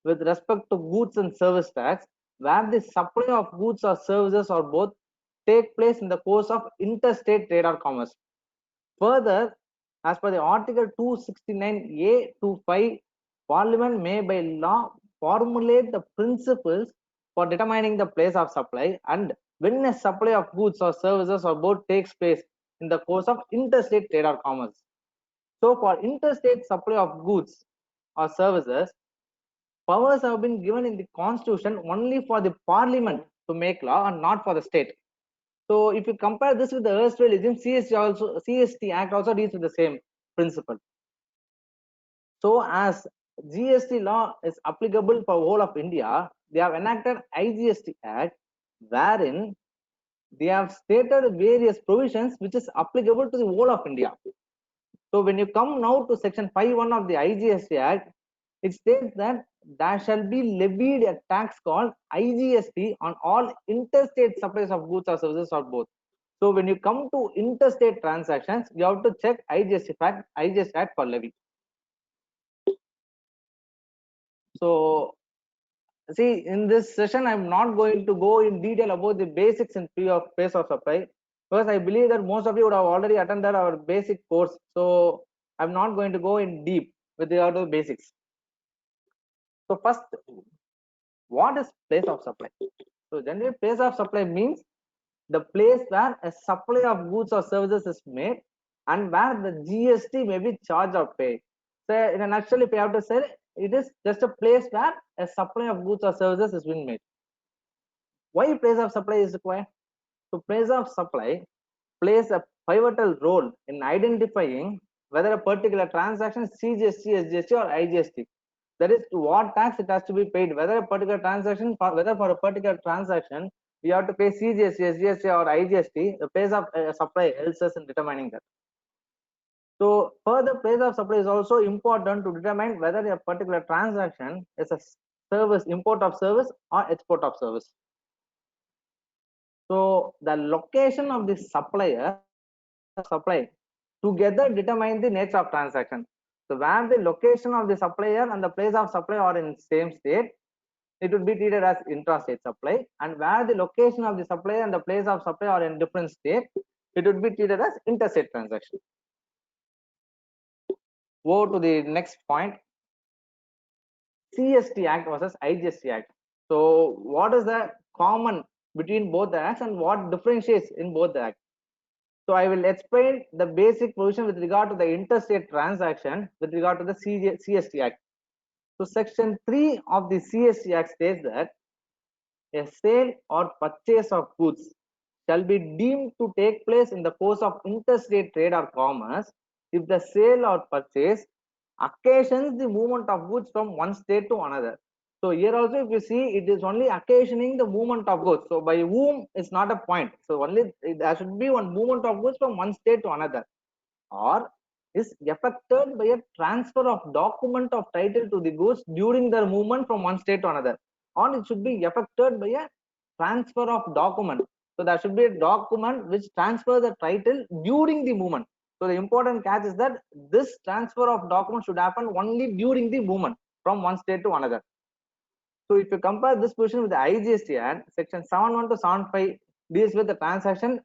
with respect to goods and service tax where the supply of goods or services or both take place in the course of interstate trade or commerce. Further, as per the Article 269A to 5, Parliament may by law formulate the principles for determining the place of supply and when a supply of goods or services or both takes place in the course of interstate trade or commerce. So for interstate supply of goods or services, powers have been given in the constitution only for the parliament to make law and not for the state. So if you compare this with the erstwhile regime, CST Act also deals with the same principle. So as GST law is applicable for whole of India, they have enacted IGST Act wherein they have stated various provisions which is applicable to the whole of India. So when you come now to section 5(1) of the IGST Act, it states that there shall be levied a tax called IGST on all interstate supplies of goods or services or both. So when you come to interstate transactions, you have to check IGST Act for levy. So see, in this session, I'm not going to go in detail about the basics in place of supply because I believe that most of you would have already attended our basic course. So I'm not going to go in deep with regard to the basics. So first, what is place of supply? So generally, place of supply means the place where a supply of goods or services is made and where the GST may be charged or paid. So in a nutshell, if you have to say, it is just a place where a supply of goods or services is being made. Why place of supply is required? So place of supply plays a pivotal role in identifying whether a particular transaction is CGST, SGST or IGST. That is, to what tax it has to be paid, whether a particular transaction, whether for a particular transaction we have to pay CGST, SGST or IGST, the place of supply helps us in determining that. So further, place of supply is also important to determine whether a particular transaction is a service, import of service or export of service. So the location of the supplier supply together determine the nature of transaction. So where the location of the supplier and the place of supply are in same state, it would be treated as intrastate supply, and where the location of the supplier and the place of supply are in different state, it would be treated as interstate transaction. Go to the next point, CST Act versus IGST Act. So what is the common between both the acts and what differentiates in both the acts? So I will explain the basic provision with regard to the interstate transaction with regard to the CST Act. So section 3 of the CST Act states that a sale or purchase of goods shall be deemed to take place in the course of interstate trade or commerce if the sale or purchase occasions the movement of goods from one state to another. So here also, if you see, it is only occasioning the movement of goods. So by whom is not a point. So only there should be one movement of goods from one state to another, or is affected by a transfer of document of title to the goods during their movement from one state to another, or it should be affected by a transfer of document. So there should be a document which transfers the title during the movement. So the important catch is that this transfer of document should happen only during the movement from one state to another. So if you compare this position with the IGST Act, section 71 to 75 deals with the transaction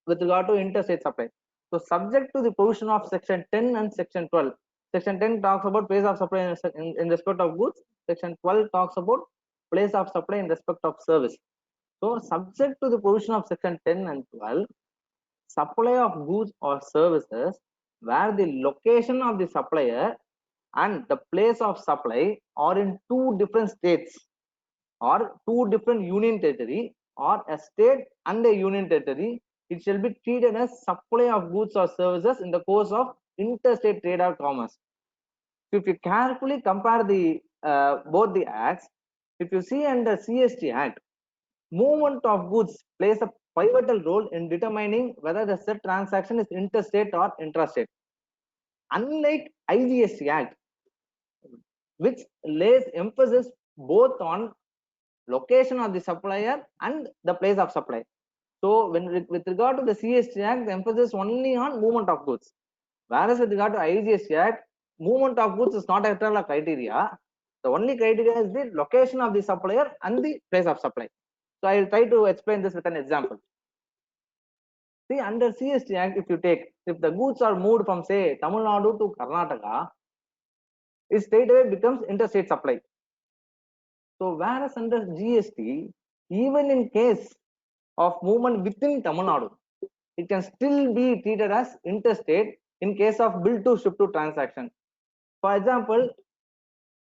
with regard to interstate supply. So subject to the provision of section 10 and section 12. Section 10 talks about place of supply in respect of goods. Section 12 talks about place of supply in respect of service. So subject to the provision of section 10 and 12, supply of goods or services where the location of the supplier and the place of supply are in two different states or two different union territory or a state and a union territory, it shall be treated as supply of goods or services in the course of interstate trade or commerce. So if you carefully compare the both the acts, if you see under CST Act, movement of goods plays a pivotal role in determining whether the said transaction is interstate or intrastate. Unlike IGST Act, which lays emphasis both on location of the supplier and the place of supply. So when with regard to the CST Act, the emphasis only on movement of goods, whereas with regard to IGST Act, movement of goods is not a criteria. The only criteria is the location of the supplier and the place of supply. So I will try to explain this with an example. See, under CST Act, if the goods are moved from, say, Tamil Nadu to Karnataka, it straightaway becomes interstate supply. So whereas under GST, even in case of movement within Tamil Nadu, it can still be treated as interstate in case of bill to ship to transaction. For example,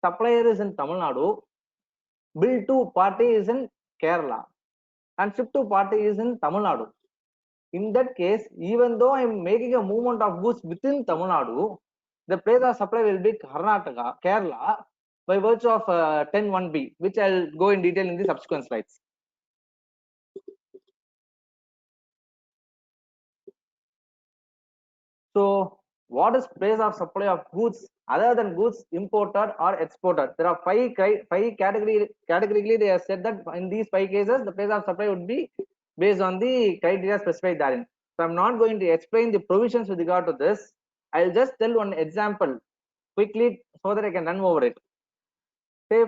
supplier is in Tamil Nadu, bill to party is in Kerala, and ship to party is in Tamil Nadu. In that case, even though I am making a movement of goods within Tamil Nadu, the place of supply will be Karnataka, Kerala, by virtue of 10(1)(b), which I'll go in detail in the subsequent slides. So what is place of supply of goods other than goods imported or exported? There are five categorically they have said that in these 5 cases the place of supply would be based on the criteria specified therein. So I'm not going to explain the provisions with regard to this. I'll just tell one example quickly so that I can run over it. Say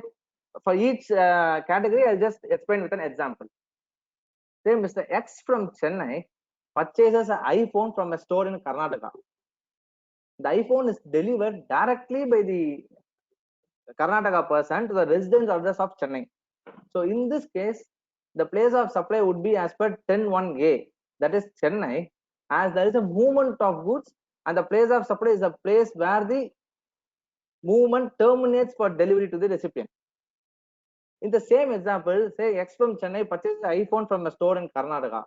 for each category, I'll just explain with an example. Say Mr. X from Chennai purchases an iPhone from a store in Karnataka. The iPhone is delivered directly by the Karnataka person to the residence address of Chennai. So in this case, the place of supply would be as per 10(1)(a), that is Chennai, as there is a movement of goods and the place of supply is a place where the movement terminates for delivery to the recipient. In the same example, say X from Chennai purchases an iPhone from a store in Karnataka.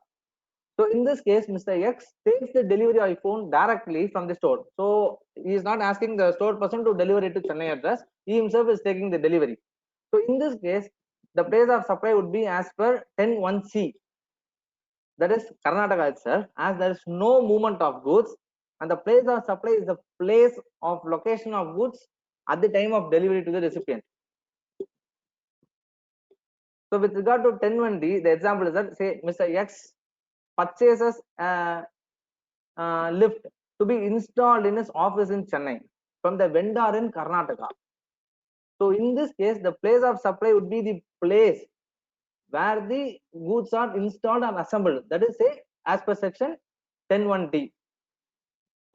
So in this case, Mr. X takes the delivery iPhone directly from the store. So he is not asking the store person to deliver it to Chennai address. He himself is taking the delivery. So in this case, the place of supply would be as per 10(1)(c), that is Karnataka itself, as there is no movement of goods, and the place of supply is the place of location of goods at the time of delivery to the recipient. So with regard to 10(1)(d), the example is that say Mr. X purchases a lift to be installed in his office in Chennai from the vendor in Karnataka. So in this case, the place of supply would be the place where the goods are installed and assembled. That is, say, as per section 10(1)(d).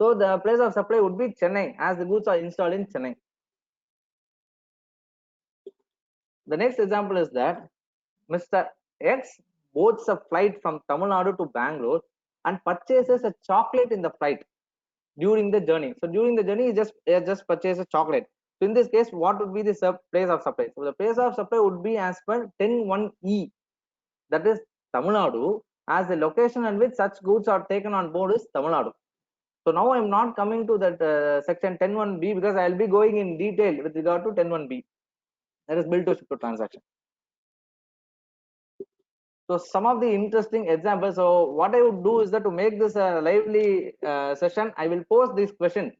So the place of supply would be Chennai, as the goods are installed in Chennai. The next example is that Mr. X boards a flight from Tamil Nadu to Bangalore and purchases a chocolate in the flight during the journey. So during the journey, he just purchased a chocolate. So in this case, what would be the place of supply? So the place of supply would be as per 10(1)(e), that is Tamil Nadu, as the location on which such goods are taken on board is Tamil Nadu. So now I'm not coming to that section 10(1)(b) because I'll be going in detail with regard to 10(1)(b). That is bill to ship to transaction. So some of the interesting examples. So what I would do is that to make this a lively session, I will post this question.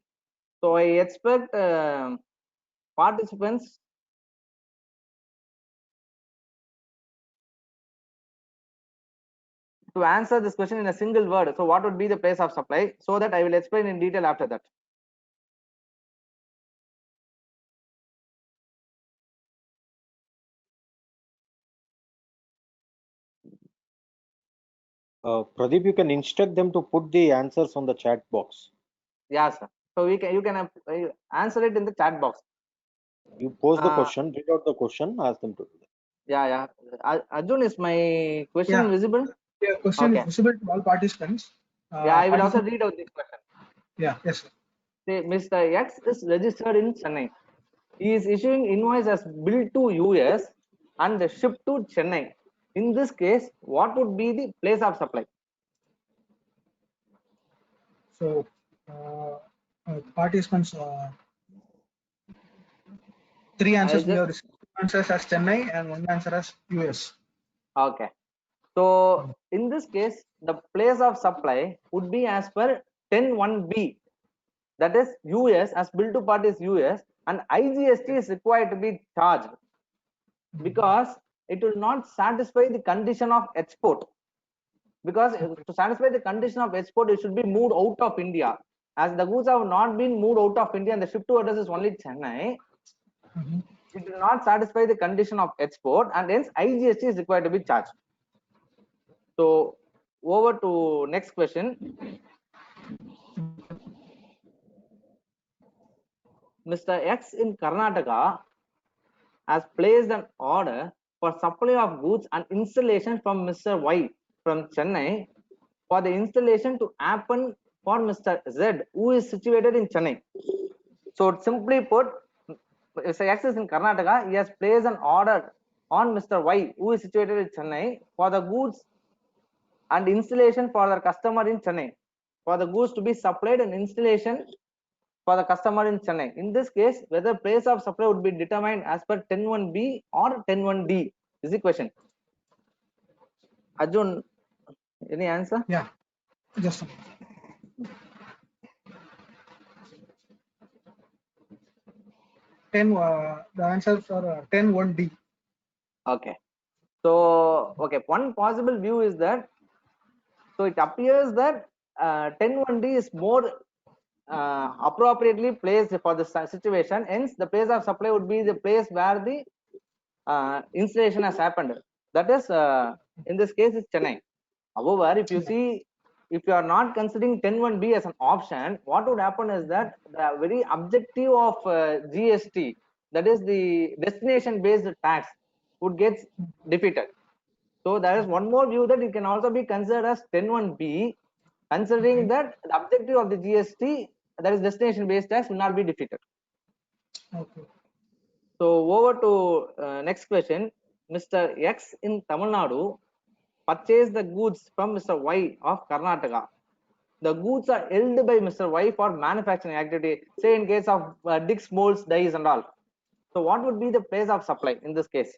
So I expect participants to answer this question in a single word. So what would be the place of supply, so that I will explain in detail after that. Pradeep, you can instruct them to put the answers on the chat box. Yeah, sir. So you can answer it in the chat box. You pose the question, read out the question, ask them to do that. Yeah. Arjun, is my question visible? Yeah, question is visible to all participants. Yeah, I will also read out this question. Yeah, yes, sir. Say, Mr. X is registered in Chennai. He is issuing invoice as bill to US and shipped to Chennai. In this case, what would be the place of supply? So participants, 3 answers we have received. 2 answers as Chennai and 1 answer as US. Okay. So in this case, the place of supply would be as per 10(1)(b). That is US, as bill to party is US, and IGST is required to be charged because it will not satisfy the condition of export. Because to satisfy the condition of export, it should be moved out of India. As the goods have not been moved out of India and the ship to address is only Chennai, it will not satisfy the condition of export, and hence IGST is required to be charged. So over to next question. Mr. X in Karnataka has placed an order for supply of goods and installation from Mr. Y from Chennai for the installation to happen for Mr. Z, who is situated in Chennai. So simply put, Mr. X is in Karnataka. He has placed an order on Mr. Y, who is situated in Chennai, for the goods and installation for the customer in Chennai, for the goods to be supplied and installation for the customer in Chennai. In this case, whether place of supply would be determined as per 10(1)(b) or 10(1)(d is the question. Arjun, any answer? Yeah, just a minute. The answers are 10(1)(d). Okay. So one possible view is that, so it appears that 10(1)(d) is more appropriately placed for the situation. Hence, the place of supply would be the place where the installation has happened. That is, in this case, it's Chennai. However, if you see, if you are not considering 10(1)(b) as an option, what would happen is that the very objective of GST, that is the destination-based tax, would get defeated. So there is one more view that it can also be considered as 10(1)(b), considering that the objective of the GST, that is destination-based tax, will not be defeated. Okay. So over to next question. Mr. X in Tamil Nadu purchased the goods from Mr. Y of Karnataka. The goods are held by Mr. Y for manufacturing activity, say in case of Dix molds, dies and all. So what would be the place of supply in this case?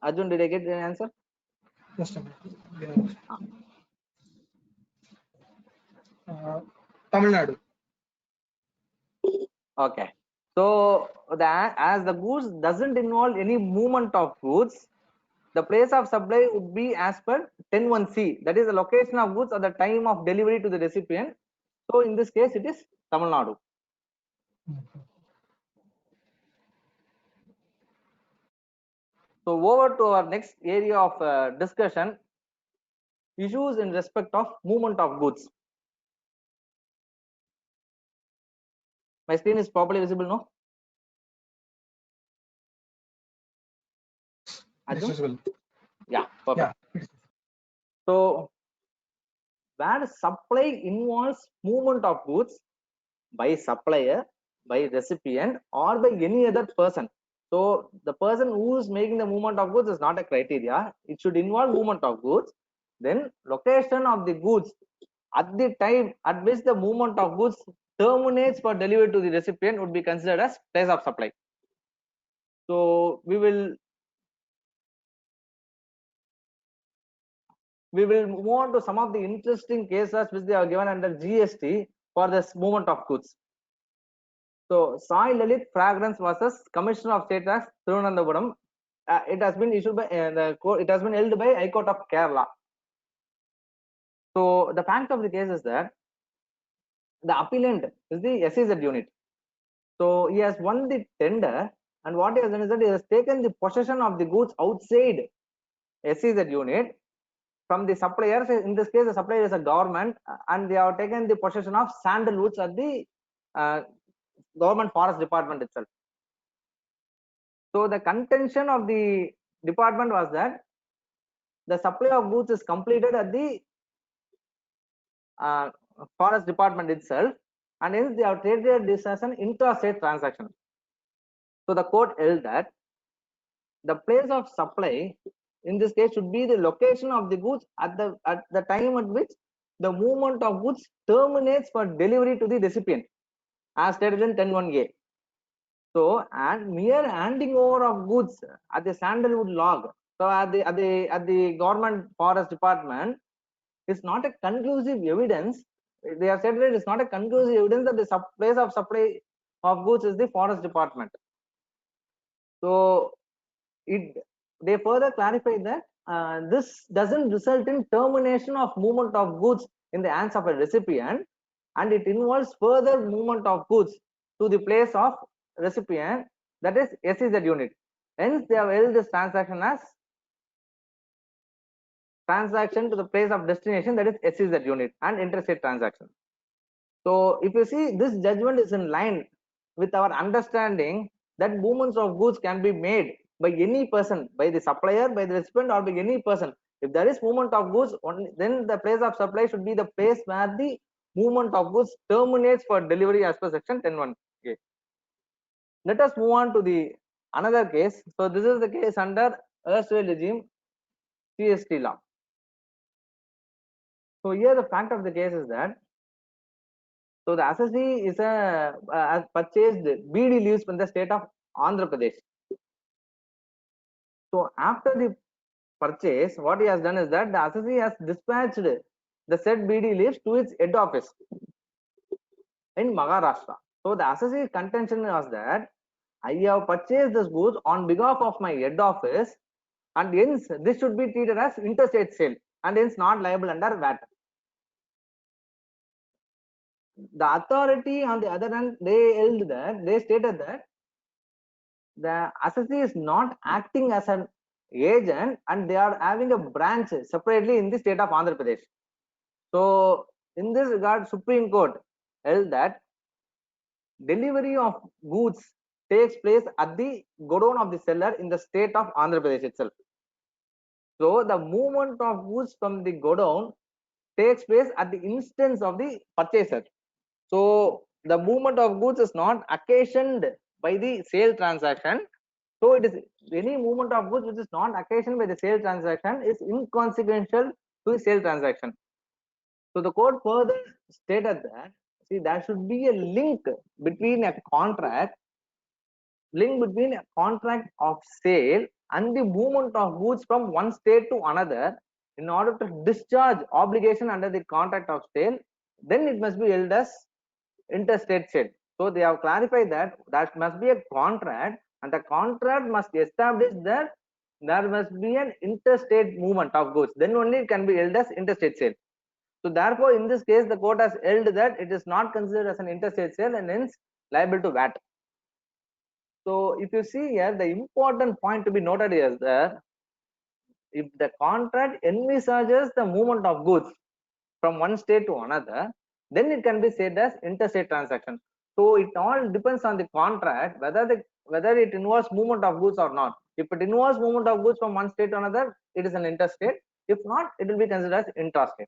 Arjun, did I get the answer? Just a minute. Tamil Nadu. Okay. So as the goods doesn't involve any movement of goods, the place of supply would be as per 10(1)(c), that is the location of goods at the time of delivery to the recipient. So in this case, it is Tamil Nadu. So over to our next area of discussion, issues in respect of movement of goods. My screen is properly visible, no? Visible. Yeah, perfect. Yeah. So where supply involves movement of goods by supplier, by recipient, or by any other person. So the person who is making the movement of goods is not a criteria. It should involve movement of goods. then location of the goods at the time at which the movement of goods terminates for delivery to the recipient would be considered as place of supply. So we will move on to some of the interesting cases which they are given under GST for this movement of goods. So Sai Lalit Fragrance versus Commissioner of State Tax Thiruvananthapuram. It has been issued by the court. It has been held by High Court of Kerala. So the fact of the case is that the appellant is the SEZ unit. So he has won the tender, and what he has done is that he has taken the possession of the goods outside SEZ unit from the suppliers. In this case, the supplier is a government, and they have taken the possession of sandalwoods at the government forest department itself. So the contention of the department was that the supply of goods is completed at the forest department itself, and hence they have treated this as an intrastate transaction. So the court held that the place of supply in this case should be the location of the goods at the time at which the movement of goods terminates for delivery to the recipient, as stated in 10(1)(a). So, and mere handing over of goods at the sandalwood log, so at the government forest department, is not a conclusive evidence. They have said that it is not a conclusive evidence that the place of supply of goods is the forest department. So they further clarified that this doesn't result in termination of movement of goods in the hands of a recipient, and it involves further movement of goods to the place of recipient, that is SEZ unit. Hence they have held this transaction as transaction to the place of destination, that is SEZ unit, and interstate transaction. So if you see, this judgment is in line with our understanding that movements of goods can be made by any person, by the supplier, by the recipient, or by any person. If there is movement of goods, then the place of supply should be the place where the movement of goods terminates for delivery as per section 10(1). Okay. Let us move on to the another case. So this is the case under erstwhile regime GST law. So here the fact of the case is that, so the assessee is has purchased BD leaves from the state of Andhra Pradesh. So after the purchase, what he has done is that the assessee has dispatched the said BD leaves to its head office in Maharashtra. So the assessee contention was that I have purchased this goods on behalf of my head office, and hence this should be treated as interstate sale, and hence not liable under VAT. The authority on the other hand, they stated that the assessee is not acting as an agent, and they are having a branch separately in the state of Andhra Pradesh. So in this regard, Supreme Court held that delivery of goods takes place at the godown of the seller in the state of Andhra Pradesh itself. So the movement of goods from the godown takes place at the instance of the purchaser. So the movement of goods is not occasioned by the sale transaction. So it is any movement of goods which is not occasioned by the sale transaction is inconsequential to the sale transaction. So the court further stated that, see, there should be a link between a contract of sale and the movement of goods from one state to another in order to discharge obligation under the contract of sale. Then it must be held as interstate sale. So they have clarified that that must be a contract, and the contract must establish that there must be an interstate movement of goods. Then only it can be held as interstate sale. So therefore, in this case, the court has held that it is not considered as an interstate sale and hence liable to VAT. So if you see here, the important point to be noted is that if the contract envisages the movement of goods from one state to another, then it can be said as interstate transaction. So it all depends on the contract whether it involves movement of goods or not. If it involves movement of goods from one state to another, it is an interstate. If not, it will be considered as intrastate.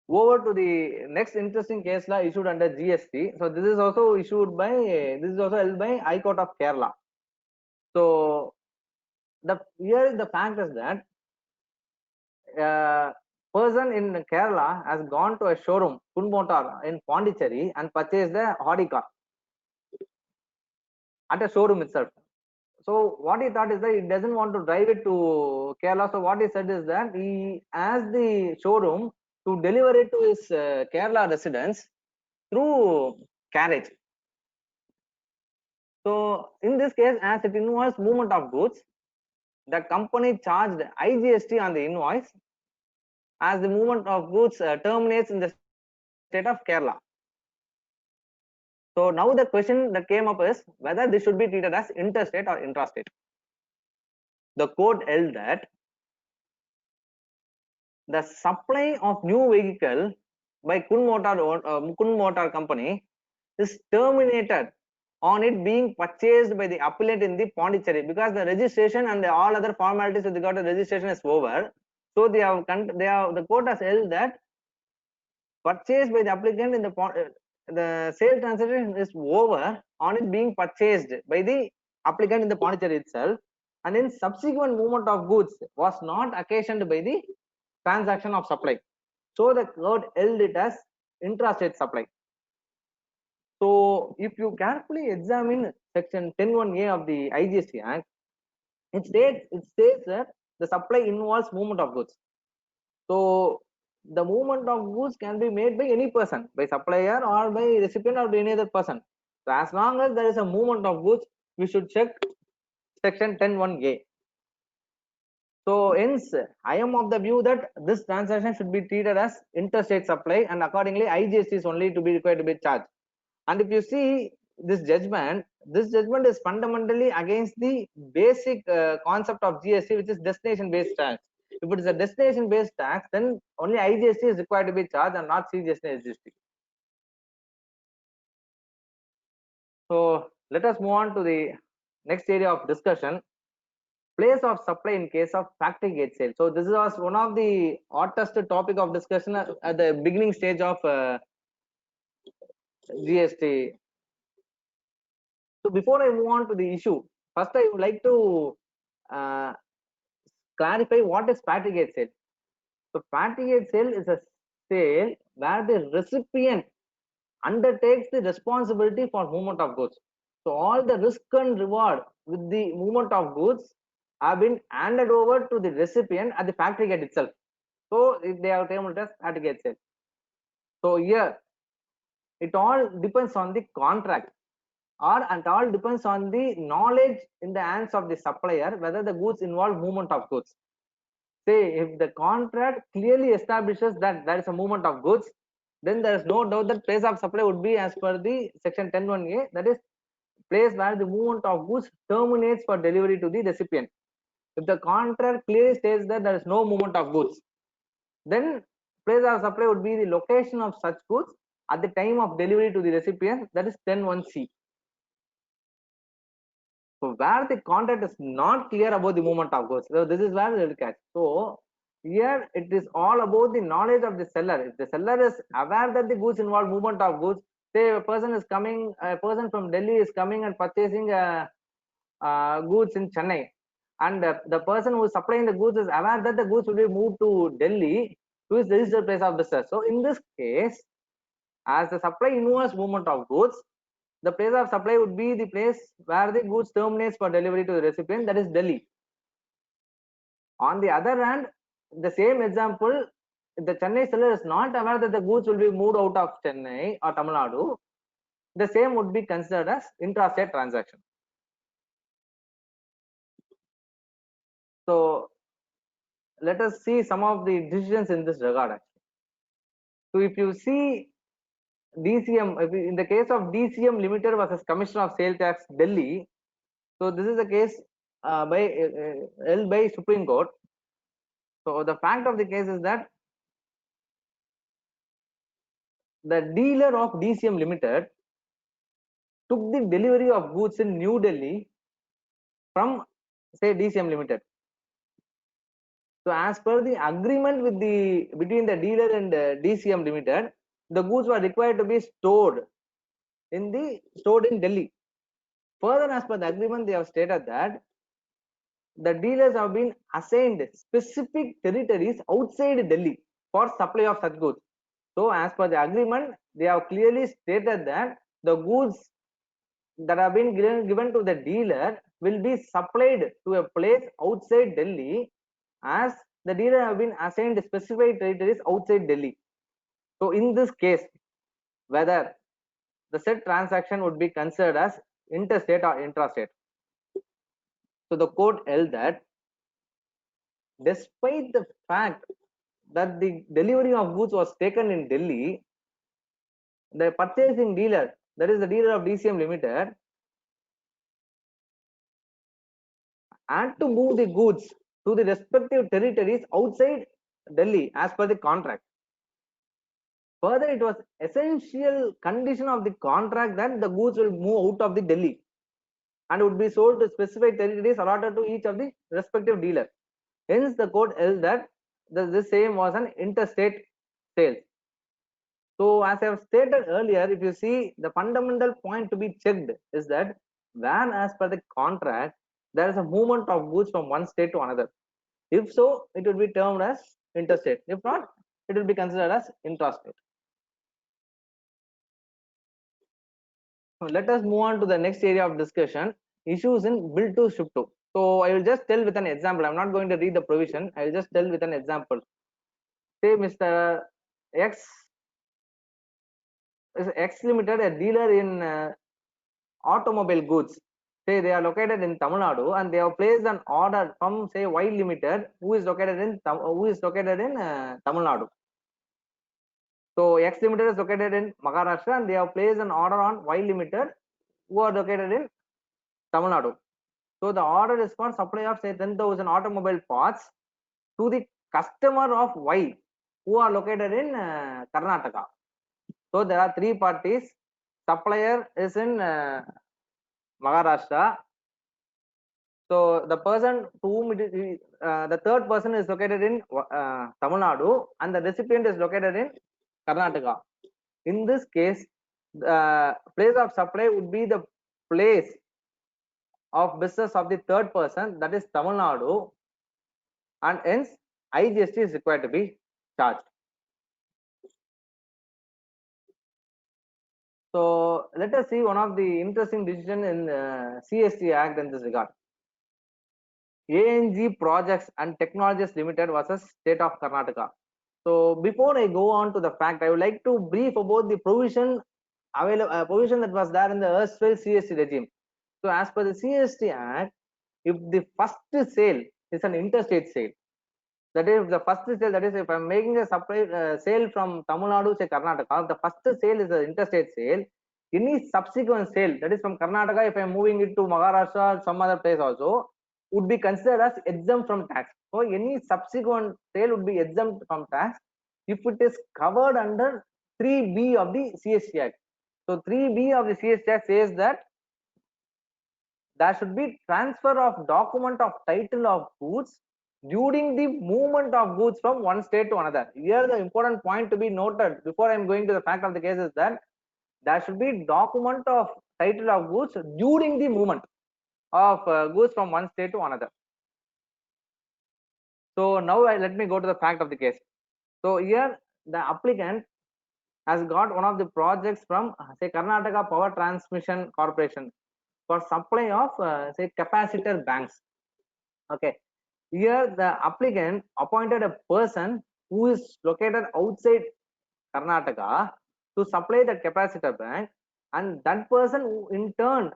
Over to the next interesting case law issued under GST. So this is also held by High Court of Kerala. So here the fact is that a person in Kerala has gone to a showroom, Kunmotar in Pondicherry, and purchased a Audi car at a showroom itself. So what he thought is that he doesn't want to drive it to Kerala. So what he said is that he asked the showroom to deliver it to his Kerala residence through carriage. So in this case, as it involves movement of goods, the company charged IGST on the invoice as the movement of goods terminates in the state of Kerala. So now the question that came up is whether this should be treated as interstate or intrastate. The court held that the supply of new vehicle by Kunmotar company is terminated on it being purchased by the appellant in the Pondicherry, because the registration and all other formalities with regard to registration is over. So the court has held that purchased by the applicant in the sale transaction is over on it being purchased by the applicant in the Pondicherry itself, and then subsequent movement of goods was not occasioned by the transaction of supply. So the court held it as intrastate supply. So if you carefully examine section 10(1)(a) of the IGST Act, it states that the supply involves movement of goods. So the movement of goods can be made by any person, by supplier or by recipient or by any other person. So as long as there is a movement of goods, we should check section 10(1)(a). So hence, I am of the view that this transaction should be treated as interstate supply, and accordingly IGST is only to be required to be charged. And if you see this judgment is fundamentally against the basic concept of GST, which is destination based tax. If it is a destination based tax, then only IGST is required to be charged and not CGST and SGST. So let us move on to the next area of discussion, place of supply in case of factory gate sale. So this was one of the hottest topic of discussion at the beginning stage of GST. So before I move on to the issue, first I would like to clarify what is factory gate sale. So factory gate sale is a sale where the recipient undertakes the responsibility for movement of goods. So all the risk and reward with the movement of goods have been handed over to the recipient at the factory gate itself. So they have termed it as factory gate sale. So here it all depends on the contract, or it all depends on the knowledge in the hands of the supplier whether the goods involve movement of goods. Say if the contract clearly establishes that there is a movement of goods, then there is no doubt that place of supply would be as per the section 10(1)(a), that is place where the movement of goods terminates for delivery to the recipient. If the contract clearly states that there is no movement of goods, then place of supply would be the location of such goods at the time of delivery to the recipient, that is 10(1)(c). So where the contract is not clear about the movement of goods, so this is where we will catch. So here it is all about the knowledge of the seller. If the seller is aware that the goods involve movement of goods, say a person from Delhi is coming and purchasing goods in Chennai, and the person who is supplying the goods is aware that the goods will be moved to Delhi to his registered place of business. So in this case, as the supply involves movement of goods, the place of supply would be the place where the goods terminates for delivery to the recipient, that is Delhi. On the other hand, the same example, if the Chennai seller is not aware that the goods will be moved out of Chennai or Tamil Nadu, the same would be considered as intrastate transaction. So let us see some of the decisions in this regard actually. So if you see DCM, in the case of DCM Limited versus Commissioner of Sale Tax Delhi, so this is a case held by Supreme Court. So the fact of the case is that the dealer of DCM Limited took the delivery of goods in New Delhi from, say, DCM Limited. So as per the agreement between the dealer and DCM Limited, the goods were required to be stored in Delhi. Further, as per the agreement, they have stated that the dealers have been assigned specific territories outside Delhi for supply of such goods. So as per the agreement, they have clearly stated that the goods that have been given to the dealer will be supplied to a place outside Delhi, as the dealer have been assigned specific territories outside Delhi. So in this case, whether the said transaction would be considered as interstate or intrastate. So the court held that despite the fact that the delivery of goods was taken in Delhi, the purchasing dealer, that is the dealer of DCM Limited, had to move the goods to the respective territories outside Delhi as per the contract. Further, it was essential condition of the contract that the goods will move out of the Delhi and would be sold to specific territories allotted to each of the respective dealer. Hence, the court held that the same was an interstate sale. So, as I have stated earlier, if you see, the fundamental point to be checked is that when, as per the contract, there is a movement of goods from one state to another. If so, it will be termed as interstate. If not, it will be considered as intrastate. Let us move on to the next area of discussion, issues in bill to ship to. So I will just tell with an example. I'm not going to read the provision. I will just tell with an example. Say Mr. X is X Limited, a dealer in automobile goods. Say they are located in Tamil Nadu and they have placed an order from say Y Limited, who is located in Tamil Nadu. So X Limited is located in Maharashtra and they have placed an order on Y Limited, who are located in Tamil Nadu. So the order is for supply of say 10,000 automobile parts to the customer of Y, who are located in Karnataka. So there are three parties. Supplier is in Maharashtra. So the person to whom it is, the third person is located in Tamil Nadu and the recipient is located in Karnataka. In this case, the place of supply would be the place of business of the third person, that is Tamil Nadu, and hence IGST is required to be charged. So let us see one of the interesting decision in CST Act in this regard. ANG Projects and Technologies Limited versus State of Karnataka. So before I go on to the fact, I would like to brief about the provision provision that was there in the erstwhile CST regime. So as per the CST Act, if the first sale is an interstate sale, that is the first sale, that is if I'm making a supply sale from Tamil Nadu to Karnataka, the first sale is an interstate sale. Any subsequent sale, that is from Karnataka, if I'm moving it to Maharashtra or some other place also, would be considered as exempt from tax. So any subsequent sale would be exempt from tax if it is covered under 3B of the CST Act. So 3B of the CST Act says that there should be transfer of document of title of goods during the movement of goods from one state to another. Here the important point to be noted before I am going to the fact of the case is that there should be document of title of goods during the movement of goods from one state to another. So now let me go to the fact of the case. So here the applicant has got one of the projects from say Karnataka Power Transmission Corporation for supply of say capacitor banks. Okay, here the applicant appointed a person who is located outside Karnataka to supply the capacitor bank, and that person who in turn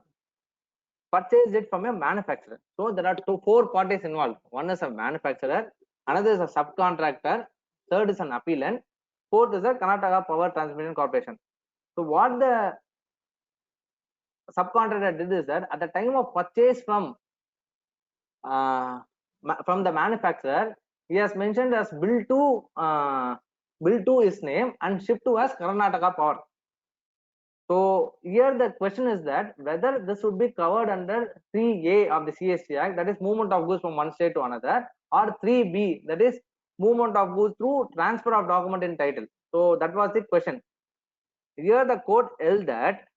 purchased it from a manufacturer. So there are four parties involved. One is a manufacturer, another is a subcontractor, third is an appellant, fourth is a Karnataka Power Transmission Corporation. So what the subcontractor did is that at the time of purchase from the manufacturer, he has mentioned as bill to his name and shipped to as Karnataka Power. So here the question is that whether this would be covered under 3A of the CST Act, that is movement of goods from one state to another, or 3B, that is movement of goods through transfer of document in title. So that was the question. Here the court held that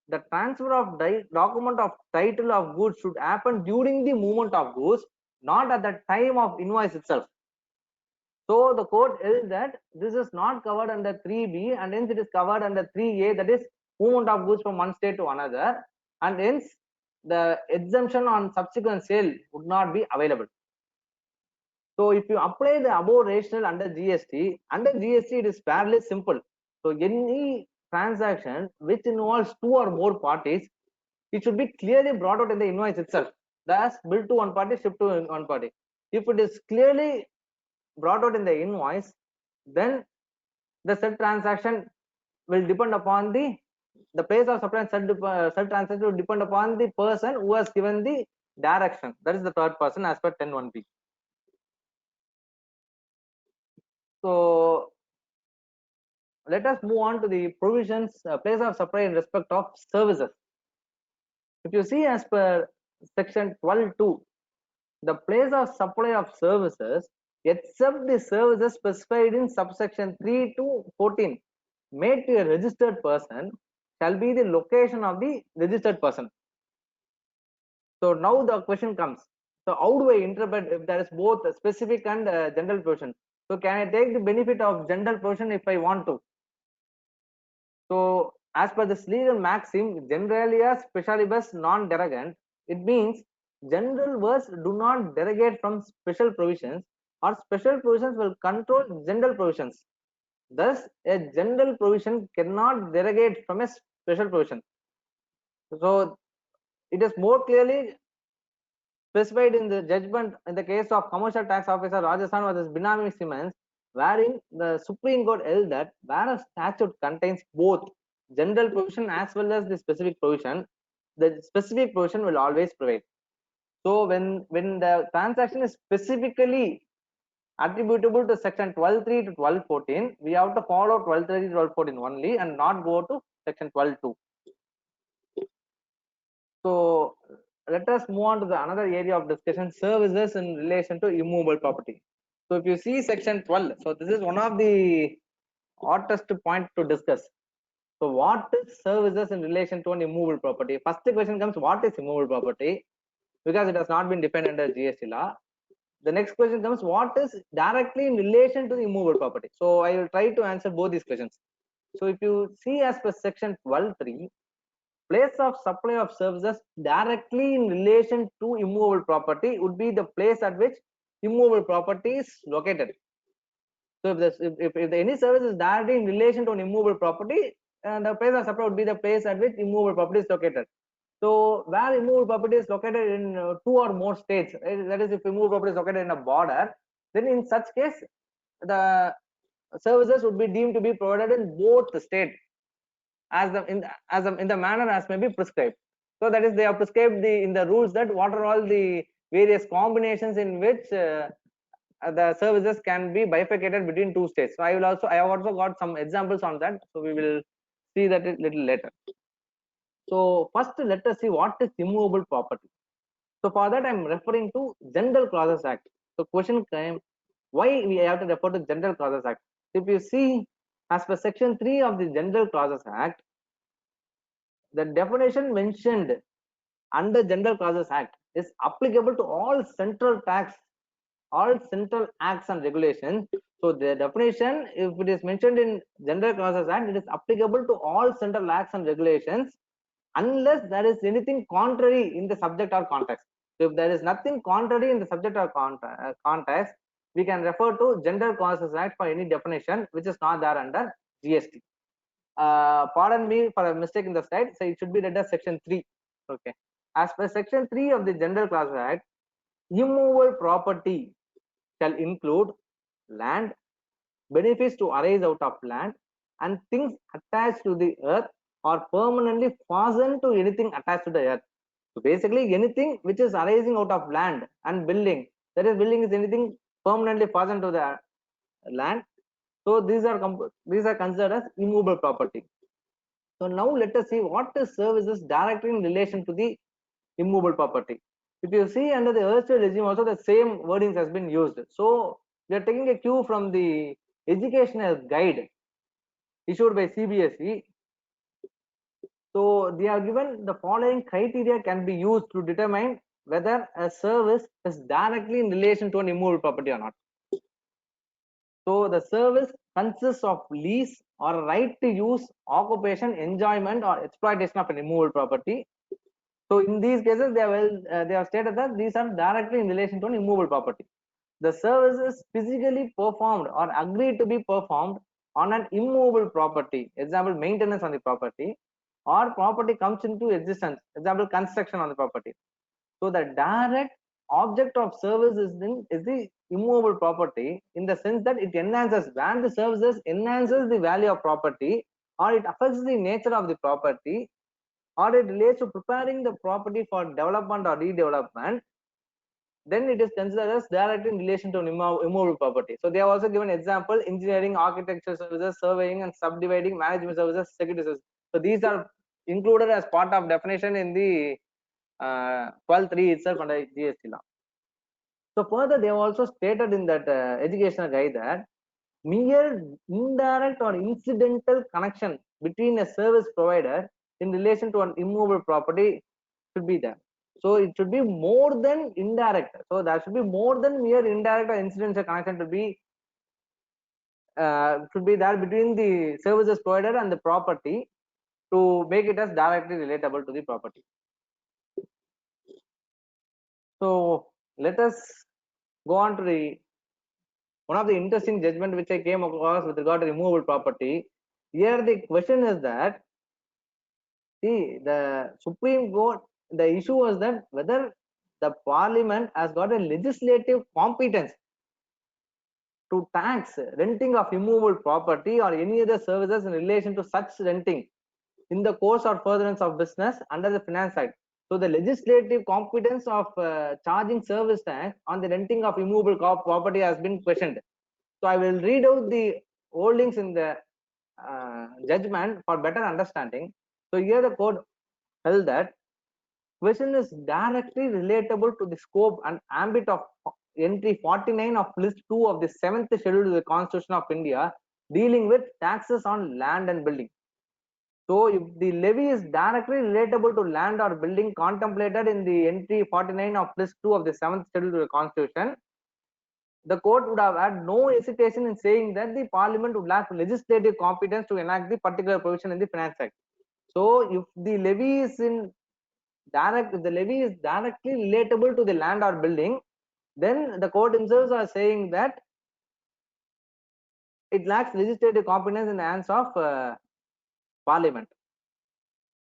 the transfer of document of title of goods should happen during the movement of goods not at the time of invoice itself. So the court held that this is not covered under 3B and hence it is covered under 3A, that is movement of goods from one state to another, and hence the exemption on subsequent sale would not be available. So if you apply the above rationale under GST it is fairly simple. So any transaction which involves two or more parties, it should be clearly brought out in the invoice itself. Thus, bill to one party, ship to one party. If it is clearly brought out in the invoice, then the said transaction will depend upon the place of supply, and said transaction will depend upon the person who has given the direction, that is the third person as per 10(1)B. So let us move on to the provisions, place of supply in respect of services. If you see as per section 12(2), the place of supply of services except the services specified in subsection 3 to 14 made to a registered person shall be the location of the registered person. So now the question comes, so how do I interpret if there is both a specific and general provision? So can I take the benefit of general provision if I want to? So as per this legal maxim, generalia specialibus non derogant, it means general words do not derogate from special provisions, or special provisions will control general provisions. Thus, a general provision cannot derogate from a special provision. So it is more clearly specified in the judgment in the case of Commercial Tax Officer Rajasthan versus Binami Siemens, wherein the Supreme Court held that where a statute contains both general provision as well as the specific provision, the specific provision will always prevail. So when the transaction is specifically attributable to section 12(3) to 12(14), we have to follow 12(3) to 12(14) only and not go to section 12(2). So let us move on to the another area of discussion, services in relation to immovable property. So if you see section 12, so this is one of the hottest point to discuss. So what is services in relation to an immovable property? First question comes, what is immovable property? Because it has not been defined under GST law. The next question comes, what is directly in relation to the immovable property? So I will try to answer both these questions. So if you see as per section 12(3), place of supply of services directly in relation to immovable property would be the place at which immovable property is located. So if any service is directly in relation to an immovable property, the place of supply would be the place at which immovable property is located. So where immovable property is located in 2 or more states, that is if immovable property is located in a border, then in such case the services would be deemed to be provided in both the state in the manner as may be prescribed. So that is, they have prescribed in the rules that what are all the various combinations in which the services can be bifurcated between 2 states. So I have also got some examples on that, so we will see that a little later. So first let us see what is immovable property. So for that I am referring to General Clauses Act. So question came, why we have to refer to General Clauses Act? If you see as per section 3 of the General Clauses Act, the definition mentioned under General Clauses Act is applicable to all central acts and regulations. So the definition, if it is mentioned in General Clauses Act, it is applicable to all central acts and regulations unless there is anything contrary in the subject or context. So if there is nothing contrary in the subject or context, we can refer to General Clauses Act for any definition which is not there under GST. Pardon me for a mistake in the slide, so it should be read as section 3. Okay, as per section 3 of the General Clauses Act, immovable property shall include land, benefits to arise out of land, and things attached to the earth or permanently fastened to anything attached to the earth. So basically anything which is arising out of land and building, that is, building is anything permanently fastened to the land. So these are considered as immovable property. So now let us see what is services directly in relation to the immovable property. If you see under the erstwhile regime also the same wordings has been used. So we are taking a cue from the educational guide issued by CBSE. So they are given the following criteria can be used to determine whether a service is directly in relation to an immovable property or not. So the service consists of lease or right to use, occupation, enjoyment, or exploitation of an immovable property. So in these cases, they have stated that these are directly in relation to an immovable property. The service is physically performed or agreed to be performed on an immovable property, example maintenance on the property, or property comes into existence, example construction on the property. So the direct object of service is the immovable property, in the sense that it enhances, when the services enhances the value of property, or it affects the nature of the property, or it relates to preparing the property for development or redevelopment, then it is considered as directly in relation to an immovable property. So they have also given example: engineering, architecture services, surveying and subdividing, management services, security services. So these are included as part of definition in the 12.3 itself under GST law. So further, they have also stated in that educational guide that mere indirect or incidental connection between a service provider in relation to an immovable property should be there. So it should be more than indirect. So there should be more than mere indirect or incidental connection should be there between the services provider and the property to make it as directly relatable to the property. So let us go on to the one of the interesting judgment which I came across with regard to immovable property. Here the question is that, see, the Supreme Court, the issue was that whether the Parliament has got a legislative competence to tax renting of immovable property or any other services in relation to such renting in the course or furtherance of business under the Finance Act. So the legislative competence of charging service tax on the renting of immovable property has been questioned. So I will read out the holdings in the judgment for better understanding. So here the court held that question is directly relatable to the scope and ambit of entry 49 of list 2 of the 7th schedule to the Constitution of India, dealing with taxes on land and building. So if the levy is directly relatable to land or building contemplated in the entry 49 of list 2 of the 7th schedule to the Constitution, the court would have had no hesitation in saying that the Parliament would lack legislative competence to enact the particular provision in the Finance Act. So if the levy is directly relatable to the land or building, then the court themselves are saying that it lacks legislative competence in the hands of Parliament.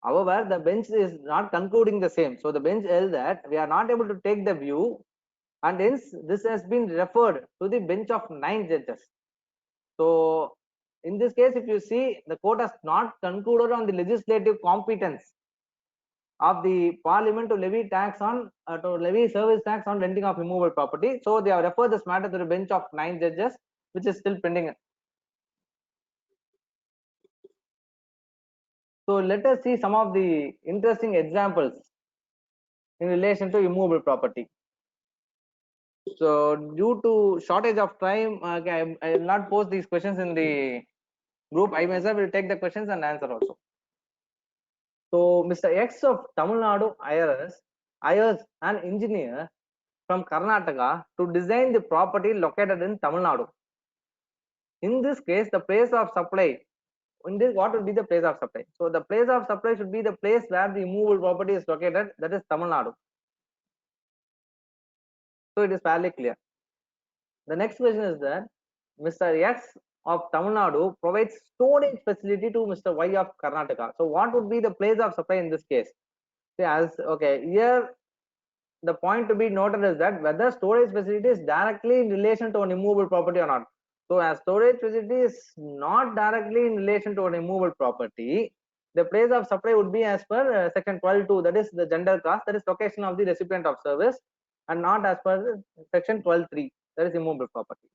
However, the bench is not concluding the same. So the bench held that we are not able to take the view, and hence this has been referred to the bench of 9 judges. So in this case, if you see, the court has not concluded on the legislative competence of the Parliament to levy tax on to levy service tax on renting of immovable property. So they have referred this matter to the bench of 9 judges, which is still pending. So let us see some of the interesting examples in relation to immovable property. So due to shortage of time, I will not post these questions in the group. I myself will take the questions and answer also. So Mr. X of Tamil Nadu hires an engineer from Karnataka to design the property located in Tamil Nadu. In this case, the place of supply, what would be the place of supply? So the place of supply should be the place where the immovable property is located, that is Tamil Nadu. So it is fairly clear. The next question is that Mr. X of Tamil Nadu provides storage facility to Mr. Y of Karnataka. So what would be the place of supply in this case? See, here the point to be noted is that whether storage facility is directly in relation to an immovable property or not. So as storage facility is not directly in relation to an immovable property, the place of supply would be as per section 12.2, that is the general clause, that is location of the recipient of service, and not as per section 12.3, that is immovable property.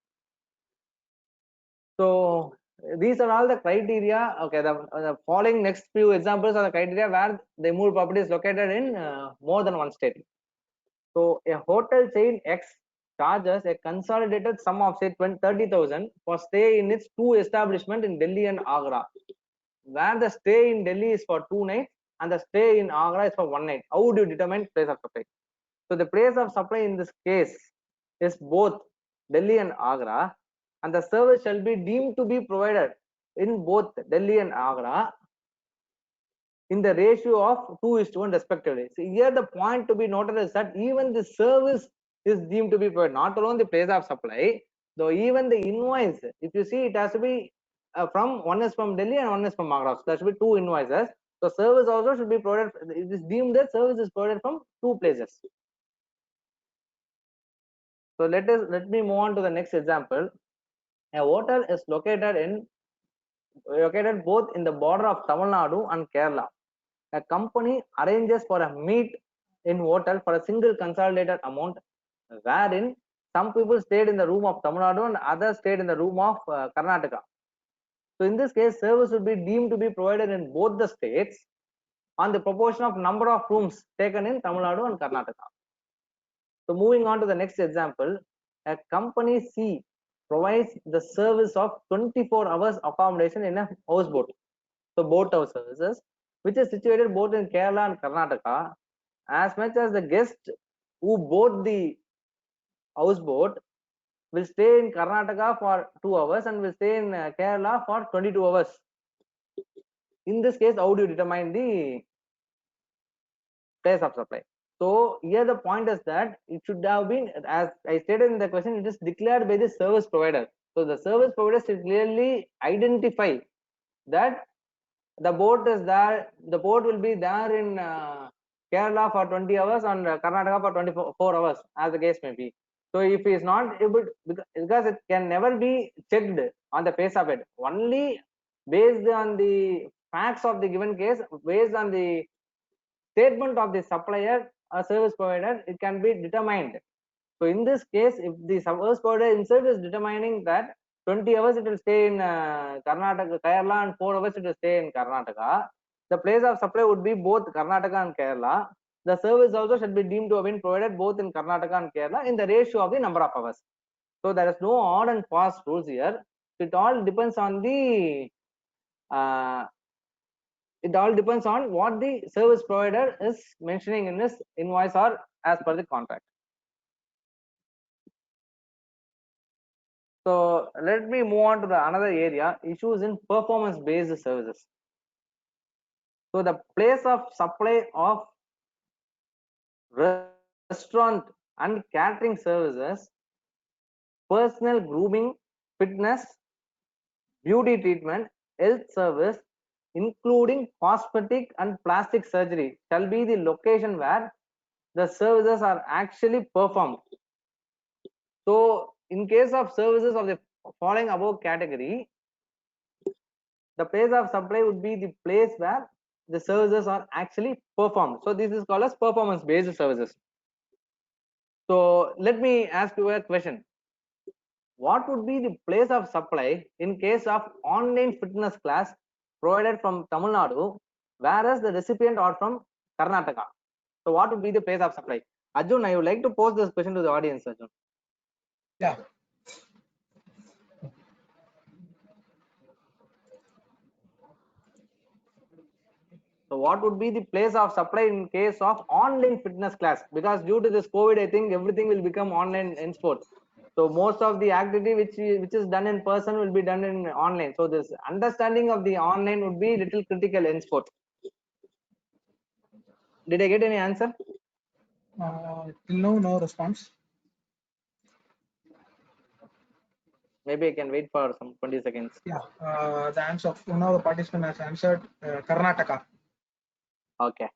So these are all the criteria. Okay, the following next few examples are the criteria where the immovable property is located in more than one state. So a hotel chain X charges a consolidated sum of say 30,000 for stay in its 2 establishments in Delhi and Agra, where the stay in Delhi is for 2 nights and the stay in Agra is for 1 night. How would you determine place of supply? So the place of supply in this case is both Delhi and Agra, and the service shall be deemed to be provided in both Delhi and Agra in the ratio of 2:1 respectively. So here the point to be noted is that even the service is deemed to be provided, not alone the place of supply, though even the invoice, if you see, it has to be from, one is from Delhi and one is from Agra. So there should be two invoices. So service also should be provided, it is deemed that service is provided from two places. So let me move on to the next example. A hotel is located both in the border of Tamil Nadu and Kerala. A company arranges for a meet in hotel for a single consolidated amount, wherein some people stayed in the room of Tamil Nadu and others stayed in the room of Karnataka. So in this case, service would be deemed to be provided in both the states on the proportion of number of rooms taken in Tamil Nadu and Karnataka. So moving on to the next example, a company C provides the service of 24 hours accommodation in a houseboat. So boat house services, which is situated both in Kerala and Karnataka. As much as the guest who board the houseboat will stay in Karnataka for 2 hours and will stay in Kerala for 22 hours. In this case, how do you determine the place of supply? So here the point is that it should have been, as I stated in the question, it is declared by the service provider. So the service provider should clearly identify that the boat is there, the boat will be there in Kerala for 20 hours and Karnataka for 24 hours, as the case may be. So if he is not able, because it can never be checked on the face of it, only based on the facts of the given case, based on the statement of the supplier or service provider, it can be determined. So in this case, if the service provider himself is determining that 20 hours it will stay in Karnataka, Kerala, and 4 hours it will stay in Karnataka, the place of supply would be both Karnataka and Kerala. The service also should be deemed to have been provided both in Karnataka and Kerala in the ratio of the number of hours. So there is no odd and fast rules here. It all depends on the what the service provider is mentioning in his invoice or as per the contract. So let me move on to the another area, issues in performance based services. So the place of supply of restaurant and catering services, personal grooming, fitness, beauty treatment, health service, including cosmetic and plastic surgery, shall be the location where the services are actually performed. So in case of services of the following above category, the place of supply would be the place where the services are actually performed. So this is called as performance based services. So let me ask you a question. What would be the place of supply in case of online fitness class provided from Tamil Nadu, whereas the recipient are from Karnataka? So what would be the place of supply? Arjun, I would like to pose this question to the audience, Arjun. Yeah. So what would be the place of supply in case of online fitness class? Because due to this COVID, I think everything will become online in sports. So most of the activity which is done in person will be done in online. So this understanding of the online would be little critical in sport. Did I get any answer? Till now, no response. Maybe I can wait for some 20 seconds. Yeah, the answer of one of the participants has answered Karnataka. Okay.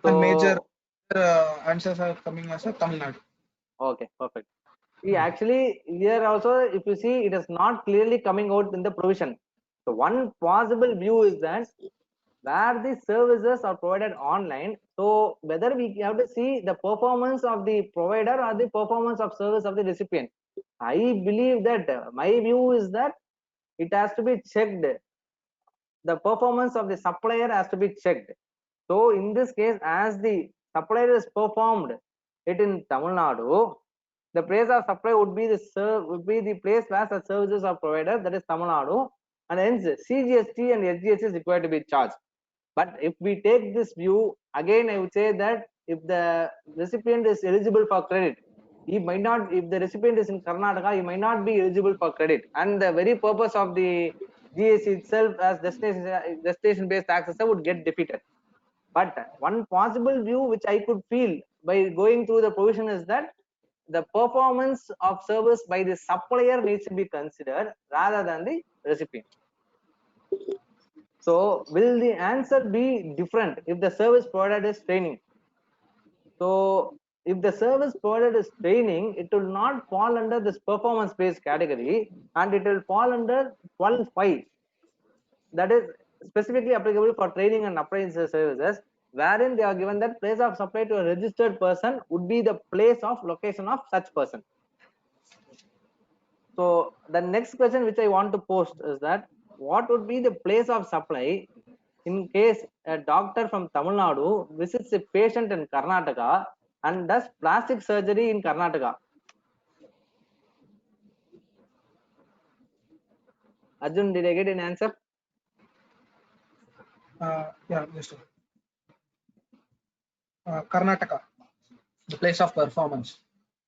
And So, major answers are coming as a Tamil Nadu. Okay, perfect. See, actually, here also, if you see, it is not clearly coming out in the provision. So one possible view is that where the services are provided online, so whether we have to see the performance of the provider or the performance of service of the recipient. I believe that my view is that it has to be checked. The performance of the supplier has to be checked. So in this case, as the supplier is performed it in Tamil Nadu, the place of supply would be the place where the services are provided, that is Tamil Nadu, and hence CGST and SGST is required to be charged. But if we take this view, again I would say that if the recipient is eligible for credit, he might not, if the recipient is in Karnataka, he might not be eligible for credit, and the very purpose of the GST itself as destination based tax system would get defeated. But one possible view which I could feel by going through the provision is that the performance of service by the supplier needs to be considered rather than the recipient. So will the answer be different if the service provided is training? So if the service provided is training, it will not fall under this performance based category, and it will fall under 12.5, that is specifically applicable for training and appraisal services, wherein they are given that place of supply to a registered person would be the place of location of such person. So the next question which I want to post is that what would be the place of supply in case a doctor from Tamil Nadu visits a patient in Karnataka and does plastic surgery in Karnataka? Arjun, did I get an answer? Yeah, Mr. Karnataka, the place of performance.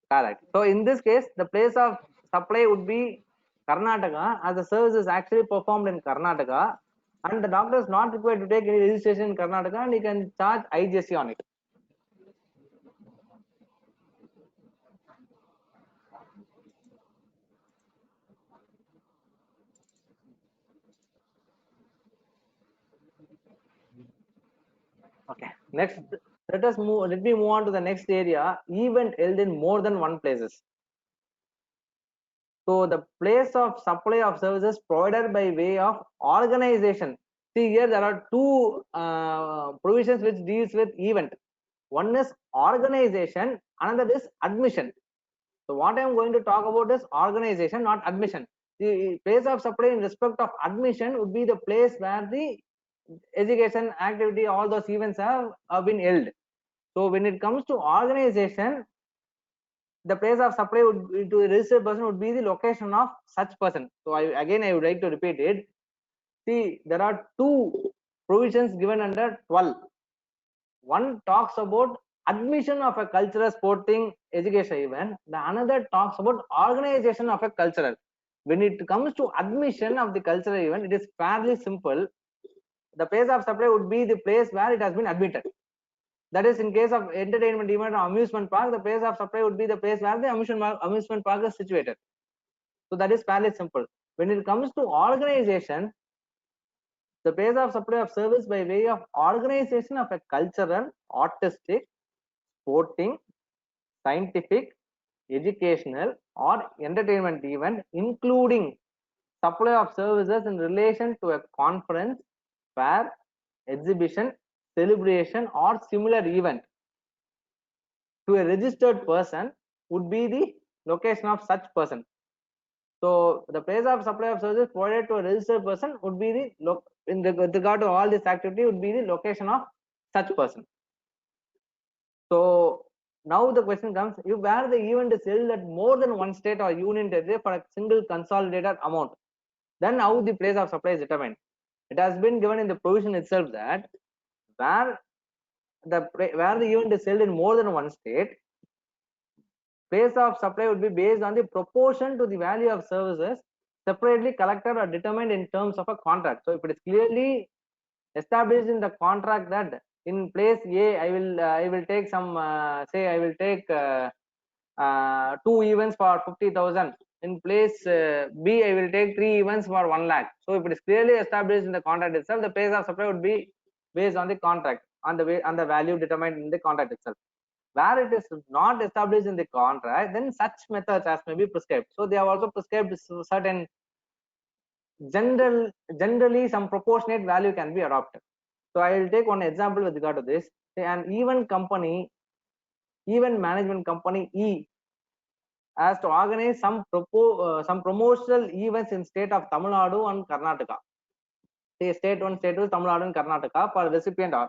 Correct. So in this case, the place of supply would be Karnataka, as the service is actually performed in Karnataka, and the doctor is not required to take any registration in Karnataka, and he can charge IGST on it. Okay. Next, let me move on to the next area. Event held in more than one places. So the place of supply of services provided by way of organization. See here, there are two provisions which deals with event. One is organization, another is admission. So what I am going to talk about is organization, not admission. The place of supply in respect of admission would be the place where the education activity, all those events have been held. So when it comes to organization, the place of supply would to a registered person would be the location of such person. So I would like to repeat it. See, there are two provisions given under 12. One talks about admission of a cultural, sporting, education event. The another talks about organization of a cultural. When it comes to admission of the cultural event, it is fairly simple. The place of supply would be the place where it has been admitted. That is, in case of entertainment event or amusement park, the place of supply would be the place where the amusement park is situated. So that is fairly simple. When it comes to organization, the place of supply of service by way of organization of a cultural, artistic, sporting, scientific, educational or entertainment event, including supply of services in relation to a conference, fair, exhibition, celebration or similar event to a registered person would be the location of such person. So the place of supply of services provided to a registered person would be the with regard to all this activity would be the location of such person. So now the question comes, if where the event is held at more than one state or union territory for a single consolidated amount, then how the place of supply is determined? It has been given in the provision itself that where the event is held in more than one state, place of supply would be based on the proportion to the value of services separately collected or determined in terms of a contract. So if it is clearly established in the contract that in place A I will take some say I will take 2 events for 50,000. In place B I will take 3 events for 1 lakh. So if it is clearly established in the contract itself, the place of supply would be based on the contract, on the value determined in the contract itself. Where it is not established in the contract, then such methods as may be prescribed. So they have also prescribed certain generally some proportionate value can be adopted. So I will take one example with regard to this. Say an event management company E has to organize some promotional events in state of Tamil Nadu and Karnataka. Say state 1, state 2, Tamil Nadu and Karnataka for recipient or.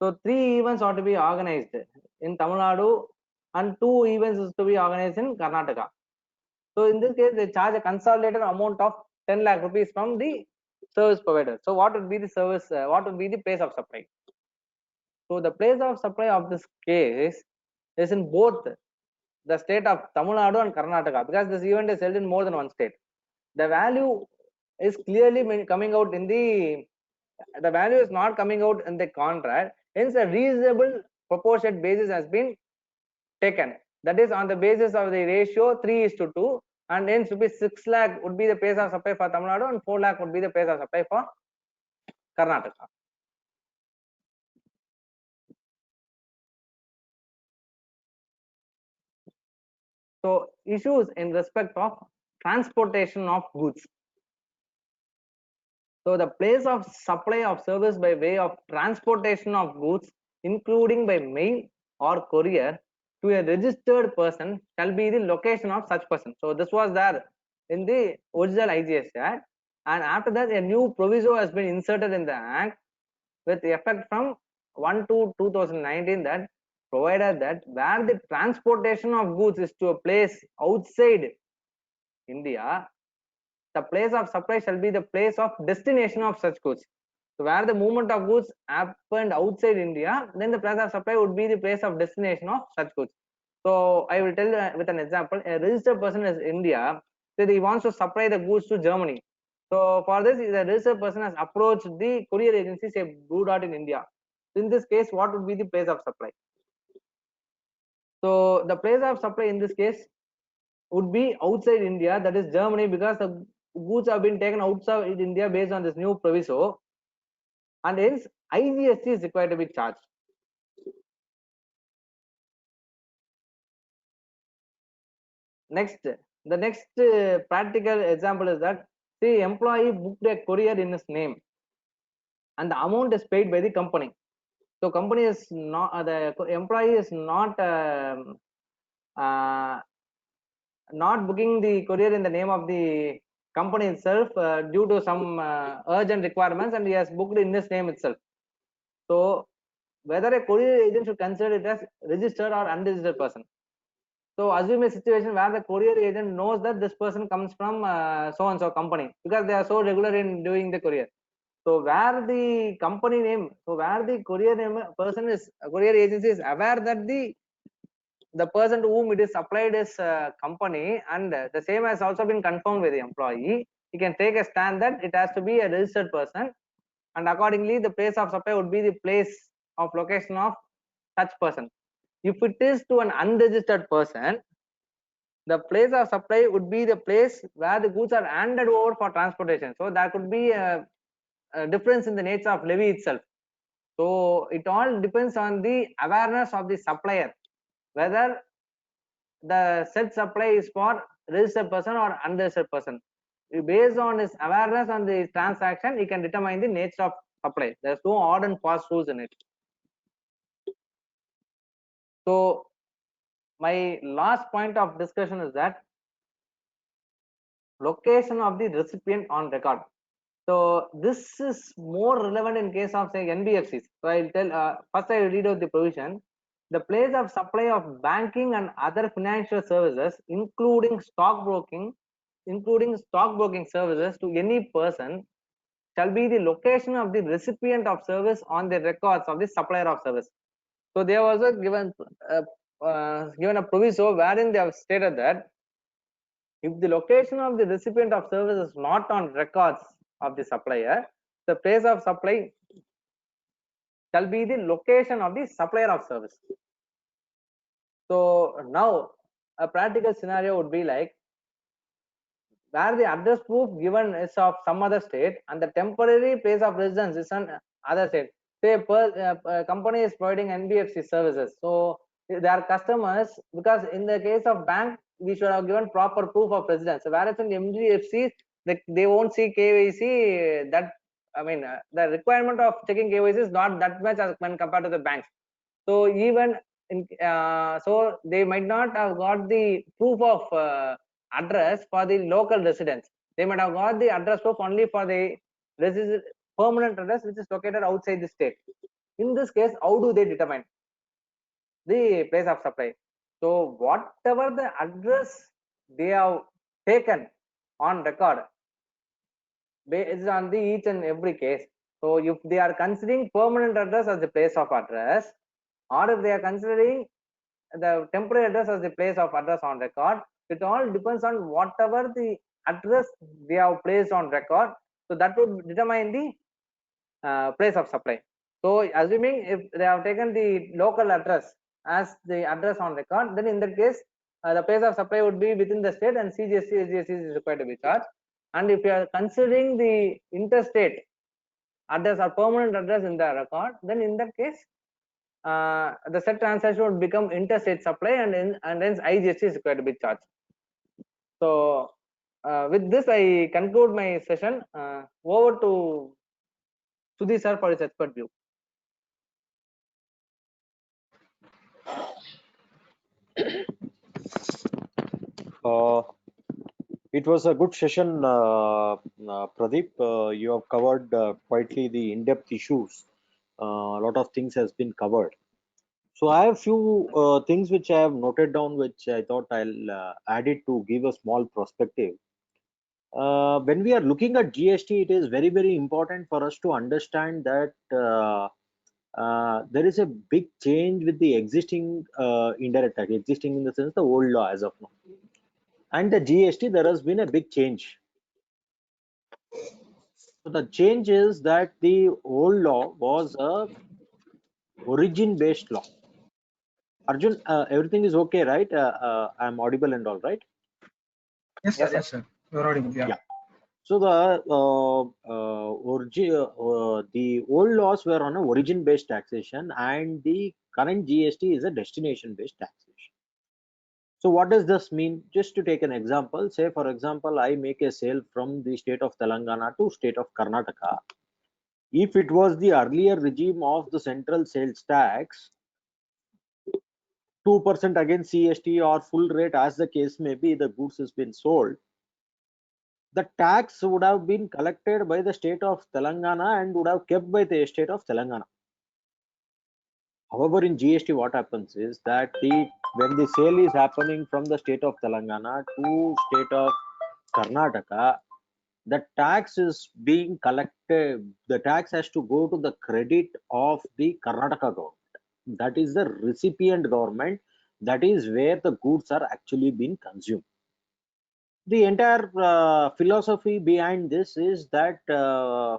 So 3 events ought to be organized in Tamil Nadu and 2 events is to be organized in Karnataka. So in this case, they charge a consolidated amount of 10 lakh rupees from the service provider. So what would be the service? What would be the place of supply? So the place of supply of this case is in both the state of Tamil Nadu and Karnataka, because this event is held in more than one state. The value is clearly coming out in the value is not coming out in the contract. Hence, a reasonable proportionate basis has been taken. That is on the basis of the ratio 3:2, and hence would be 6 lakh would be the place of supply for Tamil Nadu and 4 lakh would be the place of supply for Karnataka. So issues in respect of transportation of goods. So the place of supply of service by way of transportation of goods, including by mail or courier, to a registered person shall be the location of such person. So this was there in the original IGST Act, and after that a new proviso has been inserted in the Act with effect from 1/2/2019, that provided that where the transportation of goods is to a place outside India, the place of supply shall be the place of destination of such goods. So where the movement of goods happened outside India, then the place of supply would be the place of destination of such goods. So I will tell with an example. A registered person is India, so he wants to supply the goods to Germany. So for this, the registered person has approached the courier agency, say Blue Dart in India. In this case, what would be the place of supply? So the place of supply in this case would be outside India, that is Germany, because the goods have been taken outside India based on this new proviso, and hence IGST is required to be charged. Next, the next practical example is that the employee booked a courier in his name, and the amount is paid by the company. So company is not the employee is not booking the courier in the name of the company itself due to some urgent requirements, and he has booked in his name itself. So whether a courier agent should consider it as registered or unregistered person. So assume a situation where the courier agent knows that this person comes from so and so company, because they are so regular in doing the courier. So where the company name, so where the courier name person is, courier agency is aware that the person to whom it is supplied is company, and the same has also been confirmed by the employee, he can take a stand that it has to be a registered person, and accordingly the place of supply would be the place of location of such person. If it is to an unregistered person, the place of supply would be the place where the goods are handed over for transportation. So there could be a difference in the nature of levy itself. So it all depends on the awareness of the supplier, whether the said supply is for registered person or unregistered person. Based on his awareness on the transaction, he can determine the nature of supply. There's no hard and fast rules in it. So my last point of discussion is that location of the recipient on record. So this is more relevant in case of say NBFCs. So I'll tell first I will read out the provision. The place of supply of banking and other financial services, including stockbroking services to any person, shall be the location of the recipient of service on the records of the supplier of service. So they have also given a proviso wherein they have stated that if the location of the recipient of service is not on records of the supplier, the place of supply shall be the location of the supplier of service. So now a practical scenario would be like where the address proof given is of some other state and the temporary place of residence is on other state. Say a company is providing NBFC services, so there are customers, because in the case of bank we should have given proper proof of residence, whereas in NBFCs they won't see KYC. That I mean the requirement of checking KYC is not that much as when compared to the banks. So even in so they might not have got the proof of address for the local residents. They might have got the address proof only for the permanent address which is located outside the state. In this case, how do they determine the place of supply? So whatever the address they have taken on record based on the each and every case, So if they are considering permanent address as the place of address, or if they are considering the temporary address as the place of address on record, it all depends on whatever the address they have placed on record. So that would determine the place of supply. So assuming if they have taken the local address as the address on record, then in that case the place of supply would be within the state and CGST, SGST is required to be charged. And if you are considering the interstate address or permanent address in the record, then in that case the said transaction would become interstate supply, and hence IGST is required to be charged. So with this I conclude my session. Over to Sudhi sir for his expert view. It was a good session, Pradeep. You have covered quietly the in-depth issues. A lot of things has been covered. So I have few things which I have noted down, which I thought I'll add it to give a small perspective. When we are looking at GST, it is very, very important for us to understand that there is a big change with the existing indirect tax, existing in the sense the old law as of now. And the GST, there has been a big change. So the change is that the old law was a origin-based law. Arjun, everything is okay, right? I'm audible and all, right? Yes, sir. Yes, sir. You're audible. Yeah. So the old laws were on a origin-based taxation, and the current GST is a destination-based taxation. So what does this mean? Just to take an example, say for example, I make a sale from the state of Telangana to state of Karnataka. If it was the earlier regime of the central sales tax, 2% against CST or full rate, as the case may be, the goods has been sold, the tax would have been collected by the state of Telangana and would have kept by the state of Telangana. However, in GST, what happens is that when the sale is happening from the state of Telangana to state of Karnataka, the tax is being collected. The tax has to go to the credit of the Karnataka government. That is the recipient government. That is where the goods are actually being consumed. The entire philosophy behind this is that the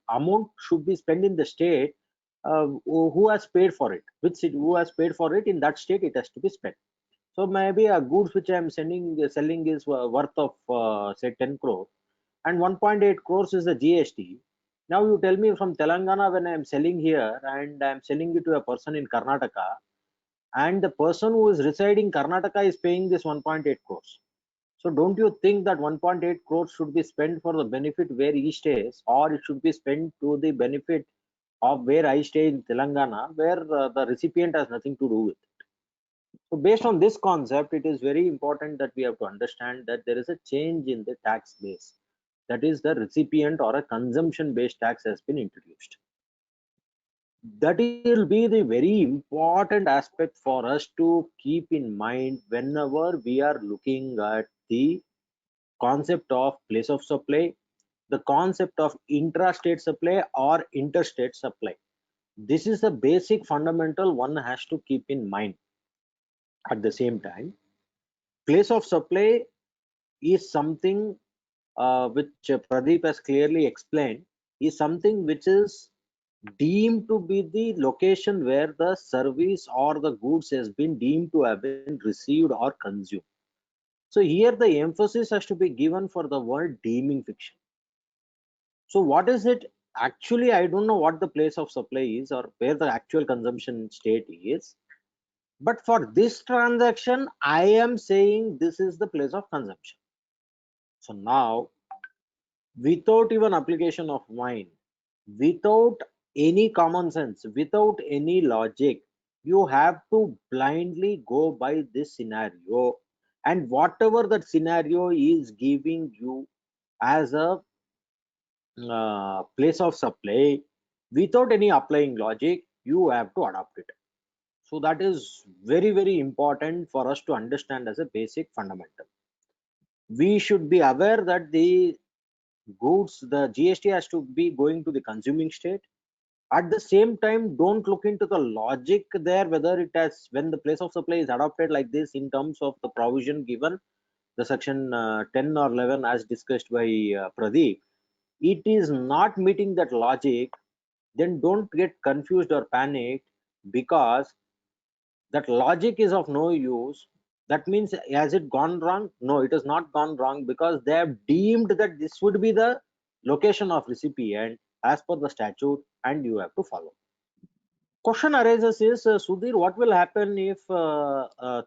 amount should be spent in the state who has paid for it. Who has paid for it in that state, it has to be spent. So maybe a goods which I am selling is worth of say 10 crore, and 1.8 crores is the GST. Now you tell me from Telangana, when I am selling here and I am selling it to a person in Karnataka, and the person who is residing in Karnataka is paying this 1.8 crores. So don't you think that 1.8 crores should be spent for the benefit where he stays, or it should be spent to the benefit of where I stay in Telangana, where the recipient has nothing to do with it? So based on this concept, it is very important that we have to understand that there is a change in the tax base. That is, the recipient or a consumption based tax has been introduced. That will be the very important aspect for us to keep in mind whenever we are looking at the concept of place of supply, the concept of intrastate supply or interstate supply. This is the basic fundamental one has to keep in mind. At the same time, place of supply is something which Pradeep has clearly explained, is something which is deemed to be the location where the service or the goods has been deemed to have been received or consumed. So here the emphasis has to be given for the word deeming fiction. So what is it? Actually, I don't know what the place of supply is or where the actual consumption state is. But for this transaction, I am saying this is the place of consumption. So now, without even application of mind, without any common sense, without any logic, you have to blindly go by this scenario, and whatever that scenario is giving you as a place of supply, without any applying logic, you have to adopt it. So that is very, very important for us to understand as a basic fundamental. We should be aware that the goods, the GST has to be going to the consuming state. At the same time, don't look into the logic there, whether it has, when the place of supply is adopted like this in terms of the provision given, the section 10 or 11 as discussed by Pradeep, it is not meeting that logic, then don't get confused or panicked, because that logic is of no use. That means, has it gone wrong? No, it has not gone wrong, because they have deemed that this would be the location of recipient as per the statute, and you have to follow. Question arises is, Sudhir, what will happen if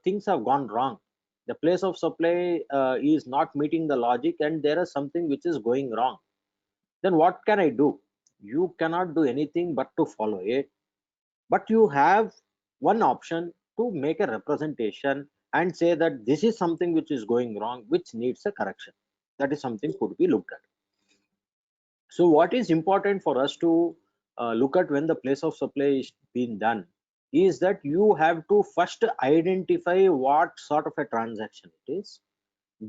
things have gone wrong? The place of supply is not meeting the logic and there is something which is going wrong. Then what can I do? You cannot do anything but to follow it. But you have one option to make a representation and say that this is something which is going wrong, which needs a correction. That is something could be looked at. So what is important for us to look at when the place of supply is being done is that you have to first identify what sort of a transaction it is,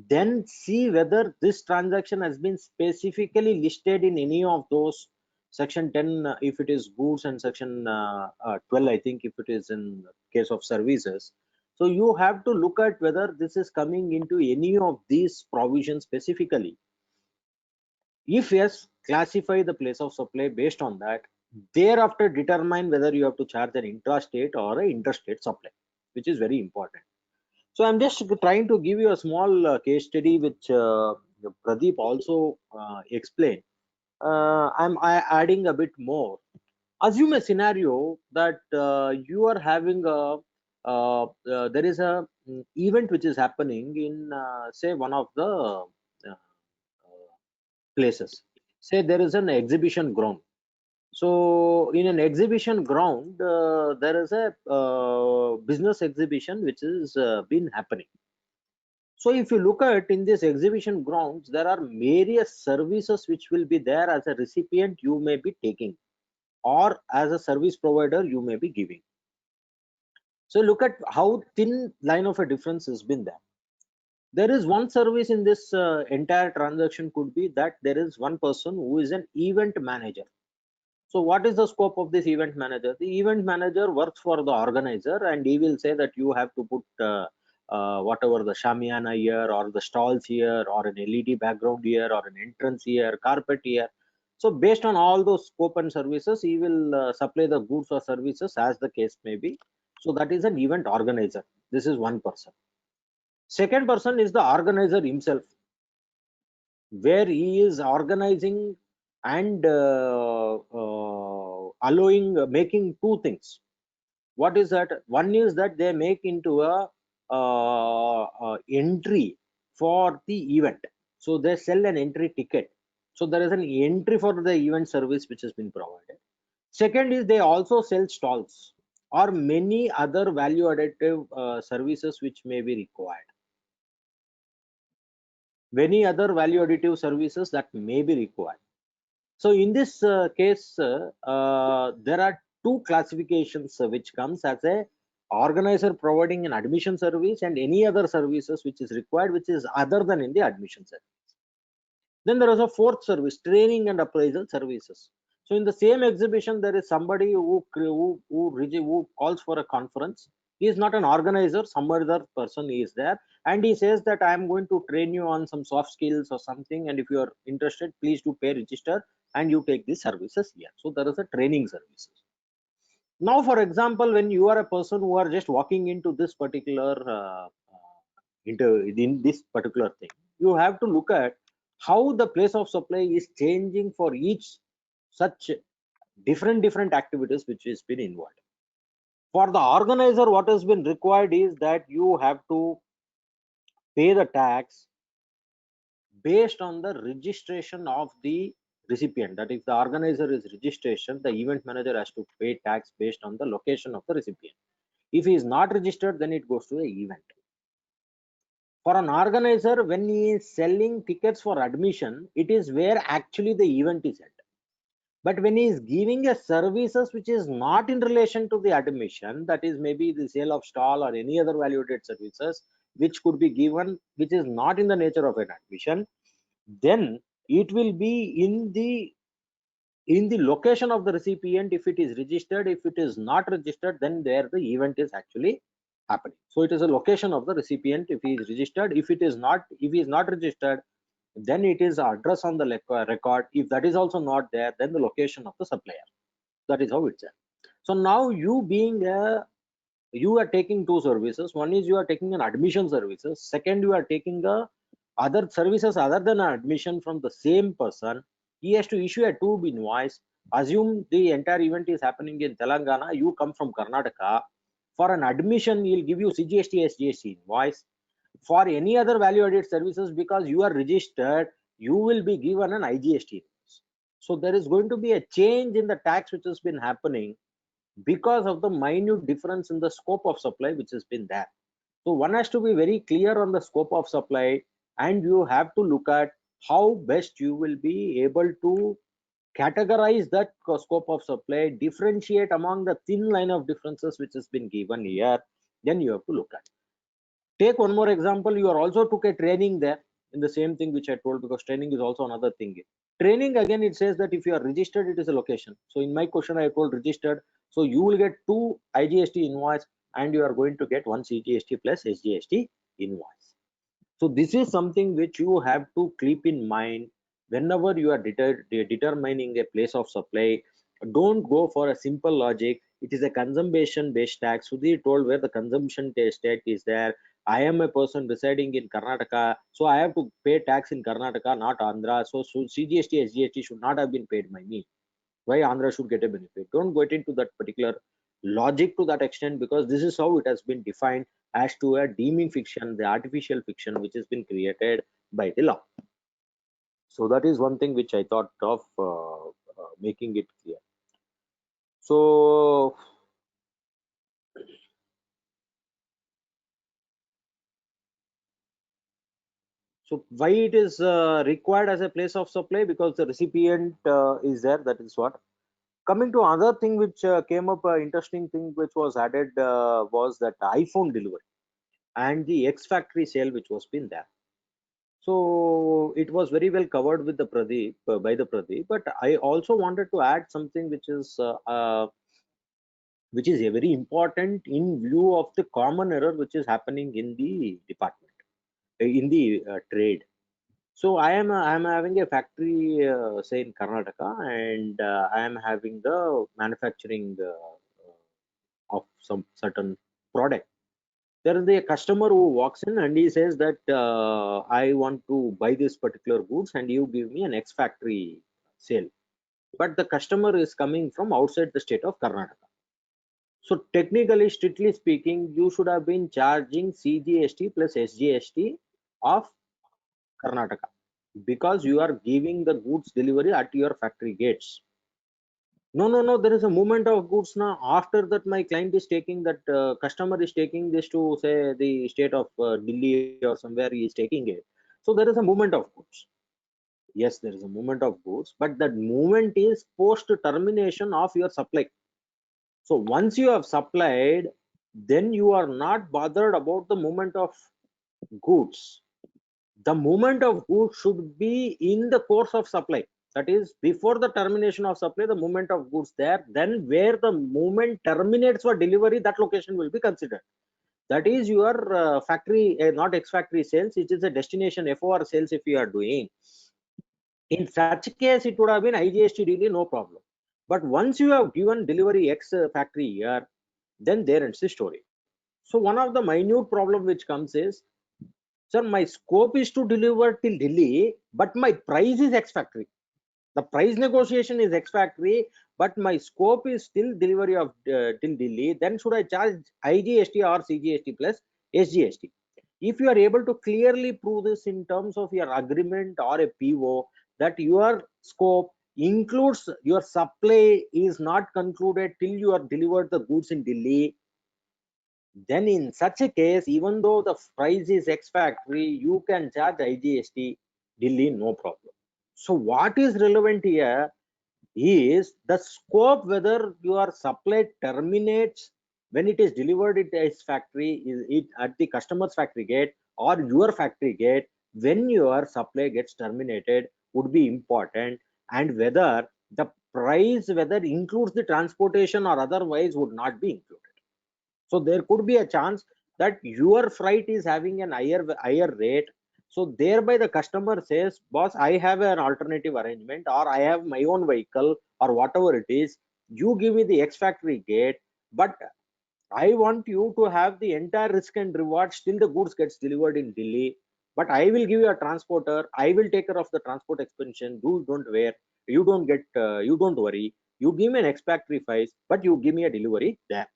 then see whether this transaction has been specifically listed in any of those section 10 if it is goods, and section 12 I think if it is in case of services. So you have to look at whether this is coming into any of these provisions specifically. If yes, classify the place of supply based on that. Thereafter, determine whether you have to charge an intrastate or an interstate supply, which is very important. So I'm just trying to give you a small case study, which Pradeep also explained. I'm adding a bit more. Assume a scenario that you are having there is a event which is happening in say one of the places. Say there is an exhibition ground. So in an exhibition ground, there is a business exhibition which is been happening. So if you look at in this exhibition grounds, there are various services which will be there as a recipient you may be taking, or as a service provider you may be giving. So look at how thin line of a difference has been there. There is one service in this entire transaction could be that there is one person who is an event manager. So what is the scope of this event manager? The event manager works for the organizer, and he will say that you have to put whatever the shamiana here, or the stalls here, or an LED background here, or an entrance here, carpet here. So based on all those scope and services, he will supply the goods or services as the case may be. So that is an event organizer. This is one person. Second person is the organizer himself, where he is organizing and making two things. What is that? One is that they make into a entry for the event. So they sell an entry ticket. So there is an entry for the event service which has been provided. Second is they also sell stalls or many other value additive services which may be required. Many other value additive services that may be required. So in this case, there are two classifications which comes as a organizer providing an admission service and any other services which is required, which is other than in the admission service. Then there is a fourth service, training and appraisal services. So in the same exhibition, there is somebody who calls for a conference. He is not an organizer, some other person is there, and he says that I am going to train you on some soft skills or something, and if you are interested, please do pay register and you take these services here. So there is a training services. Now, for example, when you are a person who are just walking into this particular in this particular thing, you have to look at how the place of supply is changing for each such different activities which has been involved. For the organizer, what has been required is that you have to pay the tax based on the registration of the recipient. That if the organizer is registration, the event manager has to pay tax based on the location of the recipient. If he is not registered, then it goes to the event. For an organizer, when he is selling tickets for admission, it is where actually the event is at. But when he is giving a services which is not in relation to the admission, that is maybe the sale of stall or any other value-added services which could be given, which is not in the nature of an admission, then it will be in the location of the recipient if it is registered. If it is not registered, then there the event is actually happening. So it is a location of the recipient if he is registered. If he is not registered, then it is address on the record. If that is also not there, then the location of the supplier. That is how it's there. So now you are taking two services. One is you are taking an admission services. Second, you are taking other services other than admission from the same person. He has to issue a two invoice. Assume the entire event is happening in Telangana. You come from Karnataka. For an admission, he'll give you CGST, SGST invoice. For any other value-added services, because you are registered, you will be given an IGST invoice. So there is going to be a change in the tax which has been happening because of the minute difference in the scope of supply which has been there. So one has to be very clear on the scope of supply, and you have to look at how best you will be able to categorize that scope of supply, differentiate among the thin line of differences which has been given here. Then you have to look at. Take one more example. You are also took a training there in the same thing which I told, because training is also another thing. Training, again, it says that if you are registered, it is a location. So in my question, I told registered. So you will get two IGST invoice and you are going to get one CGST plus SGST invoice. So this is something which you have to keep in mind whenever you are determining a place of supply. Don't go for a simple logic. It is a consumption based tax. Sudhir told where the consumption state is there. I am a person residing in Karnataka, so I have to pay tax in Karnataka, not Andhra. So CGST, SGST should not have been paid by me. Why Andhra should get a benefit? Don't get into that particular logic to that extent, because this is how it has been defined as to a deeming fiction, the artificial fiction which has been created by the law. So that is one thing which I thought of making it clear. So why it is required as a place of supply? Because the recipient is there. That is what. Coming to another thing which came up, interesting thing which was added was that iPhone delivery and the X factory sale which was been there. So it was very well covered with the Pradeep by the Pradeep, but I also wanted to add something which is very important in view of the common error which is happening in the department, in the trade. So I am having a factory say in Karnataka, and I am having the manufacturing of some certain product. There is a customer who walks in and he says that I want to buy this particular goods and you give me an X factory sale. But the customer is coming from outside the state of Karnataka. So technically, strictly speaking, you should have been charging CGST plus SGST of Karnataka, because you are giving the goods delivery at your factory gates. No, there is a movement of goods now. After that, my client is taking that, customer is taking this to say the state of Delhi or somewhere he is taking it. So there is a movement of goods. Yes, there is a movement of goods, but that movement is post termination of your supply. So once you have supplied, then you are not bothered about the movement of goods. The movement of goods should be in the course of supply. That is, before the termination of supply, the movement of goods there. Then where the movement terminates for delivery, that location will be considered. That is your factory, not X factory sales. It is a destination FOR sales if you are doing. In such case, it would have been IGST really no problem. But once you have given delivery X factory here, then there ends the story. So one of the minute problem which comes is, sir, my scope is to deliver till Delhi, but my price is X factory. The price negotiation is X factory, but my scope is still delivery of till Delhi. Then should I charge IGST or CGST plus SGST? If you are able to clearly prove this in terms of your agreement or a PO, that your scope includes your supply is not concluded till you are delivered the goods in Delhi, then in such a case, even though the price is X factory, you can charge IGST Delhi, no problem. So what is relevant here is the scope, whether your supply terminates when it is delivered at its factory, is it at the customer's factory gate or your factory gate, when your supply gets terminated, would be important, and whether the price, whether includes the transportation or otherwise, would not be included. So there could be a chance that your freight is having an higher rate. So thereby the customer says, boss, I have an alternative arrangement, or I have my own vehicle, or whatever it is. You give me the X factory gate, but I want you to have the entire risk and reward till the goods gets delivered in Delhi. But I will give you a transporter. I will take care of the transport expension. You don't wear. You don't get. You don't worry. You give me an X factory price, but you give me a delivery there.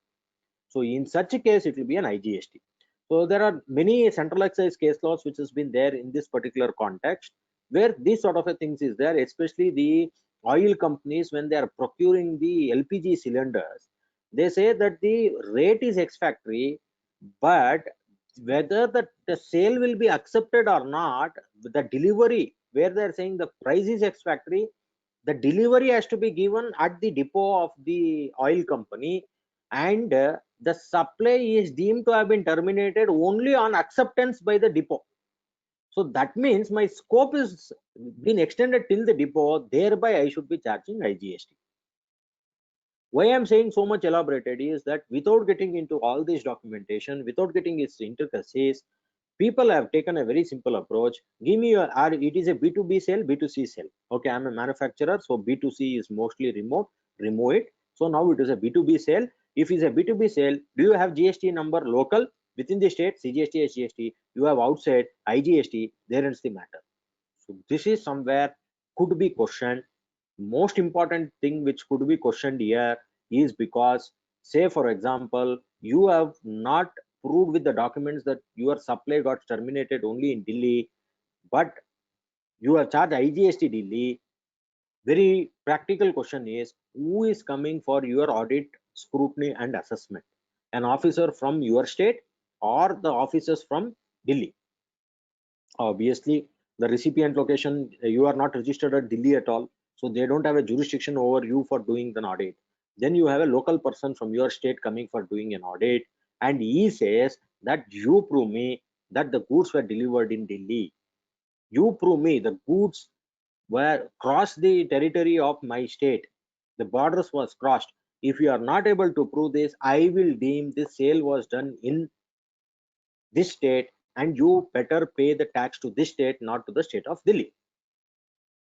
So in such a case, it will be an IGST. So there are many centralized case laws which has been there in this particular context, where this sort of a things is there, especially the oil companies when they are procuring the LPG cylinders. They say that the rate is X factory, but whether the sale will be accepted or not, the delivery where they're saying the price is X factory, the delivery has to be given at the depot of the oil company, and the supply is deemed to have been terminated only on acceptance by the depot. So that means my scope is been extended till the depot, thereby I should be charging IGST. Why I'm saying so much elaborated is that without getting into all this documentation, without getting its intricacies, people have taken a very simple approach. Give me your, it is a B2B sale, B2C sale. Okay, I'm a manufacturer, so B2C is mostly remote, remove it. So now it is a B2B sale. If it's a B2B sale, do you have GST number local within the state, CGST, SGST? You have outside IGST, there ends the matter. So this is somewhere could be questioned. Most important thing which could be questioned here is because, say for example, you have not proved with the documents that your supply got terminated only in Delhi, but you are charged IGST Delhi. Very practical question is, who is coming for your audit, scrutiny and assessment? An officer from your state or the officers from Delhi? Obviously the recipient location, you are not registered at Delhi at all, so they don't have a jurisdiction over you for doing an audit. Then you have a local person from your state coming for doing an audit, and he says that you prove me that the goods were delivered in Delhi. You prove me the goods were crossed the territory of my state, the borders was crossed. If you are not able to prove this, I will deem this sale was done in this state, and you better pay the tax to this state, not to the state of Delhi.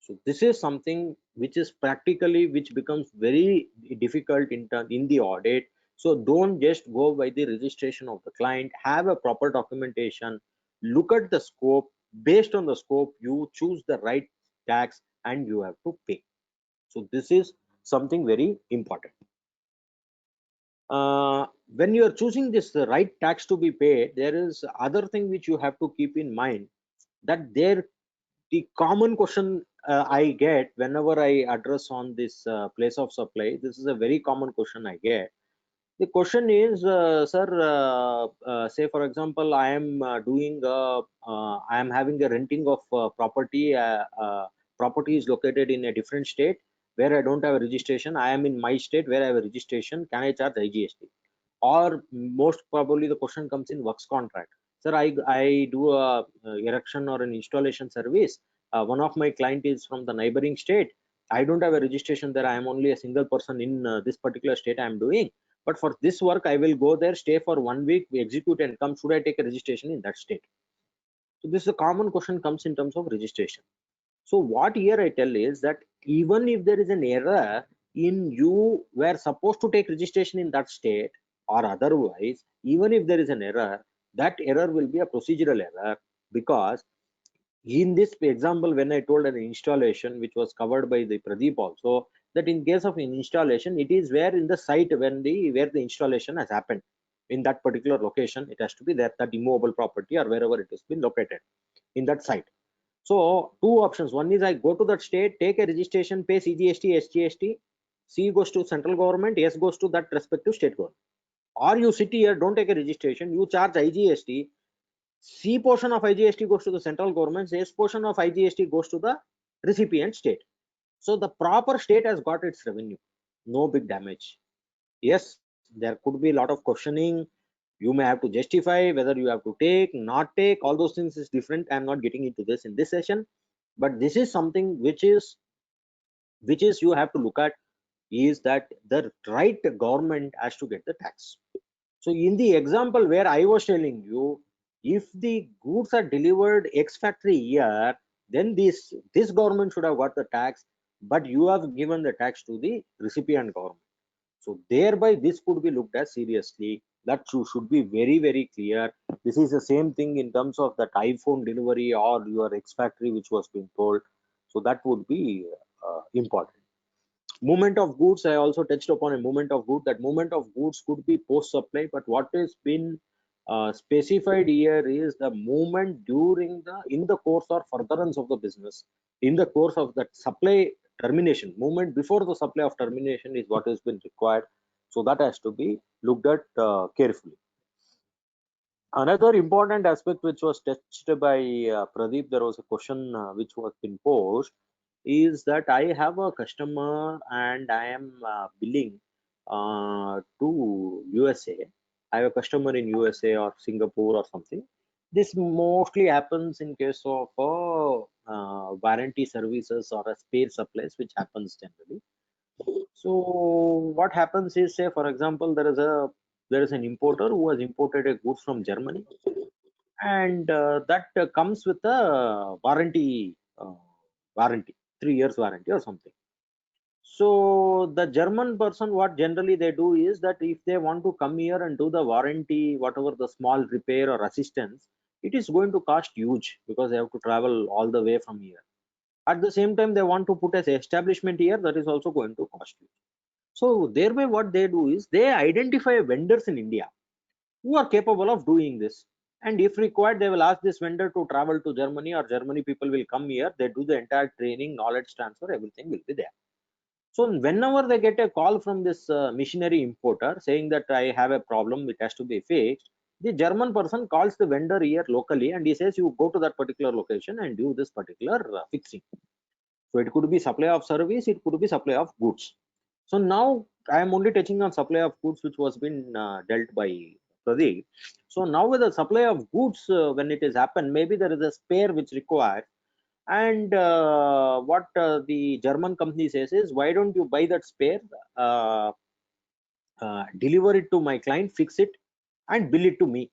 So this is something which is practically, which becomes very difficult in the audit. So don't just go by the registration of the client, have a proper documentation, look at the scope. Based on the scope, you choose the right tax and you have to pay. So this is something very important. When you are choosing this right tax to be paid, there is other thing which you have to keep in mind, that there the common question I get whenever I address on this place of supply, this is a very common question I get. The question is, sir, say for example, I am I am having a renting of property. Property is located in a different state where I don't have a registration. I am in my state where I have a registration. Can I charge IGST? Or most probably the question comes in works contract. Sir, I do a erection or an installation service. One of my client is from the neighboring state. I don't have a registration there. I am only a single person in this particular state I am doing. But for this work, I will go there, stay for 1 week, we execute and come. Should I take a registration in that state? So this is a common question comes in terms of registration. So what here I tell is that even if there is an error in you were supposed to take registration in that state or otherwise, even if there is an error, that error will be a procedural error, because in this example, when I told an installation which was covered by the Pradeep also, that in case of an installation, it is where in the site when where the installation has happened in that particular location, it has to be there, that immovable property or wherever it has been located in that site. So two options. One is I go to that state, take a registration, pay CGST, SGST, C goes to central government, S goes to that respective state government. Or you sit here, don't take a registration, you charge IGST, C portion of IGST goes to the central government, S portion of IGST goes to the recipient state. So the proper state has got its revenue, no big damage. Yes, there could be a lot of questioning. You may have to justify whether you have to take, not take, all those things is different. I'm not getting into this in this session. But this is something which is you have to look at, is that the right government has to get the tax. So in the example where I was telling you, if the goods are delivered ex factory year, then this government should have got the tax, but you have given the tax to the recipient government. So thereby this could be looked at seriously. That should be very, very clear. This is the same thing in terms of that iPhone delivery or your ex factory which was being told. So that would be important. Movement of goods, I also touched upon a movement of goods. That movement of goods could be post supply, but what has been specified here is the movement during the in the course or furtherance of the business, in the course of that supply termination. Movement before the supply of termination is what has been required. So that has to be looked at carefully. Another important aspect which was touched by Pradeep, there was a question which was been posed, is that I have a customer and I am billing to USA. I have a customer in USA or Singapore or something. This mostly happens in case of warranty services or a spare supplies, which happens generally. So what happens is, say for example, there is an importer who has imported a goods from Germany, and that comes with a warranty, 3 years warranty or something. So the German person, what generally they do is that if they want to come here and do the warranty, whatever the small repair or assistance, it is going to cost huge because they have to travel all the way from here. At the same time, they want to put as establishment here, that is also going to cost you. So thereby what they do is they identify vendors in India who are capable of doing this. And if required, they will ask this vendor to travel to Germany, or Germany people will come here. They do the entire training, knowledge transfer, everything will be there. So whenever they get a call from this machinery importer saying that I have a problem, it has to be fixed, the German person calls the vendor here locally and he says, you go to that particular location and do this particular fixing. So it could be supply of service, it could be supply of goods. So now I am only touching on supply of goods, which was been dealt by Pradeep. So now with the supply of goods, when it is happened, maybe there is a spare which required, and what the German company says is, why don't you buy that spare, deliver it to my client, fix it, and bill it to me.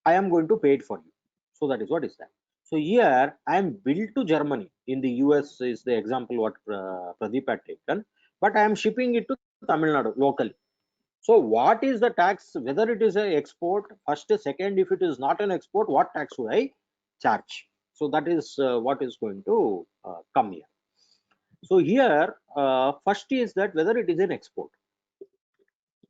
I am going to pay it for you. So that is what is that. So here I am billed to Germany. In the US is the example what Pradeep had taken, but I am shipping it to Tamil Nadu locally. So what is the tax, whether it is an export, first, second, if it is not an export, what tax should I charge? So that is what is going to come here. So here, first is that whether it is an export.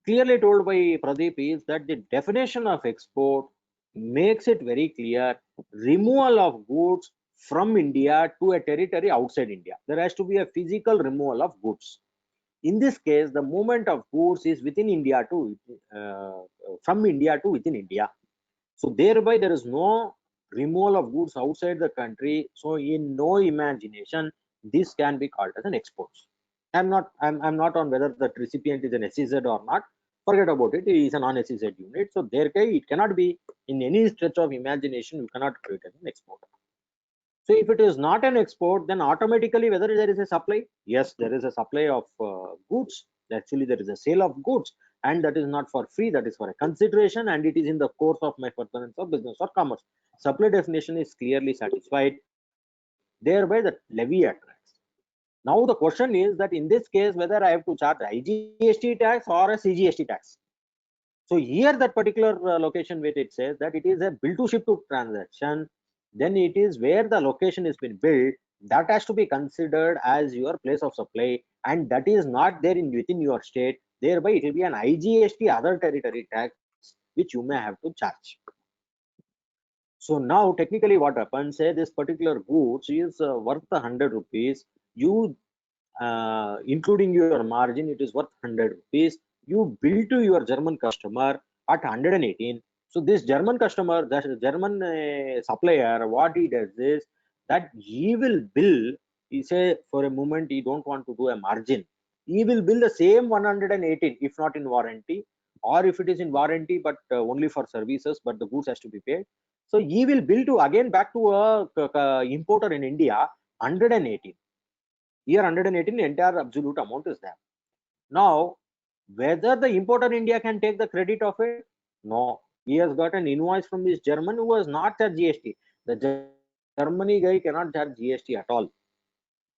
Clearly told by Pradeep is that the definition of export makes it very clear: removal of goods from India to a territory outside India. There has to be a physical removal of goods. In this case, the movement of goods is within India to from India to within India. So thereby there is no removal of goods outside the country. So in no imagination this can be called as an export. I'm not on whether the recipient is an SEZ or not. Forget about it. It is a non-SEZ unit. So thereby it cannot be in any stretch of imagination. You cannot create as an export. So if it is not an export, then automatically whether there is a supply, yes, there is a supply of goods. Actually, there is a sale of goods, and that is not for free. That is for a consideration, and it is in the course of my furtherance of business or commerce. Supply definition is clearly satisfied. Thereby, the levy attracts. Now the question is that in this case, whether I have to charge IGST tax or a CGST tax. So here that particular location where it says that it is a bill to ship to transaction, then it is where the location has been built, that has to be considered as your place of supply, and that is not there in within your state. Thereby it will be an IGST other territory tax which you may have to charge. So now technically what happens, say this particular goods is worth 100 rupees, you including your margin, it is worth 100 rupees. You bill to your German customer at 118. So this German customer, the German supplier, what he does is that he will bill. He say for a moment he don't want to do a margin. He will bill the same 118 if not in warranty, or if it is in warranty but only for services, but the goods has to be paid. So he will bill to again back to a importer in India 118. Here 118 entire absolute amount is there. Now, whether the importer India can take the credit of it? No. He has got an invoice from this German who has not charged GST. The Germany guy cannot charge GST at all.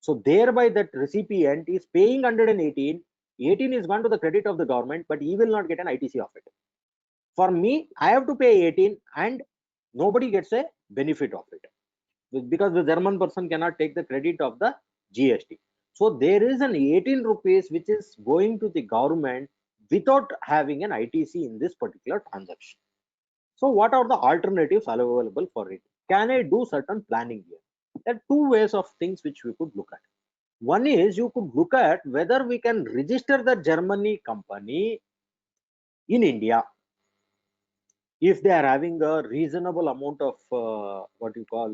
So thereby that recipient is paying 118. 18 is gone to the credit of the government, but he will not get an ITC of it. For me, I have to pay 18 and nobody gets a benefit of it because the German person cannot take the credit of the GST. So there is an 18 rupees which is going to the government without having an ITC in this particular transaction. So what are the alternatives available for it? Can I do certain planning here? There are two ways of things which we could look at. One is you could look at whether we can register the Germany company in India if they are having a reasonable amount of what you call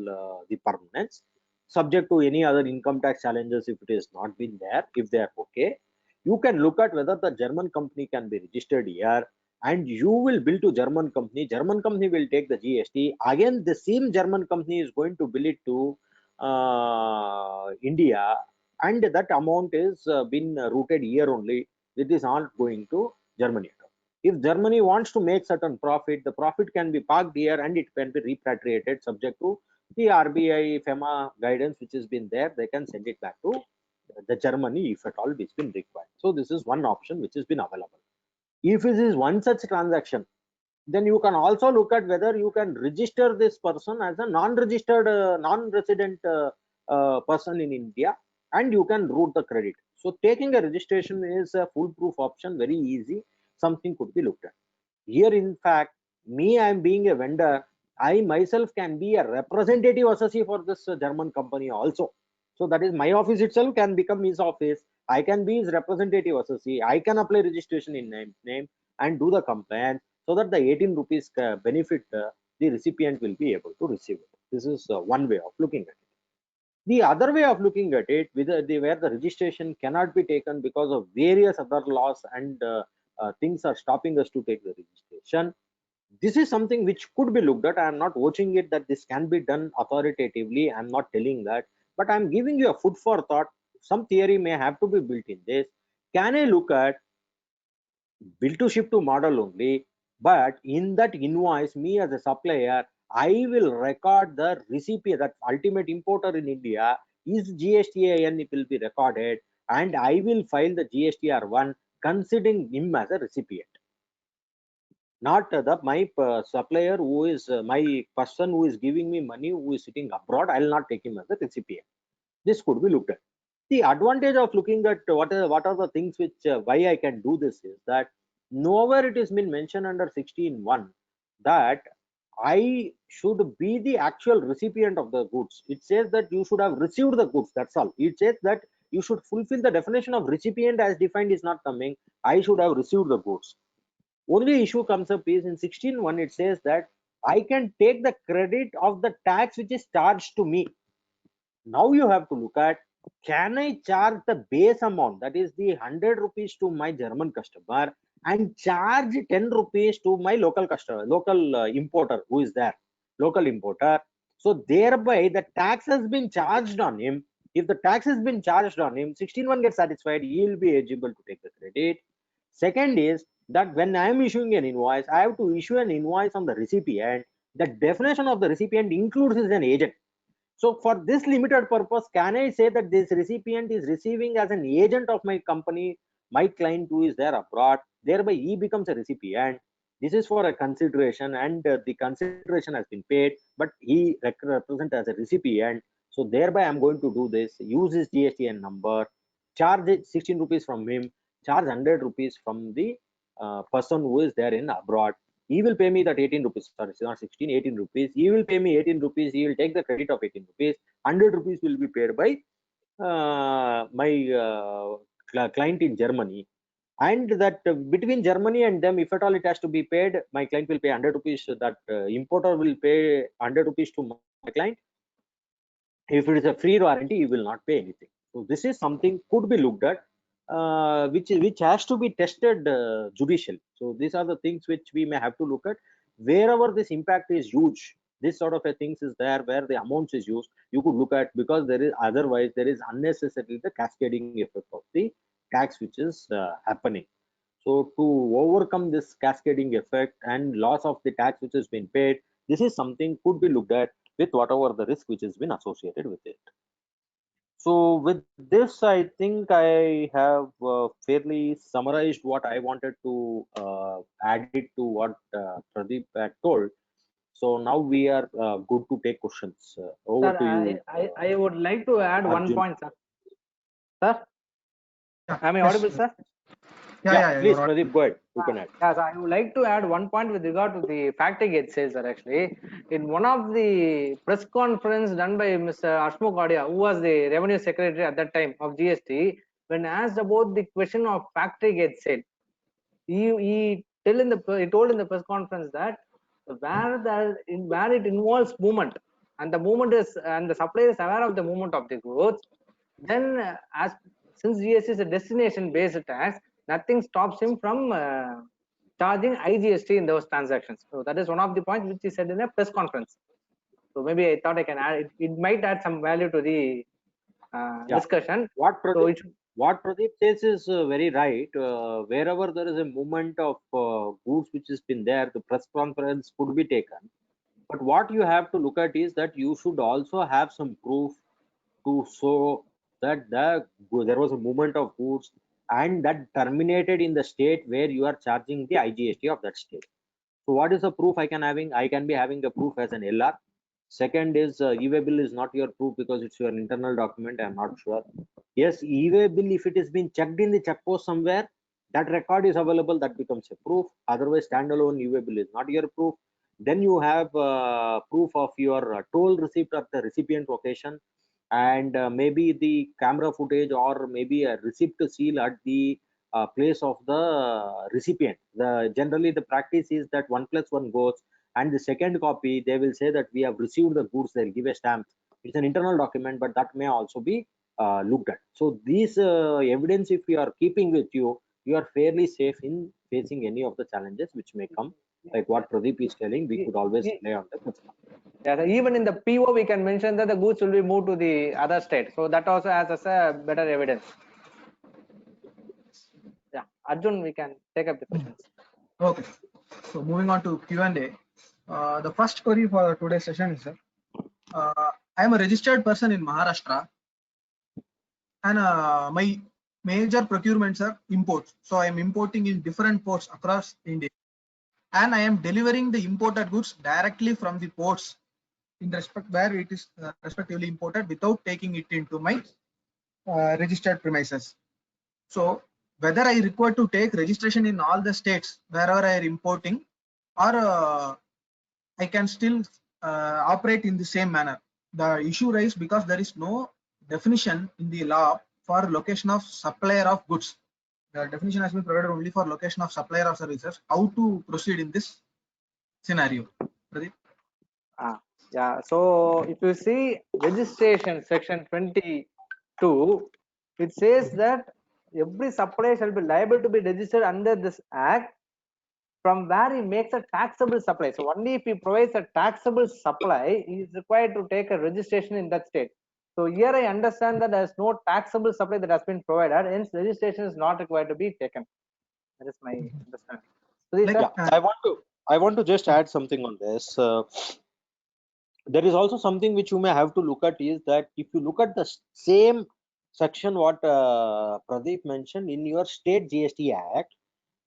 the permanence, subject to any other income tax challenges. If it is not been there, if they are okay, you can look at whether the German company can be registered here, and you will bill to German company. German company will take the GST. Again, the same German company is going to bill it to India, and that amount is been routed here only. It is not going to Germany. If Germany wants to make certain profit, the profit can be parked here and it can be repatriated subject to the RBI FEMA guidance which has been there. They can send it back to the Germany if at all it has been required. So this is one option which has been available. If it is one such transaction, then you can also look at whether you can register this person as a non-registered, non-resident person in India, and you can route the credit. So taking a registration is a foolproof option, very easy. Something could be looked at. Here, in fact, me, I am being a vendor. I myself can be a representative associate for this German company also. So that is my office itself can become his office. I can be his representative associate. I can apply registration in name and do the compliance so that the 18 rupees benefit the recipient will be able to receive it. This is one way of looking at it. The other way of looking at it, where the registration cannot be taken because of various other laws and things are stopping us to take the registration. This is something which could be looked at. I am not watching it that this can be done authoritatively. I am not telling that, but I am giving you a food for thought. Some theory may have to be built in this. Can I look at bill to ship to model only, but in that invoice, me as a supplier, I will record the recipient, that ultimate importer in India is GSTIN, it will be recorded, and I will file the GSTR1 considering him as a recipient. Not my supplier who is my person who is giving me money, who is sitting abroad, I will not take him as a recipient. This could be looked at. The advantage of looking at what are the things which why I can do this is that nowhere it has been mentioned under 16.1 that I should be the actual recipient of the goods. It says that you should have received the goods. That's all. It says that you should fulfill the definition of recipient as defined is not coming. I should have received the goods. Only issue comes up is in 16.1 it says that I can take the credit of the tax which is charged to me. Now you have to look at, can I charge the base amount, that is the 100 rupees to my German customer and charge 10 rupees to my local customer, local importer who is there, local importer. So thereby the tax has been charged on him. If the tax has been charged on him, 16.1 gets satisfied, he will be eligible to take the credit. Second is that when I am issuing an invoice, I have to issue an invoice on the recipient. The definition of the recipient includes as an agent. So for this limited purpose, can I say that this recipient is receiving as an agent of my company, my client who is there abroad, thereby he becomes a recipient. This is for a consideration, and the consideration has been paid, but he represents as a recipient. So thereby I'm going to do this, use his GSTN number, charge 16 rupees from him, charge 100 rupees from the person who is there in abroad. He will pay me that 18 rupees, sorry, it's not 16, 18 rupees. He will pay me 18 rupees. He will take the credit of 18 rupees. 100 rupees will be paid by my client in Germany. And that between Germany and them, if at all it has to be paid, my client will pay 100 rupees. That importer will pay 100 rupees to my client. If it is a free warranty, he will not pay anything. So this is something could be looked at, which has to be tested judicially. So these are the things which we may have to look at. Wherever this impact is huge, This sort of a things is there where the amounts is used. You could look at, because there is otherwise there is unnecessarily the cascading effect of the tax which is happening. So to overcome this cascading effect and loss of the tax which has been paid, this is something could be looked at with whatever the risk which has been associated with it. So with this, I think I have fairly summarized what I wanted to add it to what Pradeep had told. So now we are good to take questions. Over Sir, to you, I would like to add one Arjun. point, sir. Sir, Yeah, am I yes, audible, sir? Please, you're Pradeep, go ahead. You can add. Yes, I would like to add one point with regard to the factory gate sales, sir. Actually, in one of the press conference done by Mr. Ashmuk Adia, who was the revenue secretary at that time of GST, when asked about the question of factory gate sale, he told in the press conference that where it involves movement, and the movement is, and the supplier is aware of the movement of the goods, then as since GST is a destination based tax, nothing stops him from charging IGST in those transactions. So that is one of the points which he said in a press conference. So maybe I thought I can add it might add some value to the discussion. What Pradeep says is very right. Wherever there is a movement of goods which has been there, the press conference could be taken. But what you have to look at is that you should also have some proof to show that there was a movement of goods and that terminated in the state where you are charging the IGST of that state. So what is the proof I can be having the proof as an LR. Second is e-way bill is not your proof because it's your internal document. I'm not sure. Yes, e-way bill, if it has been checked in the check post somewhere, that record is available, that becomes a proof. Otherwise, standalone e-way bill is not your proof. Then you have proof of your toll receipt at the recipient location, and maybe the camera footage or maybe a receipt seal at the place of the recipient. Generally the practice is that 1+1 goes, and the second copy they will say that we have received the goods. They'll give a stamp. It's an internal document, but that may also be looked at. So these evidence, if you are keeping with you, you are fairly safe in facing any of the challenges which may come. Like what Pradeep is telling, we could always rely on the customer. Yeah, so even in the PO we can mention that the goods will be moved to the other state, so that also has as a better evidence. Yeah, Arjun, we can take up the questions. Okay, so moving on to Q&A. The first query for today's session is, I am a registered person in Maharashtra, and my major procurements are imports. So I am importing in different ports across India, and I am delivering the imported goods directly from the ports in respect where it is respectively imported without taking it into my registered premises. So whether I require to take registration in all the states wherever I am importing, or I can still operate in the same manner. The issue raised because there is no definition in the law for location of supplier of goods. The definition has been provided only for location of supplier of services. How to proceed in this scenario? Pradeep? Yeah, so if you see registration section 22, it says that every supplier shall be liable to be registered under this act from where he makes a taxable supply. So only if he provides a taxable supply, he is required to take a registration in that state. So here I understand that there is no taxable supply that has been provided, hence registration is not required to be taken. That is my understanding. So yeah, I want to just add something on this. There is also something which you may have to look at, is that if you look at the same section what Pradeep mentioned in your state GST Act,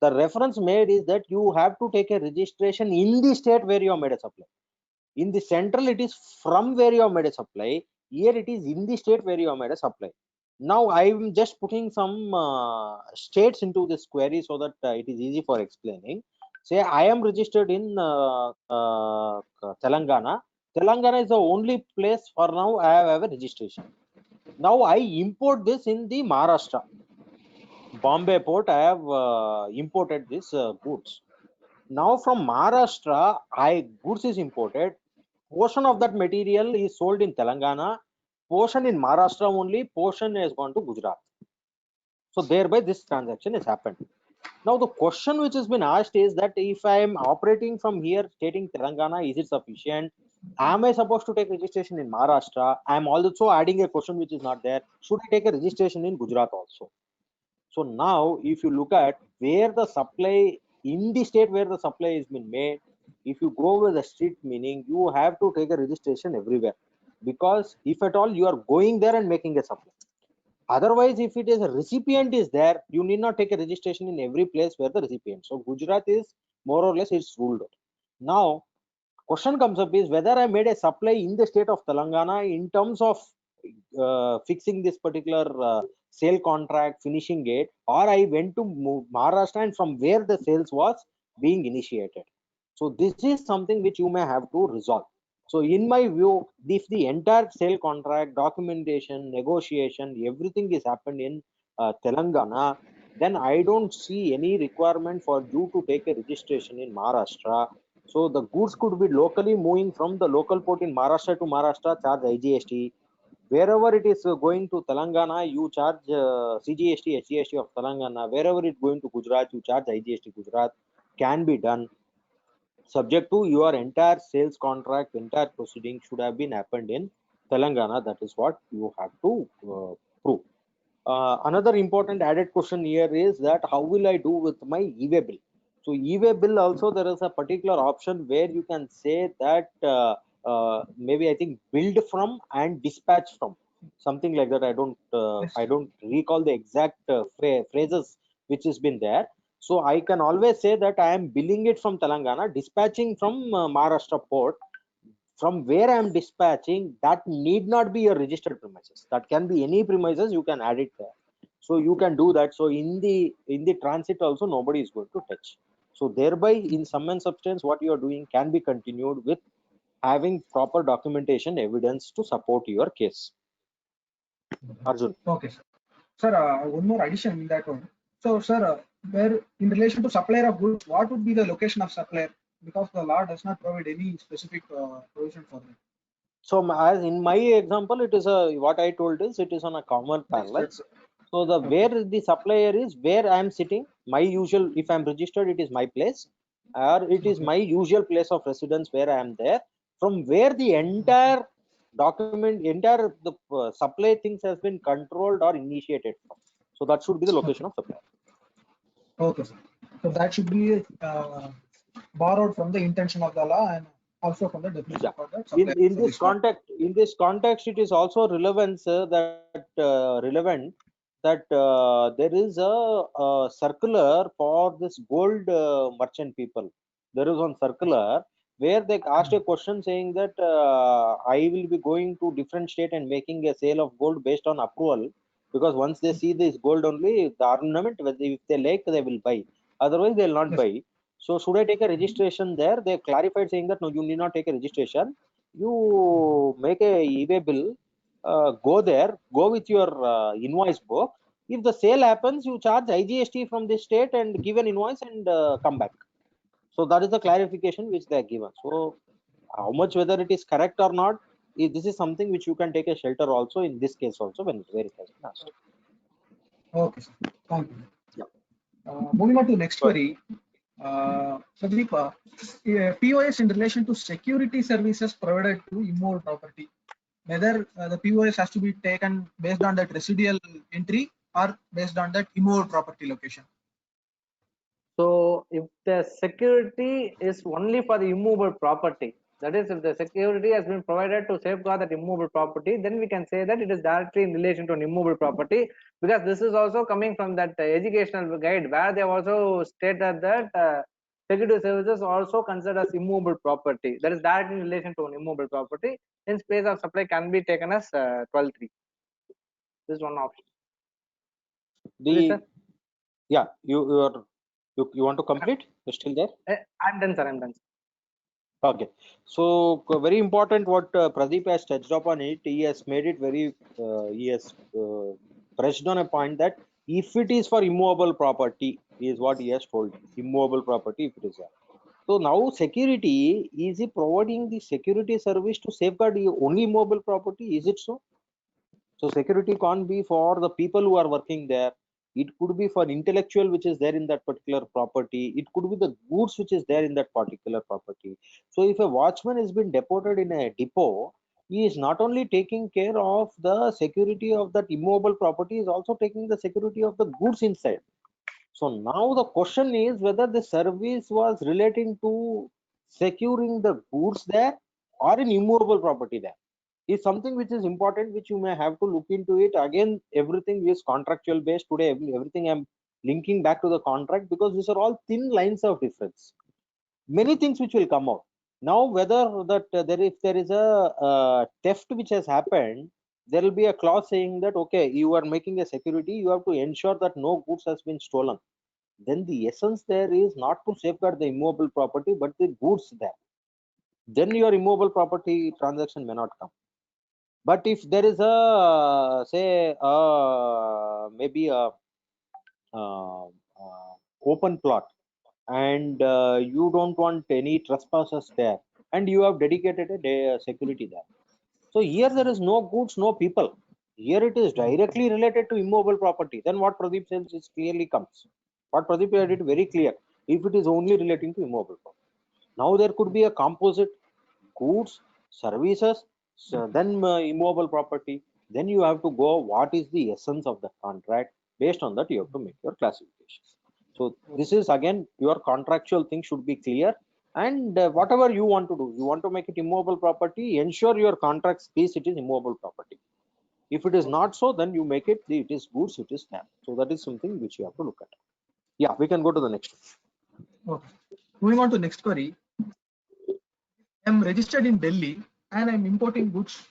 the reference made is that you have to take a registration in the state where you have made a supply. In the central, it is from where you have made a supply. Here it is in the state where you have made a supply. Now I'm just putting some states into this query so that it is easy for explaining. Say I am registered in Telangana. Telangana is the only place for now I have a registration. Now I import this in the Maharashtra. Bombay port, I have imported this goods. Now from Maharashtra, goods is imported. Portion of that material is sold in Telangana, portion in Maharashtra only, portion has gone to Gujarat. So thereby this transaction has happened. Now the question which has been asked is that if I am operating from here, stating Telangana, is it sufficient? Am I supposed to take registration in Maharashtra? I am also adding a question which is not there. Should I take a registration in Gujarat also? So now, if you look at where the supply in the state where the supply has been made, if you go with the strict meaning, you have to take a registration everywhere, because if at all you are going there and making a supply. Otherwise, if it is a recipient is there, you need not take a registration in every place where the recipient. So Gujarat is more or less it's ruled out. Now, question comes up is whether I made a supply in the state of Telangana in terms of fixing this particular sale contract, finishing it, or I went to Maharashtra and from where the sales was being initiated. So this is something which you may have to resolve. So in my view, if the entire sale contract, documentation, negotiation, everything is happened in Telangana, then I don't see any requirement for you to take a registration in Maharashtra. So the goods could be locally moving from the local port in Maharashtra to Maharashtra, charge IGST. Wherever it is going to Telangana, you charge CGST, SGST of Telangana. Wherever it's going to Gujarat, you charge IGST Gujarat. Can be done, subject to your entire sales contract, entire proceeding should have been happened in Telangana. That is what you have to prove. Another important added question here is that how will I do with my e-way bill? So e-way bill also there is a particular option where you can say that maybe I think build from and dispatch from, something like that. I don't recall the exact phrases which has been there. So I can always say that I am billing it from Telangana, dispatching from Maharashtra port. From where I am dispatching, that need not be your registered premises. That can be any premises, you can add it there. So you can do that. So in the transit also nobody is going to touch. So thereby in sum and substance what you are doing can be continued with having proper documentation evidence to support your case. Arjun. Okay, sir. Sir, one more addition in that one. So, sir, where in relation to supplier of goods, what would be the location of supplier? Because the law does not provide any specific provision for that. So as in my example, it is a what I told is it is on a common parallel. So the where the supplier is, where I am sitting, my usual, if I am registered, it is my place, or it is my usual place of residence where I am there. From where the entire document, entire the supply things has been controlled or initiated from. So that should be the location of supplier. Okay, sir. So that should be borrowed from the intention of the law and also from the definition for that supplier. In this context, it is also relevant that there is a circular for this gold merchant people. There is one circular where they asked a question saying that I will be going to different state and making a sale of gold based on approval, because once they see this gold only, the ornament, if they like, they will buy. Otherwise, they will not buy. So should I take a registration there? They clarified saying that no, you need not take a registration. You make a e-way bill, go there, go with your invoice book. If the sale happens, you charge IGST from the state and give an invoice and come back. So that is the clarification which they are given. So how much whether it is correct or not, this is something which you can take a shelter also in this case also when it has been asked. Okay, sir. Thank you. Moving on to next query. Sandeep, POS in relation to security services provided to immovable property, whether the POS has to be taken based on that residual entry or based on that immovable property location. So if the security is only for the immovable property, that is, if the security has been provided to safeguard that immovable property, then we can say that it is directly in relation to an immovable property, because this is also coming from that educational guide where they have also stated that security services also considered as immovable property. That is directly in relation to an immovable property. Hence, place of supply can be taken as 12.3. This is one option. Yeah, you want to complete? You're still there? I'm done, sir. I'm done. Okay, so very important what Pradeep has touched upon it. He has made it very, he has pressed on a point that if it is for immovable property, is what he has told. Immovable property, if it is there. So now security, is he providing the security service to safeguard only immovable property? Is it so? So security can't be for the people who are working there. it could be for intellectual which is there in that particular property, it could be the goods which is there in that particular property. So if a watchman has been deported in a depot, he is not only taking care of the security of that immovable property, he is also taking the security of the goods inside. So now the question is whether the service was relating to securing the goods there or an immovable property there is something which is important, which you may have to look into it. Again, everything is contractual based today. Everything I'm linking back to the contract, because these are all thin lines of difference. Many things which will come out now, whether that if there is a theft which has happened, there will be a clause saying that okay, you are making a security, you have to ensure that no goods has been stolen. Then the essence there is not to safeguard the immovable property but the goods there. Then your immovable property transaction may not come. But if there is a say maybe a open plot, and you don't want any trespassers there, and you have dedicated a security there, so here there is no goods, no people. Here it is directly related to immovable property. Then what Pradeep says is clearly comes. What Pradeep had it very clear. If it is only relating to immovable property, now there could be a composite goods, services, so then immovable property. Then you have to go what is the essence of the contract. Based on that, you have to make your classification. So this is again your contractual thing should be clear. And whatever you want to do, you want to make it immovable property, ensure your contract space it is immovable property. If it is not so, then you make it it is goods, it is stamp. So that is something which you have to look at. Yeah, we can go to the next one. Okay. Moving on to next query. I'm registered in Delhi and I'm importing goods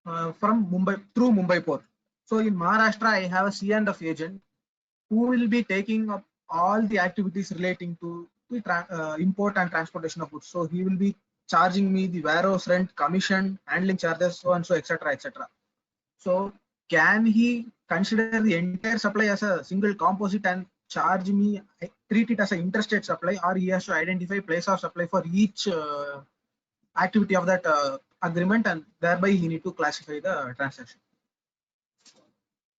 from Mumbai through Mumbai port. So in Maharashtra, I have a C&F agent who will be taking up all the activities relating to the import and transportation of goods. So he will be charging me the warehouse rent, commission, handling charges, so and so, etc., etc. So can he consider the entire supply as a single composite and charge me, treat it as an interstate supply, or he has to identify place of supply for each activity of that agreement, and thereby he need to classify the transaction?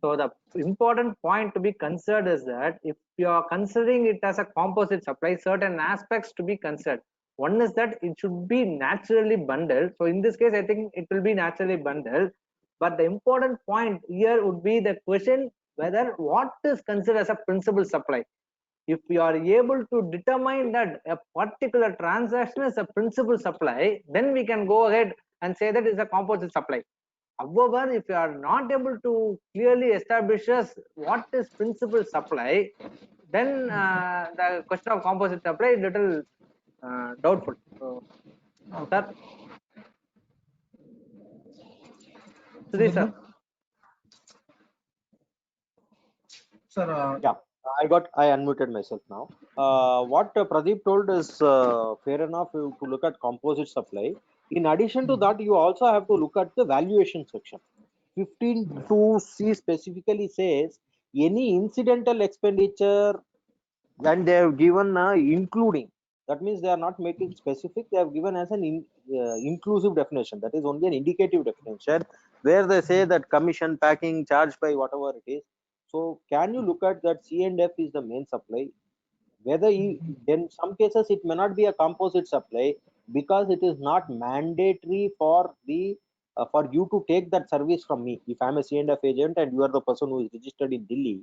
So the important point to be considered is that if you are considering it as a composite supply, certain aspects to be considered. One is that it should be naturally bundled. So in this case, I think it will be naturally bundled. But the important point here would be the question whether what is considered as a principal supply. If you are able to determine that a particular transaction is a principal supply, then we can go ahead and say that it's a composite supply. However, if you are not able to clearly establish what is principal supply, then the question of composite supply is little doubtful. So, sir. Sudhir, sir. Sir, yeah, I unmuted myself now. What Pradeep told is fair enough to look at composite supply. In addition to that, you also have to look at the valuation section. 15(2)(c) specifically says any incidental expenditure, and they have given including. That means they are not making specific. They have given as an inclusive definition. That is only an indicative definition where they say that commission, packing, charge by whatever it is. So can you look at that C&F is the main supply? Whether then some cases it may not be a composite supply because it is not mandatory for the for you to take that service from me. If I'm a C&F agent and you are the person who is registered in Delhi,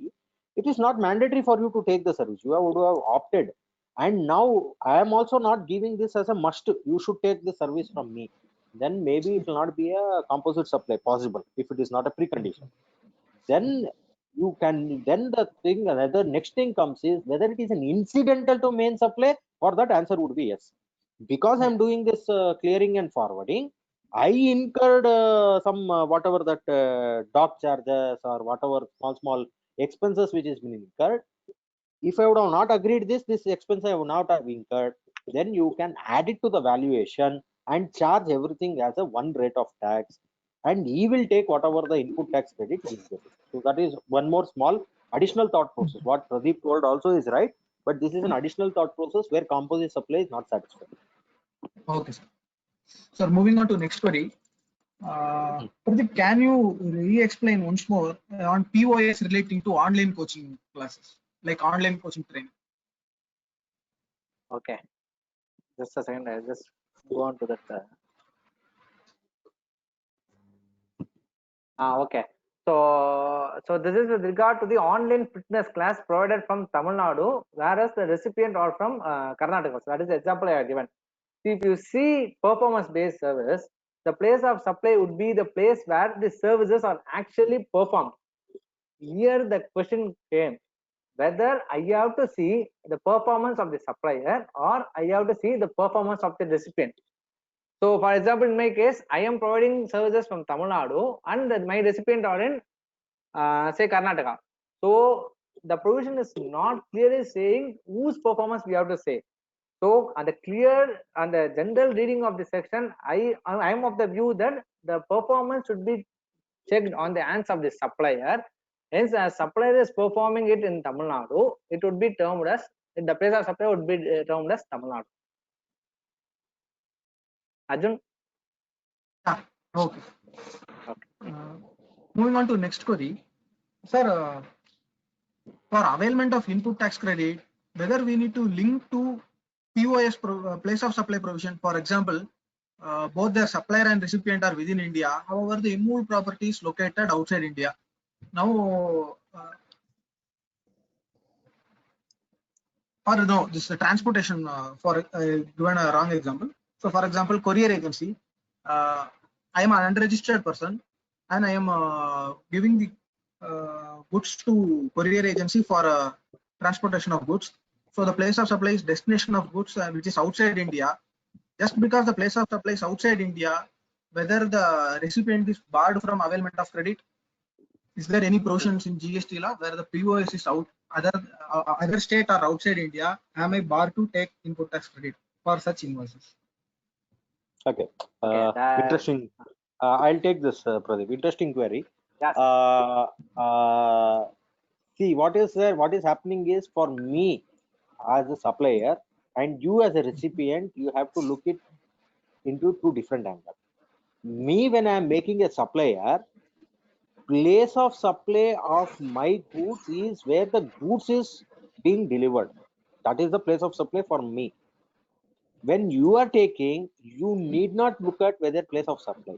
it is not mandatory for you to take the service. You would have opted, and now I am also not giving this as a must. You should take the service from me. Then maybe it will not be a composite supply possible if it is not a precondition. Then you can, then the thing, another next thing comes is whether it is an incidental to main supply. For that answer would be yes, because I'm doing this clearing and forwarding. I incurred some whatever that dock charges or whatever small expenses which is been incurred. If I would have not agreed this expense I would not have incurred. Then you can add it to the valuation and charge everything as a one rate of tax, and he will take whatever the input tax credit he is getting. So that is one more small additional thought process. What Pradeep told also is right, but this is an additional thought process where composite supply is not satisfied. okay, sir. So moving on to next query. Pradeep, can you re-explain once more on POS relating to online coaching classes, like online coaching training? Okay, just a second. I just go on to that. Okay. So this is with regard to the online fitness class provided from Tamil Nadu, whereas the recipient are from Karnataka. So that is the example I have given. See, if you see performance-based service, the place of supply would be the place where the services are actually performed. Here the question came whether I have to see the performance of the supplier or I have to see the performance of the recipient. So, for example, in my case, I am providing services from Tamil Nadu and my recipient are in, say, Karnataka. So, the provision is not clearly saying whose performance we have to say. So, on the clear and the general reading of the section, I am of the view that the performance should be checked on the hands of the supplier. Hence, as supplier is performing it in Tamil Nadu, it would be termed as, the place of supplier would be termed as Tamil Nadu. Arjun? Yeah, okay. Moving on to next query. Sir, for availment of input tax credit, whether we need to link to POS place of supply provision, for example, both the supplier and recipient are within India. However, the immovable property is located outside India. Now, or no, this is the transportation for given a wrong example. So, for example, courier agency, I am an unregistered person and I am giving the goods to courier agency for transportation of goods. So, the place of supply is destination of goods which is outside India. Just because the place of supply is outside India, whether the recipient is barred from availment of credit, is there any provisions in GST law where the POS is out other state or outside India? Am I barred to take input tax credit for such invoices? Okay. Okay, Interesting. I'll take this, Pradeep. Interesting query. yes. See, what is there? What is happening is, for me as a supplier and you as a recipient, you have to look it into two different angles. Me, when I am making a supplier, place of supply of my goods is where the goods is being delivered. That is the place of supply for me. When you are taking, you need not look at whether place of supply.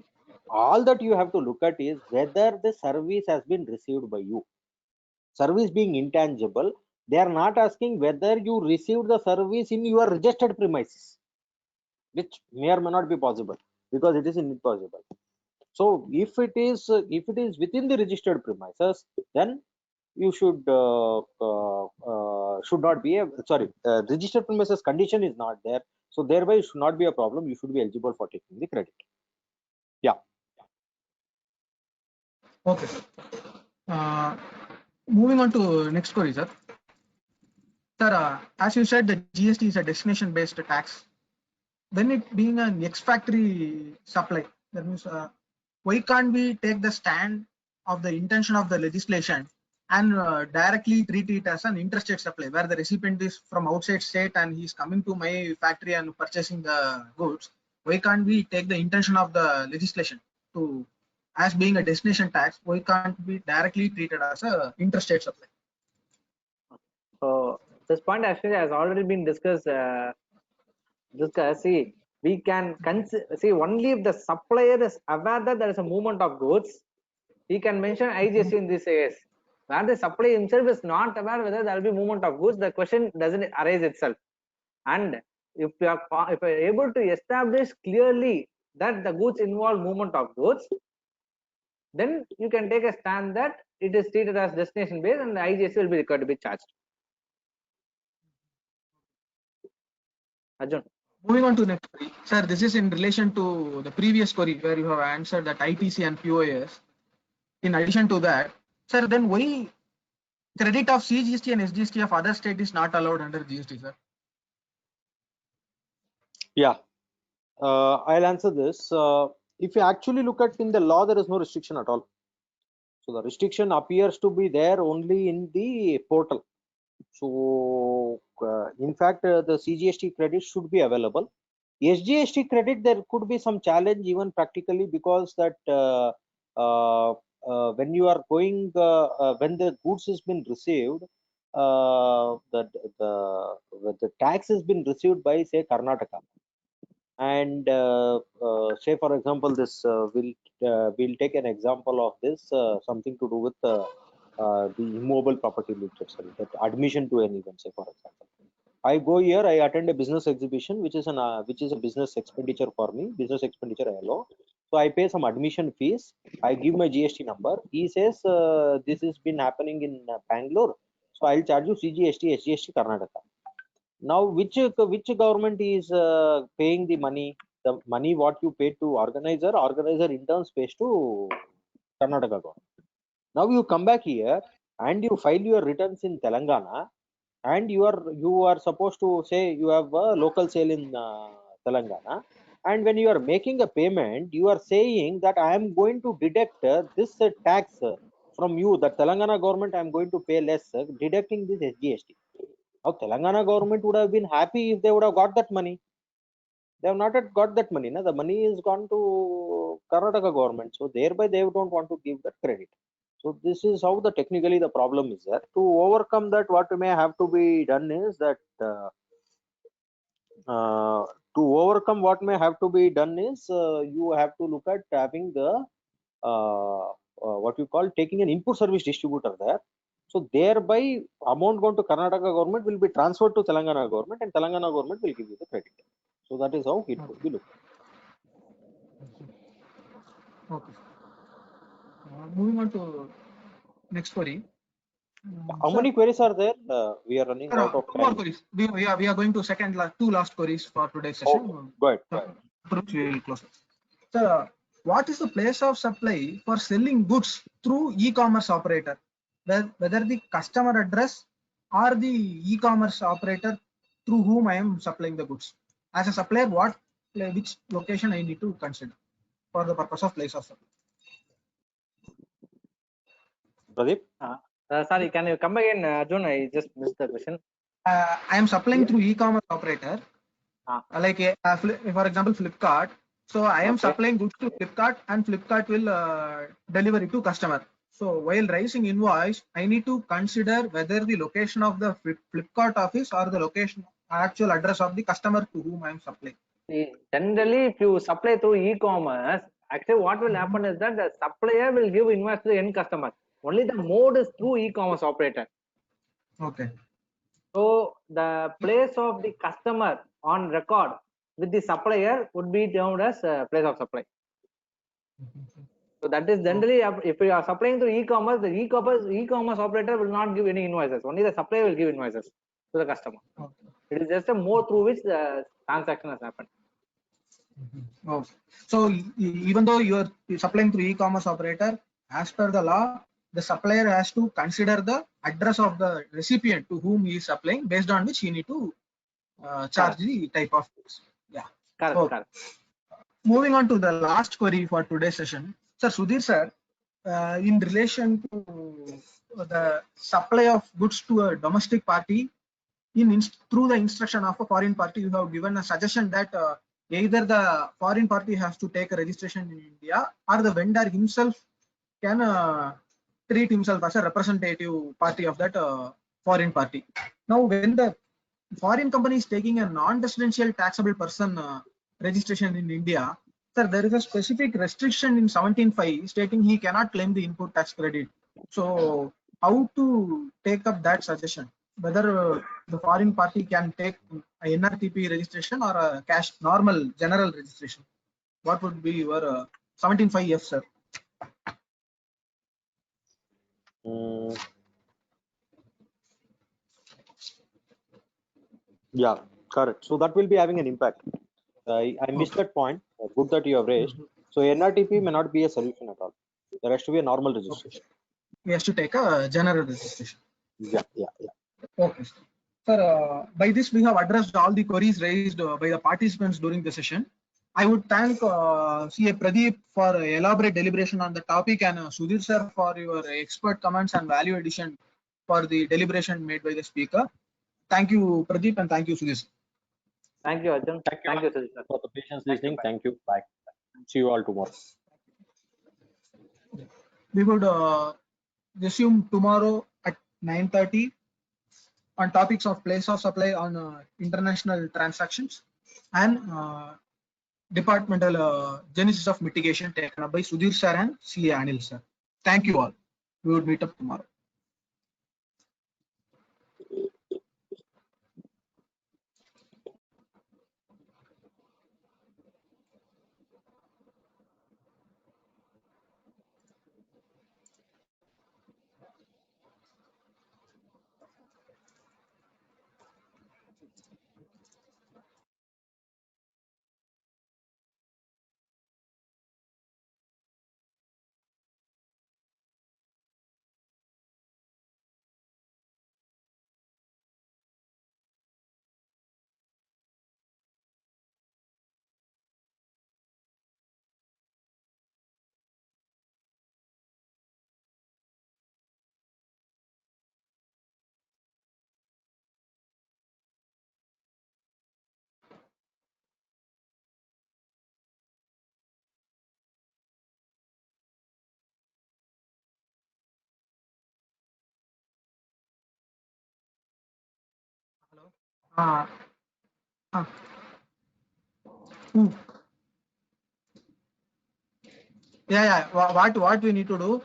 All that you have to look at is whether the service has been received by you. Service being intangible, they are not asking whether you received the service in your registered premises, which may or may not be possible because it is impossible. So if it is within the registered premises, then you should not be a registered premises condition is not there, so thereby it should not be a problem. You should be eligible for taking the credit. Yeah. Okay. Moving on to next query, sir. Sir, as you said, the GST is a destination-based tax. Then it being an ex-factory supply, that means why can't we take the stand of the intention of the legislation and directly treat it as an interstate supply, where the recipient is from outside state and he's coming to my factory and purchasing the goods? Why can't we take the intention of the legislation to, as being a destination tax, why can't we directly treat it as a interstate supply? So this point actually has already been discussed. See, we can see only if the supplier is aware that there is a movement of goods, he can mention IGST in this case. Where the supplier himself is not aware whether there will be movement of goods, the question doesn't arise itself. And if you are able to establish clearly that the goods involve movement of goods, then you can take a stand that it is treated as destination based and the IGST will be required to be charged. Arjun. Moving on to next query. Sir, this is in relation to the previous query where you have answered that ITC and POS. In addition to that, sir, then why credit of CGST and SGST of other state is not allowed under GST, sir? Yeah. I'll answer this. If you actually look at in the law, there is no restriction at all. So the restriction appears to be there only in the portal. So in fact, the CGST credit should be available. SGST credit, there could be some challenge even practically, because that when you are going when the goods has been received, the tax has been received by, say, Karnataka, and say for example this we'll take an example of this, something to do with the immobile property literature, that admission to an event. Say for example, I go here, I attend a business exhibition, which is a business expenditure for me, business expenditure I allow. So I pay some admission fees. I give my GST number. He says this has been happening in Bangalore, so I'll charge you CGST, SGST, Karnataka. Now, which government is paying the money? The money what you pay to organizer in turn pays to Karnataka government. Now you come back here and you file your returns in Telangana, and you are supposed to say you have a local sale in Telangana, and when you are making a payment, you are saying that I am going to deduct this tax from you, the Telangana government I am going to pay less, deducting this SGST. Now Telangana government would have been happy if they would have got that money. They have not yet got that money. Na? The money is gone to Karnataka government, so thereby they don't want to give that credit. So this is how technically the problem is there. To overcome that, what may have to be done is that you have to look at having the what you call taking an input service distributor there. So thereby amount going to Karnataka government will be transferred to Telangana government, and Telangana government will give you the credit. So that is how it could be looked at. Okay. Moving on to next query. How many queries are there? We are running out of two time. more queries. We are going to two last queries for today's session. Oh, go ahead. We will close. So, what is the place of supply for selling goods through e-commerce operator? Whether the customer address or the e-commerce operator through whom I am supplying the goods. As a supplier, which location I need to consider for the purpose of place of supply? Pradeep? Sorry, can you come again, Arjun? I just missed the question. I am supplying through e-commerce operator, like for example Flipkart. So I am supplying goods to Flipkart, and Flipkart will deliver it to customer. So while raising invoice, I need to consider whether the location of the Flipkart office or the location actual address of the customer to whom I am supplying. Generally, if you supply through e-commerce, actually what will happen is that the supplier will give invoice to the end customer. Only the mode is through e-commerce operator. Okay. So the place of the customer on record with the supplier would be termed as place of supply. So that is generally, if you are supplying to e-commerce, the e-commerce operator will not give any invoices. Only the supplier will give invoices to the customer. Okay. It is just a mode through which the transaction has happened. Okay. So even though you are supplying through e-commerce operator, as per the law, the supplier has to consider the address of the recipient to whom he is supplying, based on which he need to charge the type of goods. Yeah. Correct. So, correct. Moving on to the last query for today's session, Sir Sudhir sir, in relation to the supply of goods to a domestic party, through the instruction of a foreign party, you have given a suggestion that either the foreign party has to take a registration in India, or the vendor himself can treat himself as a representative party of that foreign party. Now, when the foreign company is taking a non-residential taxable person registration in India, sir, there is a specific restriction in 17(5) stating he cannot claim the input tax credit. So, how to take up that suggestion? Whether the foreign party can take a NRTP registration or a cash normal general registration? What would be your 17(5)(f), sir? Yeah, correct. So that will be having an impact. I missed that point. Good that you have raised. So NRTP may not be a solution at all. There has to be a normal registration. He has to take a general registration. Yeah. Okay, sir. By this we have addressed all the queries raised by the participants during the session. I would thank CA Pradeep for elaborate deliberation on the topic, and Sudhir sir for your expert comments and value addition for the deliberation made by the speaker. Thank you, Pradeep, and thank you, Sudhir sir. Thank you, Arjun. Thank you, Thank you, Sujit sir. for the patience listening. Thank you. Bye. See you all tomorrow. We would resume tomorrow at 9:30 on topics of place of supply on international transactions and departmental genesis of mitigation taken up by Sudhir sir and CA Anil sir. Thank you all. We would meet up tomorrow. Hello. Who? Yeah. What we need to do?